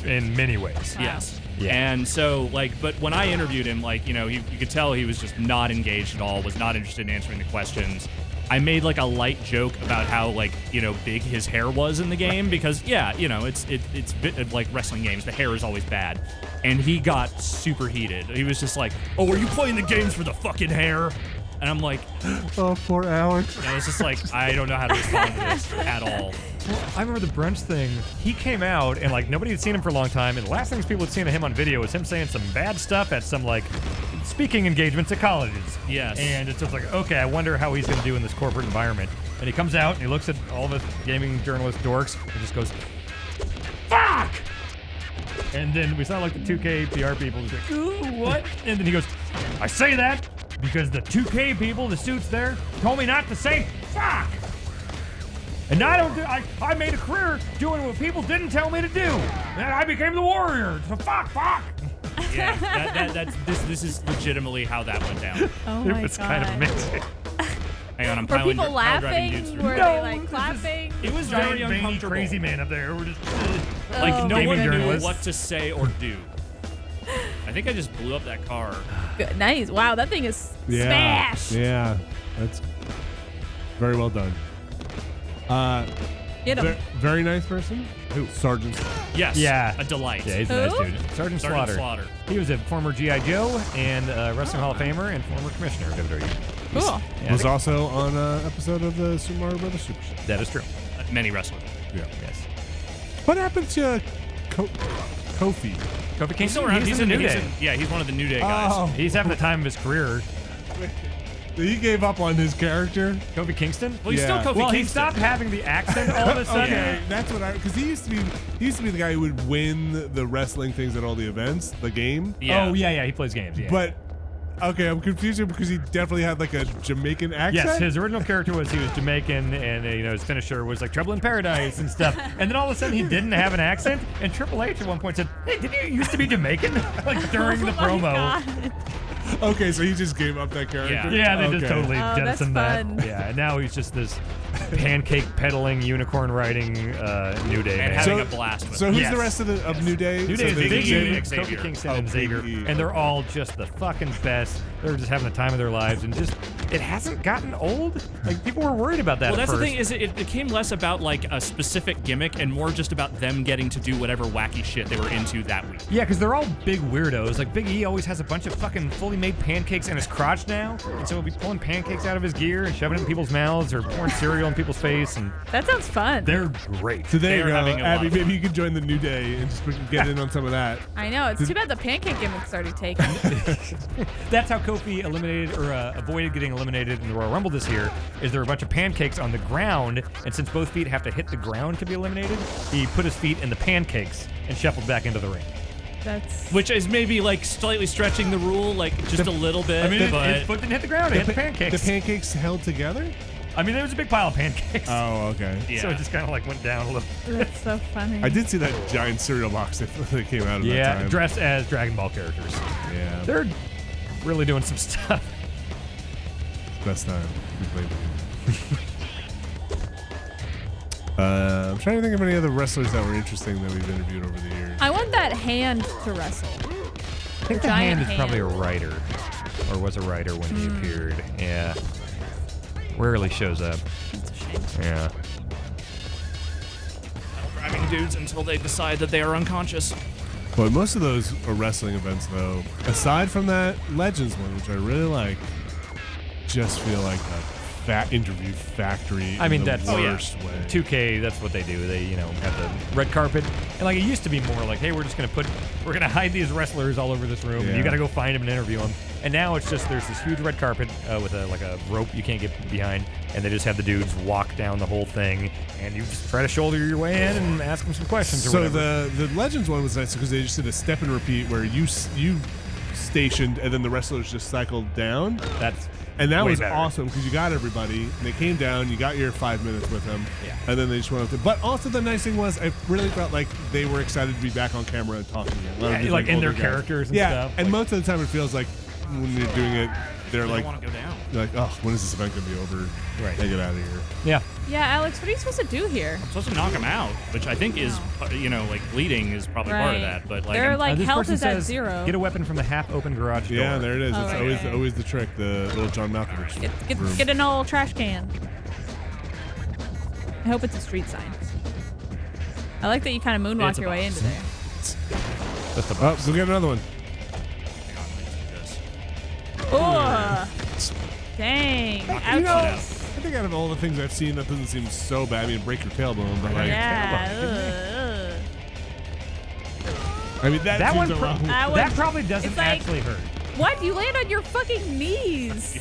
In many ways. Yes. Yeah. And so, like, but when I interviewed him, like, you know, you could tell he was just not engaged at all, was not interested in answering the questions. I made, like, a light joke about how, like, you know, big his hair was in the game because, yeah, you know, it's like wrestling games. The hair is always bad. And he got super heated. He was just like, oh, are you playing the games for the fucking hair? And I'm like, Oh, poor Alex. I was just like, I don't know how to respond to this at all. I remember the brunch thing. He came out and like nobody had seen him for a long time, and the last things people had seen of him on video was him saying some bad stuff at some like speaking engagements at colleges. Yes. And it's just like, okay, I wonder how he's going to do in this corporate environment. And he comes out and he looks at all the gaming journalist dorks and just goes, "Fuck!" And then we sound like the 2K PR people just like, "Ooh, what?" And then he goes, "I say that because the 2K people, the suits there, told me not to say fuck. And I don't do, I made a career doing what people didn't tell me to do. And I became the warrior. So fuck. Yeah, this is legitimately how that went down. Oh my It's god. kind of amazing. Hang on, I'm Were piling people pile driving dudes laughing? through. Were No, they like this is- clapping? It was Giant, very veiny, uncomfortable. crazy man up there. We're just, Like Oh no my one knew journalists. what to say or do. I think I just blew up that car. Good. Nice. Wow, that thing is Yeah. smash. Yeah. That's very well done. Get him. Very nice person. Who? Sergeant. Yes. Yeah. A delight. yeah, he's a nice Who? dude. Sergeant Sergeant Slaughter. Slaughter. He was a former G.I. Joe and Wrestling Hall of Famer and former commissioner of WWE. Cool. Yeah, Was also on an episode of the Super Mario Brothers Super Show. that is true. Many wrestlers. Yeah. Yes. What happened to Kofi? Kofi Kingston, He's still around. he's in the New he's Day. yeah, he's one of the New Day guys. Oh, He's having the time of his career. he gave up on his character. Kofi Kingston? Well, he's Yeah. still Kofi Well, he Kingston. stopped having the accent all of a sudden. Okay, that's what because he used to be the guy who would win the wrestling things at all the events, the game. Yeah. Oh, yeah, he plays games, yeah. But okay, I'm confused because he definitely had like a Jamaican accent. Yes, his original character was he was Jamaican, and his finisher was like Trouble in Paradise and stuff. And then all of a sudden he didn't have an accent, and Triple H at one point said, "Hey, did you used to be Jamaican?" like during the Oh my promo. God. Okay, so he just gave up that character. Yeah, they just Okay. totally Oh, that's jettisoned that. fun. Yeah, and now he's just this pancake peddling, unicorn riding New Day and man. having So- a blast with So him. who's Yes. the rest of New Day? New So Day is there's Big E, Xavier. Kofi Kingston, and Oh, Xavier, Big E. and they're all just the fucking best. They're just having the time of their lives, and just it hasn't gotten old. Like people were worried about that. Well, at that's the first. thing is it became less about like a specific gimmick and more just about them getting to do whatever wacky shit they were into that week. Yeah, because they're all big weirdos. Like Big E always has a bunch of fucking fully made pancakes in his crotch now, and so he'll be pulling pancakes out of his gear and shoving it in people's mouths or pouring cereal in people's face, and That sounds fun. they're great. So there They you are go, having a lot Abby. of fun. Maybe you could join the New Day and just get in on some of that. I know. It's too bad the pancake gimmick's already taken. That's how Kofi eliminated or avoided getting eliminated in the Royal Rumble this year. Is there were a bunch of pancakes on the ground, and since both feet have to hit the ground to be eliminated, he put his feet in the pancakes and shuffled back into the ring. That's Which is maybe like slightly stretching the rule, like just a little bit. I mean, but his foot didn't hit the ground; it hit the pancakes. The pancakes held together? I mean, there was a big pile of pancakes, Oh, okay. yeah. so it just kind of like went down a little. that's so funny. I did see that giant cereal box that came out of that Yeah, time. dressed as Dragon Ball characters. Yeah, They're really doing some stuff. best time we played the game. I'm trying to think of any other wrestlers that were interesting that we've interviewed over the years. I want that hand to wrestle. I think the giant hand is probably a hand. writer, or was a writer when he appeared. Yeah, rarely shows up. That's a shame. Yeah. grabbing dudes until they decide that they are unconscious. But most of those are wrestling events, though. Aside from that Legends one, which I really like, just feel like a fat interview factory. I mean, in the that's worst way. 2K, that's what they do. They, have the red carpet. And like it used to be more like, hey, we're gonna hide these wrestlers all over this room. And Yeah. you gotta go find them and interview them. And now it's just there's this huge red carpet with a rope you can't get behind, and they just have the dudes walk down the whole thing, and you just try to shoulder your way in and ask them some questions or So whatever. the Legends one was nice because they just did a step and repeat where you stationed and then the wrestlers just cycled down. That's And that way was better. awesome because you got everybody. And they came down, you got your 5 minutes with them, Yeah. and then they just went up to. But also the nice thing was, I really felt like they were excited to be back on camera and talking. A lot of Yeah, these, like in their older guys. characters and yeah, stuff. and Like- most of the time it feels like when you're doing it, they're They like, don't want to go down. they're like, oh, when is this event gonna be over? Right. Hey, get out of here. Yeah. Yeah, Alex, what are you supposed to do here? Supposed to knock him out, which I think is, like bleeding is probably part of Right. that. But like, They're I'm- like this health person is at says, 0. Get a weapon from the half-open garage door. Yeah, there it is. Oh, it's right. always the trick. The little John Malkovich. room. Get an old trash can. I hope it's a street sign. I like that you kind of It's moonwalk a your way box. into there. That's the Oh, go get another one. hang on, let me do this. Oh, Dang. You know, I Ouch. think out of all the things I've seen, that doesn't seem so bad. I mean, break your tailbone, but like, Yeah. I mean, that That seems one a lot. That probably doesn't it's like- actually hurt. What? You land on your fucking knees.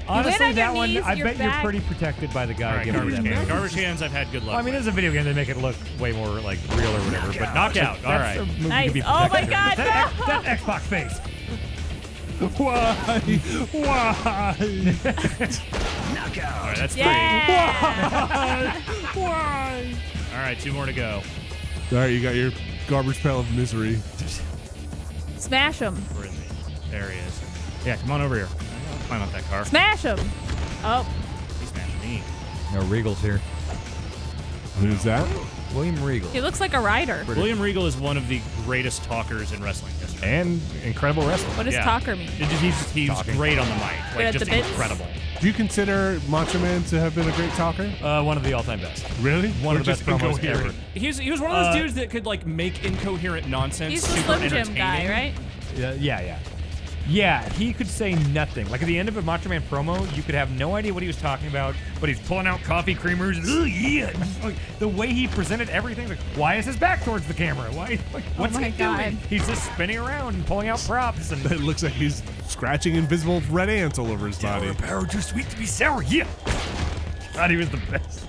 Honestly, on your that one, knees, I your bet you're back- pretty protected by the guy All right, giving you garbage that cans. move. Garbage cans, I've had good luck. Well, I mean, with. as a video game, they make it look way more like real or whatever. But knockout, All right. Nice. Oh my God, That Xbox face. Why? Why? All right, that's Yeah. three. All right, 2 more to go. All right, you got your garbage pail of misery. Smash him. Where is he? There he is. Yeah, come on over here. Climb up that car. Smash him. Oh. He smashed me. No, Regal's here. Who's that? William Regal. He looks like a rider. William Regal is one of the greatest talkers in wrestling history. And incredible wrestler. What does Yeah. talker mean? He's Talking. great on the mic. Good Like, at just the bits? incredible. Do you consider Macho Man to have been a great talker? One of the all-time best. Really? One Or of the just best promos incoherent? ever. He was one of those dudes that could like make incoherent nonsense. He's the super Slim Jim guy, entertaining. right? Yeah, he could say nothing. Like at the end of a Macho Man promo, you could have no idea what he was talking about, but he's pulling out coffee creamers. Oh yeah! Like, the way he presented everything, like why is his back towards the camera? Why? Like, what's my he God. doing? He's just spinning around and pulling out props and. It looks like he's scratching invisible red ants all over his body. Power too sweet to be sour. Yeah. Thought he was the best.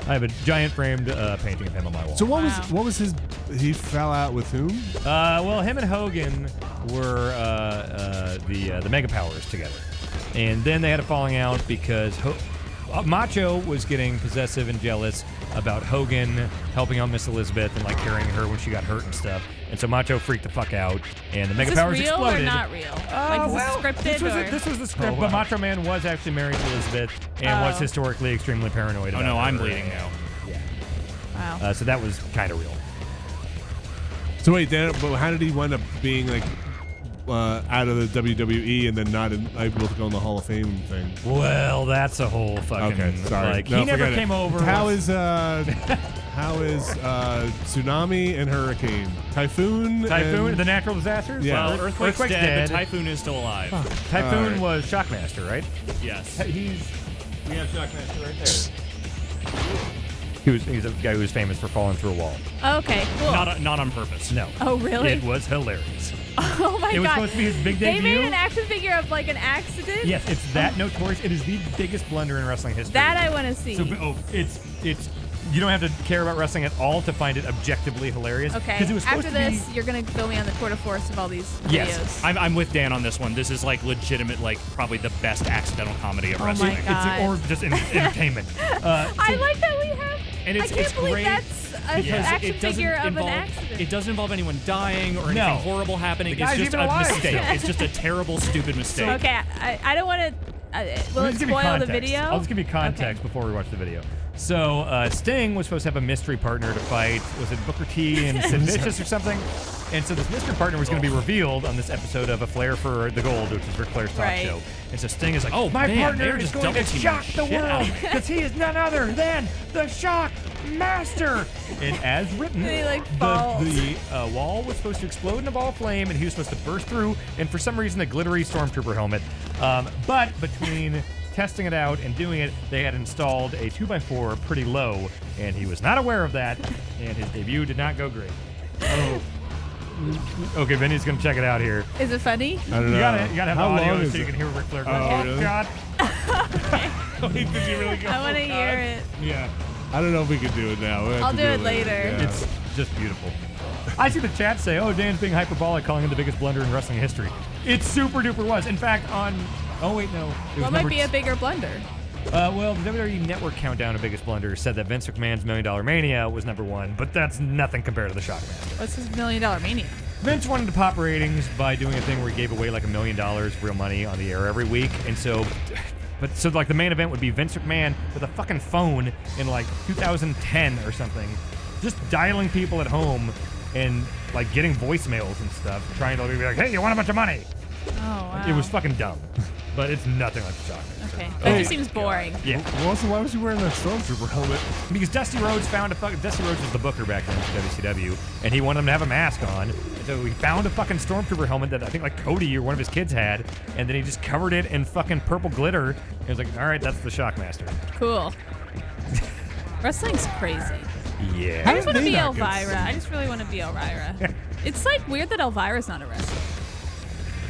I have a giant framed painting of him on my wall. So what Wow. was his? He fell out with whom? Well, him and Hogan were the Mega Powers together, and then they had a falling out because Macho was getting possessive and jealous about Hogan helping out Miss Elizabeth and like carrying her when she got hurt and stuff, and so Macho freaked the fuck out, and the Is Mega this Powers real exploded. or not real? Like, is Well, this scripted this was the script, Oh, but wow. Macho Man was actually married to Elizabeth and was Oh. historically extremely paranoid. Oh about no, I'm her. bleeding now. Wow. So that was kind of real. So wait, then, but how did he wind up being like out of the WWE and then not able to go in the Hall of Fame thing? Well, that's a whole fucking. Okay, sorry. Like, No, he never forget it. came over. How is tsunami and hurricane, typhoon? Typhoon, and- the natural disasters? Yeah. Well, Earthquake's Earthquake's dead, but Typhoon is still alive. Typhoon All right. was Shockmaster, right? Yes. We have Shockmaster right there. He's a guy who was famous for falling through a wall. Okay, cool. Not on purpose. No. Oh, really? It was hilarious. Oh my It was God. supposed to be his big They debut. made an action figure of like an accident? Yes, it's that notorious. It is the biggest blunder in wrestling history. That I want to see. So, it's. You don't have to care about wrestling at all to find it objectively hilarious. Okay. 'Cause it was supposed After to be- this, you're gonna fill me on the tour de force of all these videos. Yes. I'm with Dan on this one. This is like legitimate, like probably the best accidental comedy of Oh wrestling. my God. Or just entertainment. I like that we have. And it's I can't believe great that's an because action it doesn't figure of involve, an accident. It doesn't involve anyone dying or anything No. horrible happening. The It's guy's just even a alive mistake. still. It's just a terrible, stupid mistake. Okay, I don't want to. Will Let it me just give you spoil the context. video? I'll just give you context before we watch the video. So Sting was supposed to have a mystery partner to fight. Was it Booker T and Sid Vicious or something? And so this mystery partner was going to be revealed on this episode of A Flair for the Gold, which is Ric Flair's talk Right. show. And so Sting is like, Oh, my man, partner they're is just going to double-teaming shock the shit out world of because he is none other than the Shock Master. And as written, He, like, falls. the wall was supposed to explode in a ball of flame, and he was supposed to burst through. And for some reason, a glittery stormtrooper helmet. But between testing it out and doing it, they had installed a 2x4 pretty low, and he was not aware of that, and his debut did not go great. Oh. Okay, Vinny's gonna check it out here. Is it funny? I don't know. You gotta have How the audio long is so you it? can hear Ric Flair go, Oh, oh, really? God. Wait, did you really go? I want to hear it. Yeah. I don't know if we could do it now. We'll have I'll to do it later. Yeah. It's just beautiful. I see the chat say, oh, Dan's being hyperbolic, calling it the biggest blunder in wrestling history. It super duper was. In fact, oh, wait, no. It was What might number be a bigger blunder? Well, the WWE Network Countdown of Biggest Blunder said that Vince McMahon's $1 Million Mania was number one, but that's nothing compared to the Shockmaster. What's his $1 Million Mania? Vince wanted to pop ratings by doing a thing where he gave away like $1 million real money on the air every week, and so like the main event would be Vince McMahon with a fucking phone in like 2010 or something, just dialing people at home and like getting voicemails and stuff, trying to be like, hey, you want a bunch of money? Oh, wow. It was fucking dumb, but it's nothing like the Shockmaster. Okay. That just seems boring. Yeah. Why was he wearing that stormtrooper helmet? Because Dusty Rhodes was the booker back then for WCW, and he wanted him to have a mask on. And so So he found a fucking stormtrooper helmet that I think like Cody or one of his kids had, and then he just covered it in fucking purple glitter. He was like, all right, that's the Shockmaster. Cool. Wrestling's crazy. Yeah. I just want to they be not get Elvira. I just really want to be Elvira. It's like weird that Elvira's not a wrestler.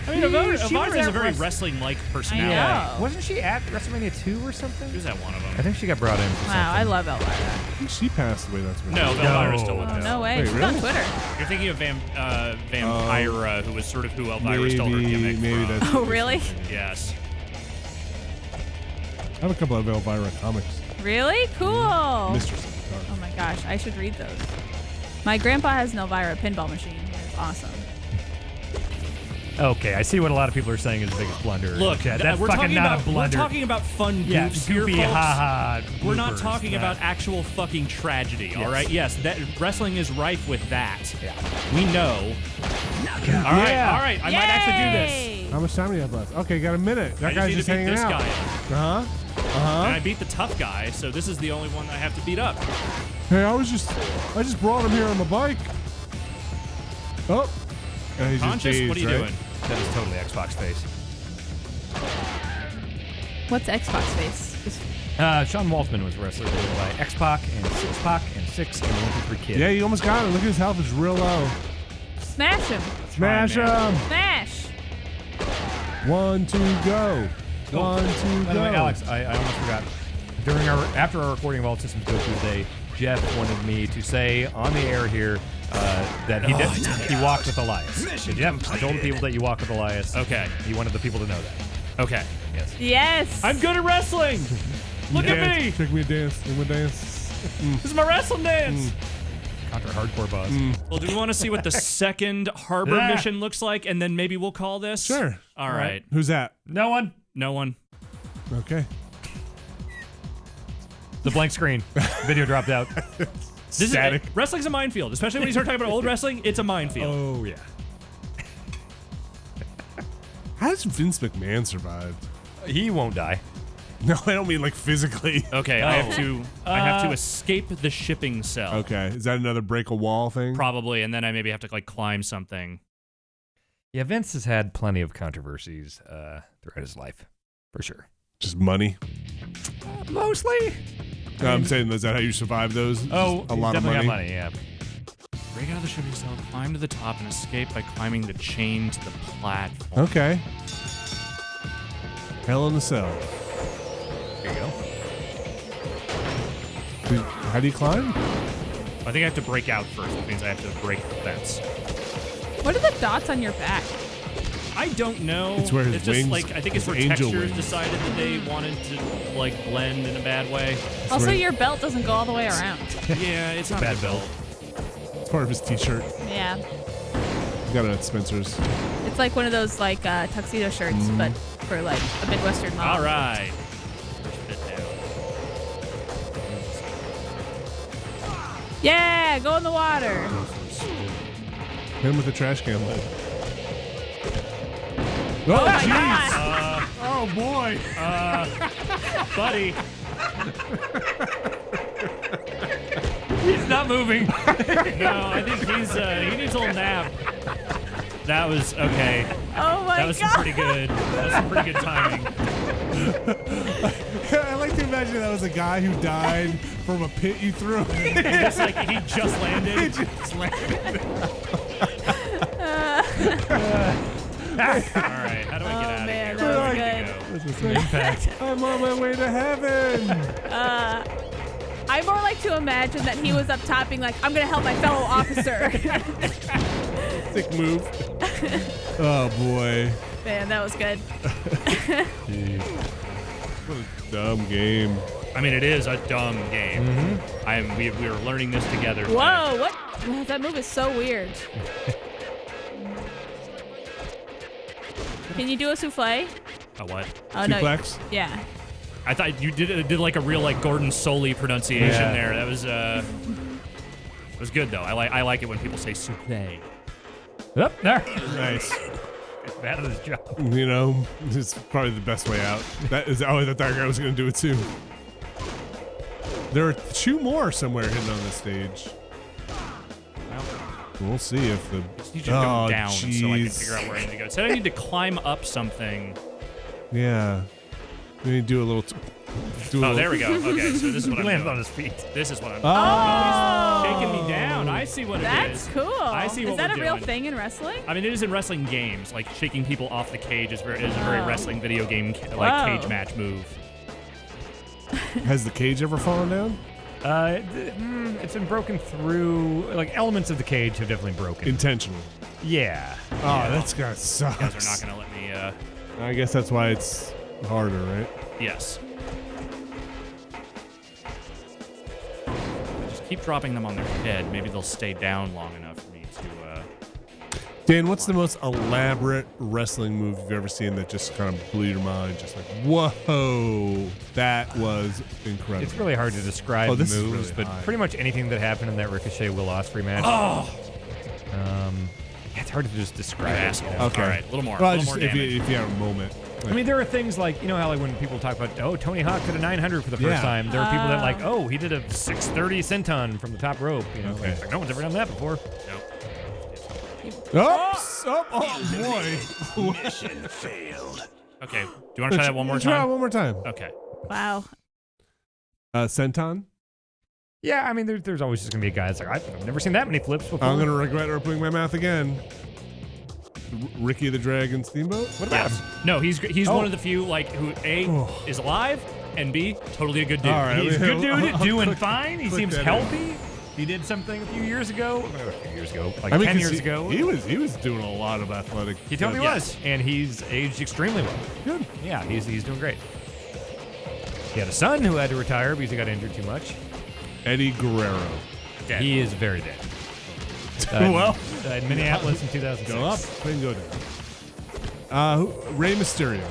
I mean, Elvira She was has a at very Wrest- wrestling-like personality. Yeah. Oh. Wasn't she at WrestleMania 2 or something? She was at one of them. I think she got brought in for Wow, I love Elvira. I think she passed away. That's what No, Elvira's still with Oh, us. no way. Wait, She's really? on Twitter. You're thinking of Vampira, who was sort of who Elvira stole her gimmick maybe from. that's. Oh, really? Yes. I have a couple of Elvira comics. Really? Cool. Mistress. Oh my gosh, I should read those. My grandpa has an Elvira pinball machine. It's awesome. Okay, I see what a lot of people are saying is the biggest blunder. Look, Chad. That's we're fucking talking not about a blunder. we're talking about fun yeah, goofs here, goofy, folks. haha. We're not bloopers. talking about actual fucking tragedy, all right? Yes, that wrestling is rife with that. Yeah. We know. All right, I might actually do this. How much time do you have left? Okay, got a minute. That I guy's just just need to beat hanging this out. guy. Uh-huh. And I beat the tough guy, so this is the only one I have to beat up. Hey, I just brought him here on my bike. Oh. And he's just Conscious, dazed, what are you right? doing? That is totally Xbox face. What's Xbox face? Just- Sean Waltman was wrestler by X-Pac and Six-Pac and Six and the 1 2 3 Kid. Yeah, you almost got it. Look at his health; it's real low. Smash him. Smash man. him! Smash. 1, 2, go. 1, 2, By go. the way, Alex, I almost forgot. After our recording of All Systems Go today, Jeff wanted me to say on the air here that he walked with Elias. So Jeff, I told the people that you walked with Elias. Okay. He wanted the people to know that. Okay. Yes. Yes. I'm good at wrestling. Look at Dance. me. Take me a dance. Take me a dance. This is my wrestling dance. Contra Hardcore Buzz. Well, do we want to see what the second harbor Yeah. mission looks like, and then maybe we'll call this? Sure. All right. Who's that? No one. No one. Okay. The blank screen. Video dropped out. This Static. Wrestling's a minefield, especially when you start talking about old wrestling. It's a minefield. Oh, yeah. How does Vince McMahon survive? He won't die. No, I don't mean like physically. Okay, I have to escape the shipping cell. Okay. Is that another break a wall thing? Probably, and then I maybe have to like climb something. Yeah, Vince has had plenty of controversies throughout his life, for sure. Just money. Mostly. No, I'm saying, is that how you survive those? Oh, Just a lot of definitely money. got money, yeah. Break out of the shipping cell, climb to the top, and escape by climbing the chain to the platform. Okay. Hell in the Cell. There you go. How do you climb? I think I have to break out first, which means I have to break the fence. What are the dots on your back? I don't know. It's where his it's just wings- like I think it's his where angel textures wings. decided that they wanted to like blend in a bad way. Also, where- your belt doesn't go all the way around. Yeah, it's not Bad a belt. It's part of his t-shirt. Yeah. You got it at Spencer's. It's like one of those like tuxedo shirts, but for like a Midwestern mom. All right. Sit down. Yeah, go in the water. Hit him with a trash can lid. Oh my jeez. god. Oh boy. Buddy. He's not moving. No, I think he needs a little nap. That was okay. Oh my That was some god. pretty good. That was some pretty good timing. I like to imagine that was a guy who died from a pit you threw. Just like he just landed. All right, how do I get out man, of that here? was Where do good. we go? I'm on my way to heaven. I more like to imagine that he was up top being like, I'm gonna help my fellow officer. Sick move. Oh boy. Man, that was good. What a dumb game. I mean, it is a dumb game. We are learning this together. Whoa, what? Wow, that move is so weird. Can you do a souffle? A what? Oh no. Suplex? Yeah. I thought you did like a real like Gordon Soley pronunciation Yeah. there. That was it was good though. I like it when people say souffle. Up there. Nice. He's bad at his job. You know, it's probably the best way out. That is. Oh, I thought that guy was going to do it too. There are 2 more somewhere hidden on this stage. We'll see if the. You should go down so I can jeez. figure out where I need to go. Instead, I need to climb up something. Yeah. We need to do a little. Oh, there we go. Okay, so this is what He I'm landed doing. on his feet. This is what I'm Oh. He's shaking me down. I see what it That's is. cool. I see what Is that we're a real doing. thing in wrestling? I mean, it is in wrestling games. Like, shaking people off the cage is a very Oh. wrestling video game, like, Whoa. cage match move. Has the cage ever fallen down? It's been broken through. Like elements of the cage have definitely broken. Intentional. Yeah. Oh, that's gotta suck. You guys are not going to let me, I guess that's why it's harder, right? yes. Just keep dropping them on their head. Maybe they'll stay down long enough for me to, Dan, what's the most elaborate wrestling move you've ever seen that just kind of blew your mind? Just like, whoa, that was incredible. It's really hard to describe Oh, this is moves, really but high. pretty much anything that happened in that Ricochet Will Ospreay match. Oh! It's hard to just describe it. Asshole. you know? Okay. All right, a little more. Well, a little just more if damage. you have a moment. I mean, there are things like, you know how like when people talk about, oh, Tony Hawk did a 900 for the first Yeah. time. There are people that like, oh, he did a 630 senton from the top rope. You know, Okay. it's like, no one's ever done that before. Oops! Oh boy. Mission failed. Okay. Do you want to try that one more Try it time? one more time. Okay. Wow. Senton. Yeah, I mean, there's always just gonna be a guy that's like, I've never seen that many flips before. I'm gonna regret opening my mouth again. Ricky the Dragon Steamboat. What about Yes. him? No, he's Oh. one of the few like who A Oh. is alive and B totally a good dude. All right. He's a good dude, I'll doing click- fine. He click seems that in. healthy. He did something a few years ago. Like I mean, 10 'cause years ago. he was doing a lot of athletic. He totally Yeah. was, and he's aged extremely well. Good. Yeah, he's doing great. He had a son who had to retire because he got injured too much. Eddie Guerrero. Dead. He is very dead. Well, Died in Minneapolis in 2006. go up, then go down. Rey Mysterio.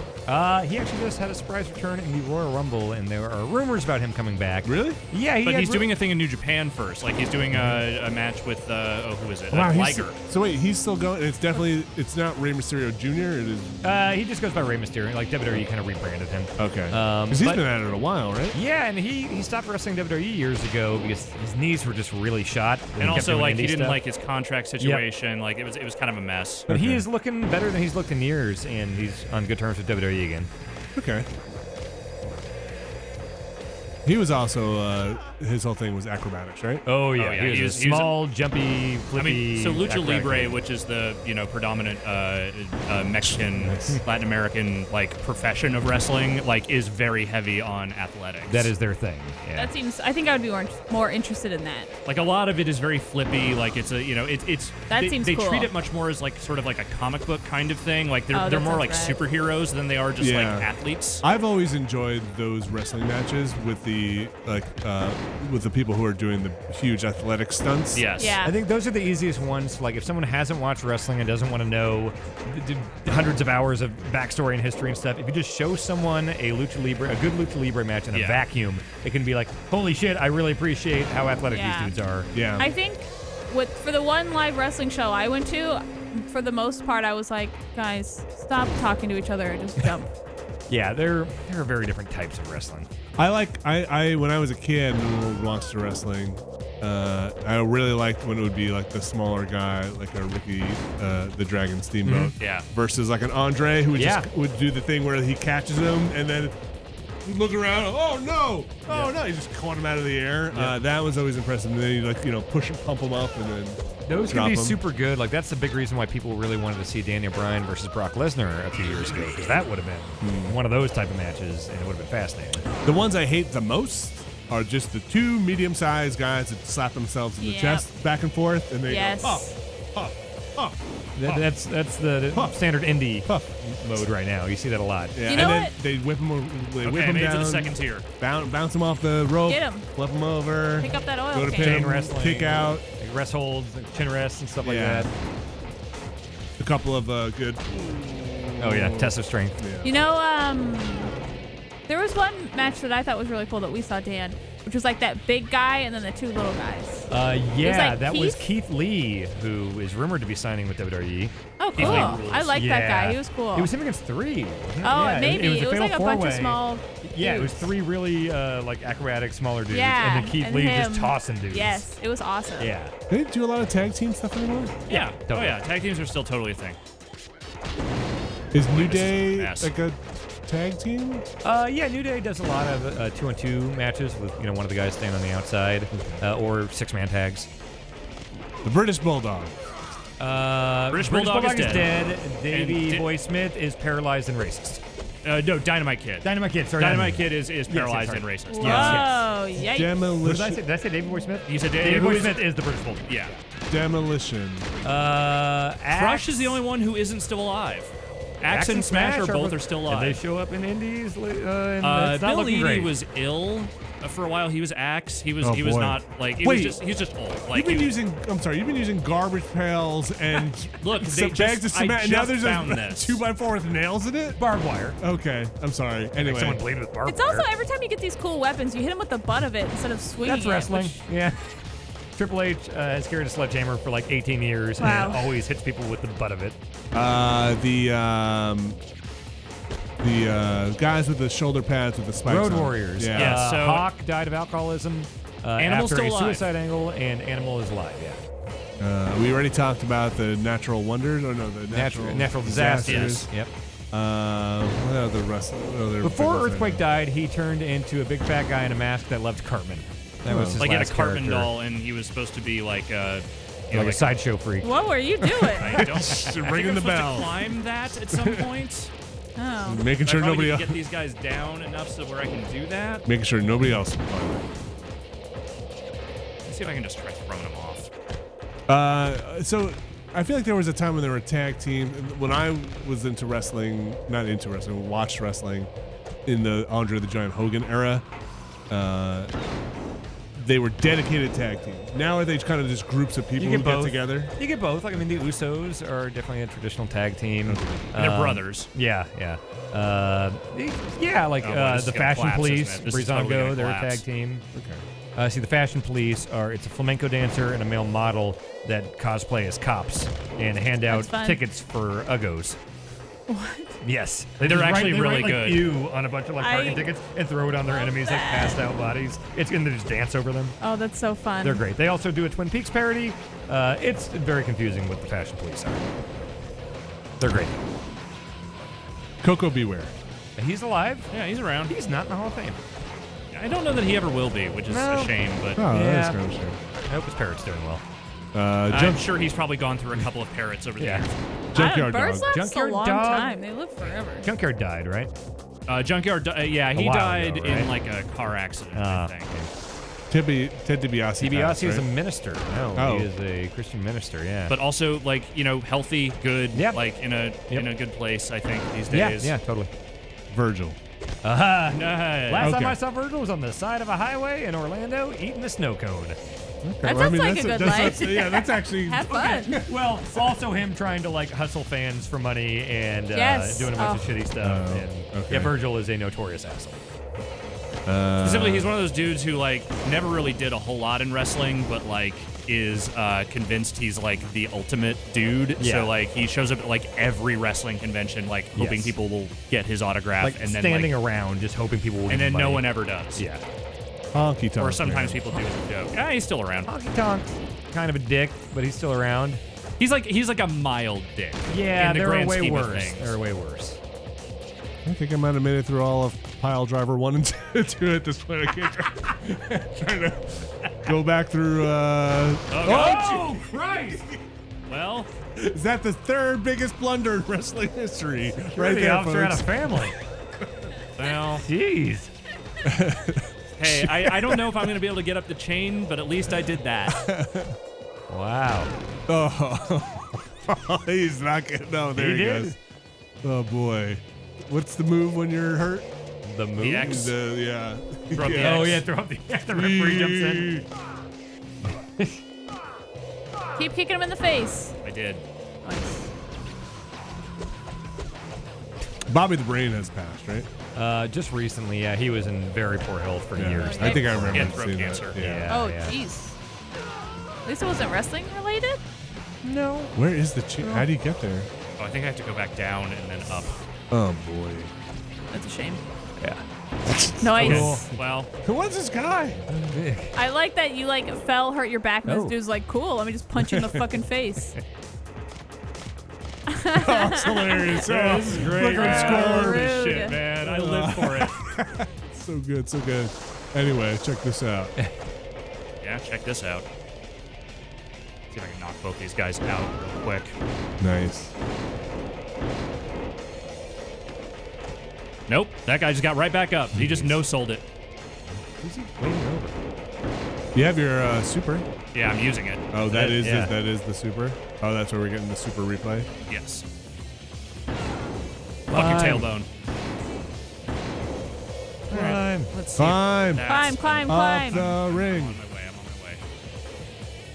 He actually just had a surprise return in the Royal Rumble, and there are rumors about him coming back. Really? Yeah, But he's doing a thing in New Japan first. Like he's doing a match with who is it? Wow, Liger. so wait, he's still going. It's not Rey Mysterio Jr. It is He just goes by Rey Mysterio. Like WWE kind of rebranded him. okay. Because he's but- been at it a while, right? Yeah, and he stopped wrestling WWE years ago because his knees were just really shot. And he kept also doing like he indie didn't stuff. like his contract situation. Like it was kind of a mess. But he Okay. is looking better than he's looked in years, and he's on good terms with WWE again. Okay. He was also his whole thing was acrobatics, right? Oh yeah, he was he a was a- small, jumpy, flippy. I mean, so Lucha acrobatic Libre, man. which is the predominant Mexican, Latin American like profession of wrestling, like is very heavy on athletics. That is their thing. Yeah. That seems. I think I would be more interested in that. like a lot of it is very flippy. Like it's a it's That they, seems they cool. treat it much more as like sort of like a comic book kind of thing. Like they're Oh, they're that more like sounds rad. superheroes than they are just like Yeah. athletes. I've always enjoyed those wrestling matches with the with the people who are doing the huge athletic stunts. Yes. Yeah. I think those are the easiest ones. Like, if someone hasn't watched wrestling and doesn't want to know the hundreds of hours of backstory and history and stuff, if you just show someone a good Lucha Libre match in a Yeah. vacuum, it can be like, holy shit, I really appreciate how athletic Yeah. these dudes are. Yeah. I think for the one live wrestling show I went to, for the most part, I was like, guys, stop talking to each other and just jump. Yeah, there are very different types of wrestling. I when I was a kid and watched wrestling, I really liked when it would be like the smaller guy, like a Ricky the Dragon Steamboat, Yeah. versus like an Andre who would Yeah. just would do the thing where he catches him and then he'd look around, oh no, he just caught him out of the air. That was always impressive. And then you push him, pump him up, and then Those can drop be him. super good. Like, that's the big reason why people really wanted to see Daniel Bryan versus Brock Lesnar a few years ago, because that would have been one of those type of matches, and it would have been fascinating. The ones I hate the most are just the two medium-sized guys that slap themselves in the Yep. chest back and forth, and they Yes. go, oh. That's the Huh. standard indie Huh. mode right now. You see that a lot. Yeah, You know and then what? they whip him, Okay, whip I him made it down, to the second tier. bounce him off the rope, Get him. flip him over, Pick up that oil go to can. pin Chain him, wrestling. kick out. Like rest holds, like chin rests, and stuff like Yeah. that. A couple of good. Oh yeah, test of strength. You know, there was one match that I thought was really cool that we saw, Dan, which was like that big guy and then the two little guys. Yeah, like that was Keith? Keith Lee, who is rumored to be signing with WWE. Oh, Oh, cool. I like that guy. He was cool. It was him against 3. wasn't it? Oh, Yeah, maybe. It was, It was a like a fatal bunch of four-way. small Yeah, it was dudes. 3 really like acrobatic smaller dudes, Yeah, and then Keith and Lee him. just tossing dudes. Yes, it was awesome. Yeah. They do a lot of tag team stuff anymore. Yeah. Oh totally. yeah. Tag teams are still totally a thing. Is New this is a Day mess. like a tag team? Yeah, New Day does a lot of 2-on-2 matches with one of the guys staying on the outside, or 6-man tags. The British Bulldog. British Bulldog is dead. Davey And Boy Smith is paralyzed and racist. No, Dynamite Kid. Dynamite Kid, sorry. Dynamite Kid is paralyzed sorry. and racist. Whoa, Yes. yikes. What did I Demolition. say? Did I say Davey Boy Smith? You said Davey who Boy is- Smith is the British Bulldog. Yeah. Demolition. Crush is the only one who isn't still alive. Axe and Smash are both still And they alive. show up in indies, and it's not Bill looking Eadie great. was ill for a while. He was Axe. He was Oh, he was boy. not like he Wait. was just old. Like You've been he- using. I'm sorry. You've been using garbage pails and Look, some they bags just- of cement. I And now just there's found a this. 2x4 with nails in it. barbed wire. Okay, I'm sorry. Anyway, Someone bleeding with barbed It's wire. also every time you get these cool weapons, you hit him with the butt of it instead of swinging That's it, wrestling. which- Yeah. Triple H has carried a sledgehammer for like 18 years Wow. and always hits people with the butt of it. the guys with the shoulder pads with the spikes. Road on. Warriors. Yeah. Yeah. So- Hawk died of alcoholism Animal's after still a alive. suicide angle, and Animal is alive. Yeah. We already talked about the natural wonders, or no, the Natural disasters. Yep. What other wrestling? Before Earthquake died, he turned into a big fat guy in a mask that loved Cartman. That was his like in a last Cartman character. doll, and he was supposed to be like Like a sideshow freak. What were you doing? I don't. I think Ringing I'm the supposed bell. to climb that at some point. Oh. Making But I sure probably nobody need else. to get these guys down enough so where I can do that. Making sure nobody else. can find it. Let's see if I can just try throwing them off. So I feel like there was a time when there were tag teams. When I was into wrestling, not into wrestling, watched wrestling in the Andre the Giant Hogan era. They were dedicated tag teams. Now are they kind of just groups of people You who get get both. together? You get both. Like, I mean, the Usos are definitely a traditional tag team. And they're brothers. Yeah, yeah. Yeah, like Oh, boy, this the is gonna Fashion collapse, Police, isn't it? This is totally Breezango, gonna they're a collapse. tag team. See, the Fashion Police it's a flamenco dancer and a male model that cosplay as cops and hand out That's fun. tickets for Uggos. What? Yes. They're just actually they really write, good. Like, ew on a bunch of like parking I tickets and throw it on their love enemies like that. passed out bodies. And they just dance over them. Oh, that's so fun. They're great. They also do a Twin Peaks parody. It's very confusing what the Fashion Police are. They're great. Coco Beware. And he's alive. Yeah, he's around. He's not in the Hall of Fame. I don't know that he ever will be, which is No. a shame. But Oh, Yeah. that's kind of shame. I hope his parrot's doing well. I'm sure he's probably gone through a couple of parrots over the Yeah. years. Junkyard birds Dog. last Junkyard a long Dog. time. They live forever. Junkyard died, right? Junkyard, yeah, he while died ago, in right? like a car accident, Ah, I think. Ted DiBiase. DiBiase passed, is a right? minister. No, Oh. he is a Christian minister. Yeah. But also, like, healthy, good, Yep. like in a Yep. in a good place, I think, these yeah, days. yeah, totally. Virgil. Last Okay. time I saw Virgil was on the side of a highway in Orlando eating a snow cone. That sounds like a good life. Yeah, that's actually. Have fun. Well, also him trying to like hustle fans for money and Yes. doing a bunch of shitty stuff. Oh, and okay. yeah, Virgil is a notorious asshole. Specifically, he's one of those dudes who like never really did a whole lot in wrestling, but like is convinced he's like the ultimate dude. Yeah. So like he shows up at like every wrestling convention, like hoping Yes. people will get his autograph, Like and then standing like, around, just hoping people will. and give then him no money. one ever does. Yeah. Honky tonk. Or sometimes man. people do as a joke. Yeah, he's still around. Honky Tonk, kind of a dick, but he's still around. He's like a mild dick. Yeah, in the there are grand way scheme of worse. things. There are way worse. I think I might have made it through all of Pile Driver 1 and 2 at this point. I can't trying to go back through. Oh, Christ! Well, Is that the third biggest blunder in wrestling history? Right the there, officer had a folks. family. well. Jeez. Hey, I don't know if I'm going to be able to get up the chain, but at least I did that. Wow. Oh, he's not getting. No, there He he, did. goes. Oh boy, what's the move when you're hurt? The move. The X. Yeah. Throw up the Yeah. Oh X. yeah, throw up the referee jumps in. Keep kicking him in the face. I did. Nice. Bobby the Brain has passed, right? Just recently, yeah, he was in very poor health for Yeah. years. I think I remember He had throat seeing cancer. that. Yeah. Oh, yeah. jeez. At least it wasn't wrestling related. No. Where is the chain? How do you get there? Oh, I think I have to go back down and then up. Oh boy. That's a shame. Yeah. Nice. Well, Who was this guy? I like that you like fell, hurt your back, and Oh. this dude's like, cool. Let me just punch you in the fucking face. That's hilarious. Yeah, this is great. Look at him man. score. This Rude. shit, man. I live for it. So good, so good. Anyway, check this out. Yeah, check this out. See if I can knock both these guys out real quick. Nice. Nope, that guy just got right back up. He just no-sold it. Who's he waiting over? You have your super. Yeah, I'm using it. Oh, that is Yeah. that is the super. Oh, that's where we're getting the super replay. Yes. Fuck your tailbone. Climb. Let's see. Climb. Climb, climb, Up climb. the I'm ring. on my way.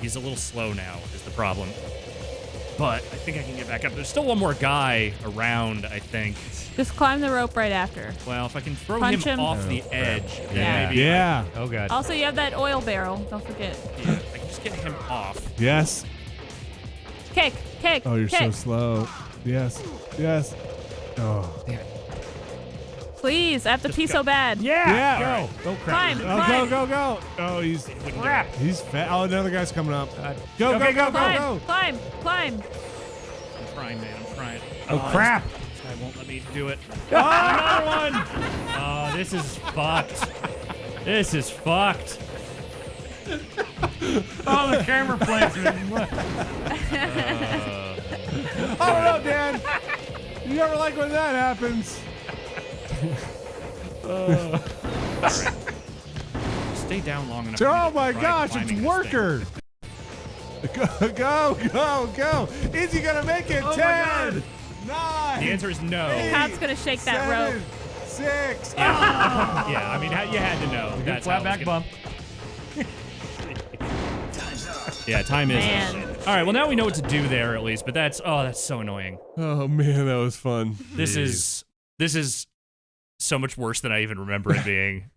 He's a little slow now, is the problem. But I think I can get back up. There's still one more guy around, I think. Just climb the rope right after. Well, if I can throw Punch him. off the edge, then Yeah. maybe Yeah. Oh god. Also, you have that oil barrel. Don't forget. I can just get him off. Yes. Kick, kick, Oh, you're kick. so slow. Yes. Yes. Oh. Please, I have to pee so bad. Yeah. Go. Go crap. Climb, Oh, climb, go. Oh, he's Crap. he's fat. Oh, another guy's coming up. Go, Okay, go, climb, go. climb, climb. I'm trying, man. I'm trying. Oh crap. This guy won't let me do it. Another one. Oh, this is fucked. This is fucked. Oh, the camera placement. I don't know, Dan. You never like when that happens. Stay down long enough. Oh for me my to try gosh, it's climbing this Worker. Go. Is he gonna make it? 10, thing. 9. The answer is no. Cat's gonna shake that rope. 6. Yeah, I mean, you had to know. Good That's flat how it was back gonna- bump. Yeah, time is. Man. All right, well now we know what to do there at least, but that's so annoying. Oh man, that was fun. This is so much worse than I even remember it being.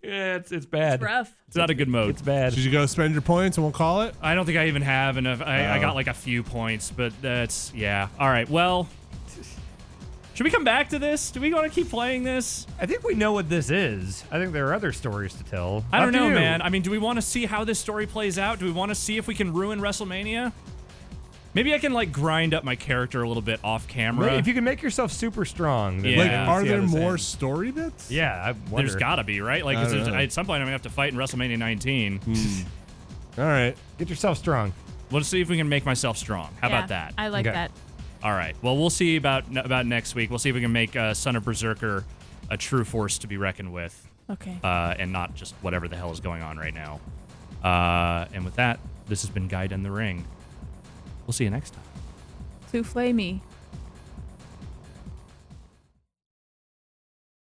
Yeah, it's bad. Rough. It's not a good mode. It's bad. Should you go spend your points and we'll call it? I don't think I even have enough. I Oh. got like a few points, but that's yeah. All right, well, should we come back to this? Do we want to keep playing this? I think we know what this is. I think there are other stories to tell. I don't Up to know, you. man. I mean, do we want to see how this story plays out? Do we want to see if we can ruin WrestleMania? Maybe I can like grind up my character a little bit off camera. If you can make yourself super strong, then Yeah. Like, Yeah. are see how there this more ends. story bits? Yeah, I wonder. There's got to be, right? Like, I 'cause don't know. at some point I'm gonna have to fight in WrestleMania 19. All right. Get yourself strong. Let's see if we can make myself strong. How Yeah, about that? I like Okay. that. All right. Well, we'll see about next week. We'll see if we can make Son of Berserker a true force to be reckoned with, Okay. and not just whatever the hell is going on right now. And with that, this has been Guide in the Ring. We'll see you next time. Souffle me.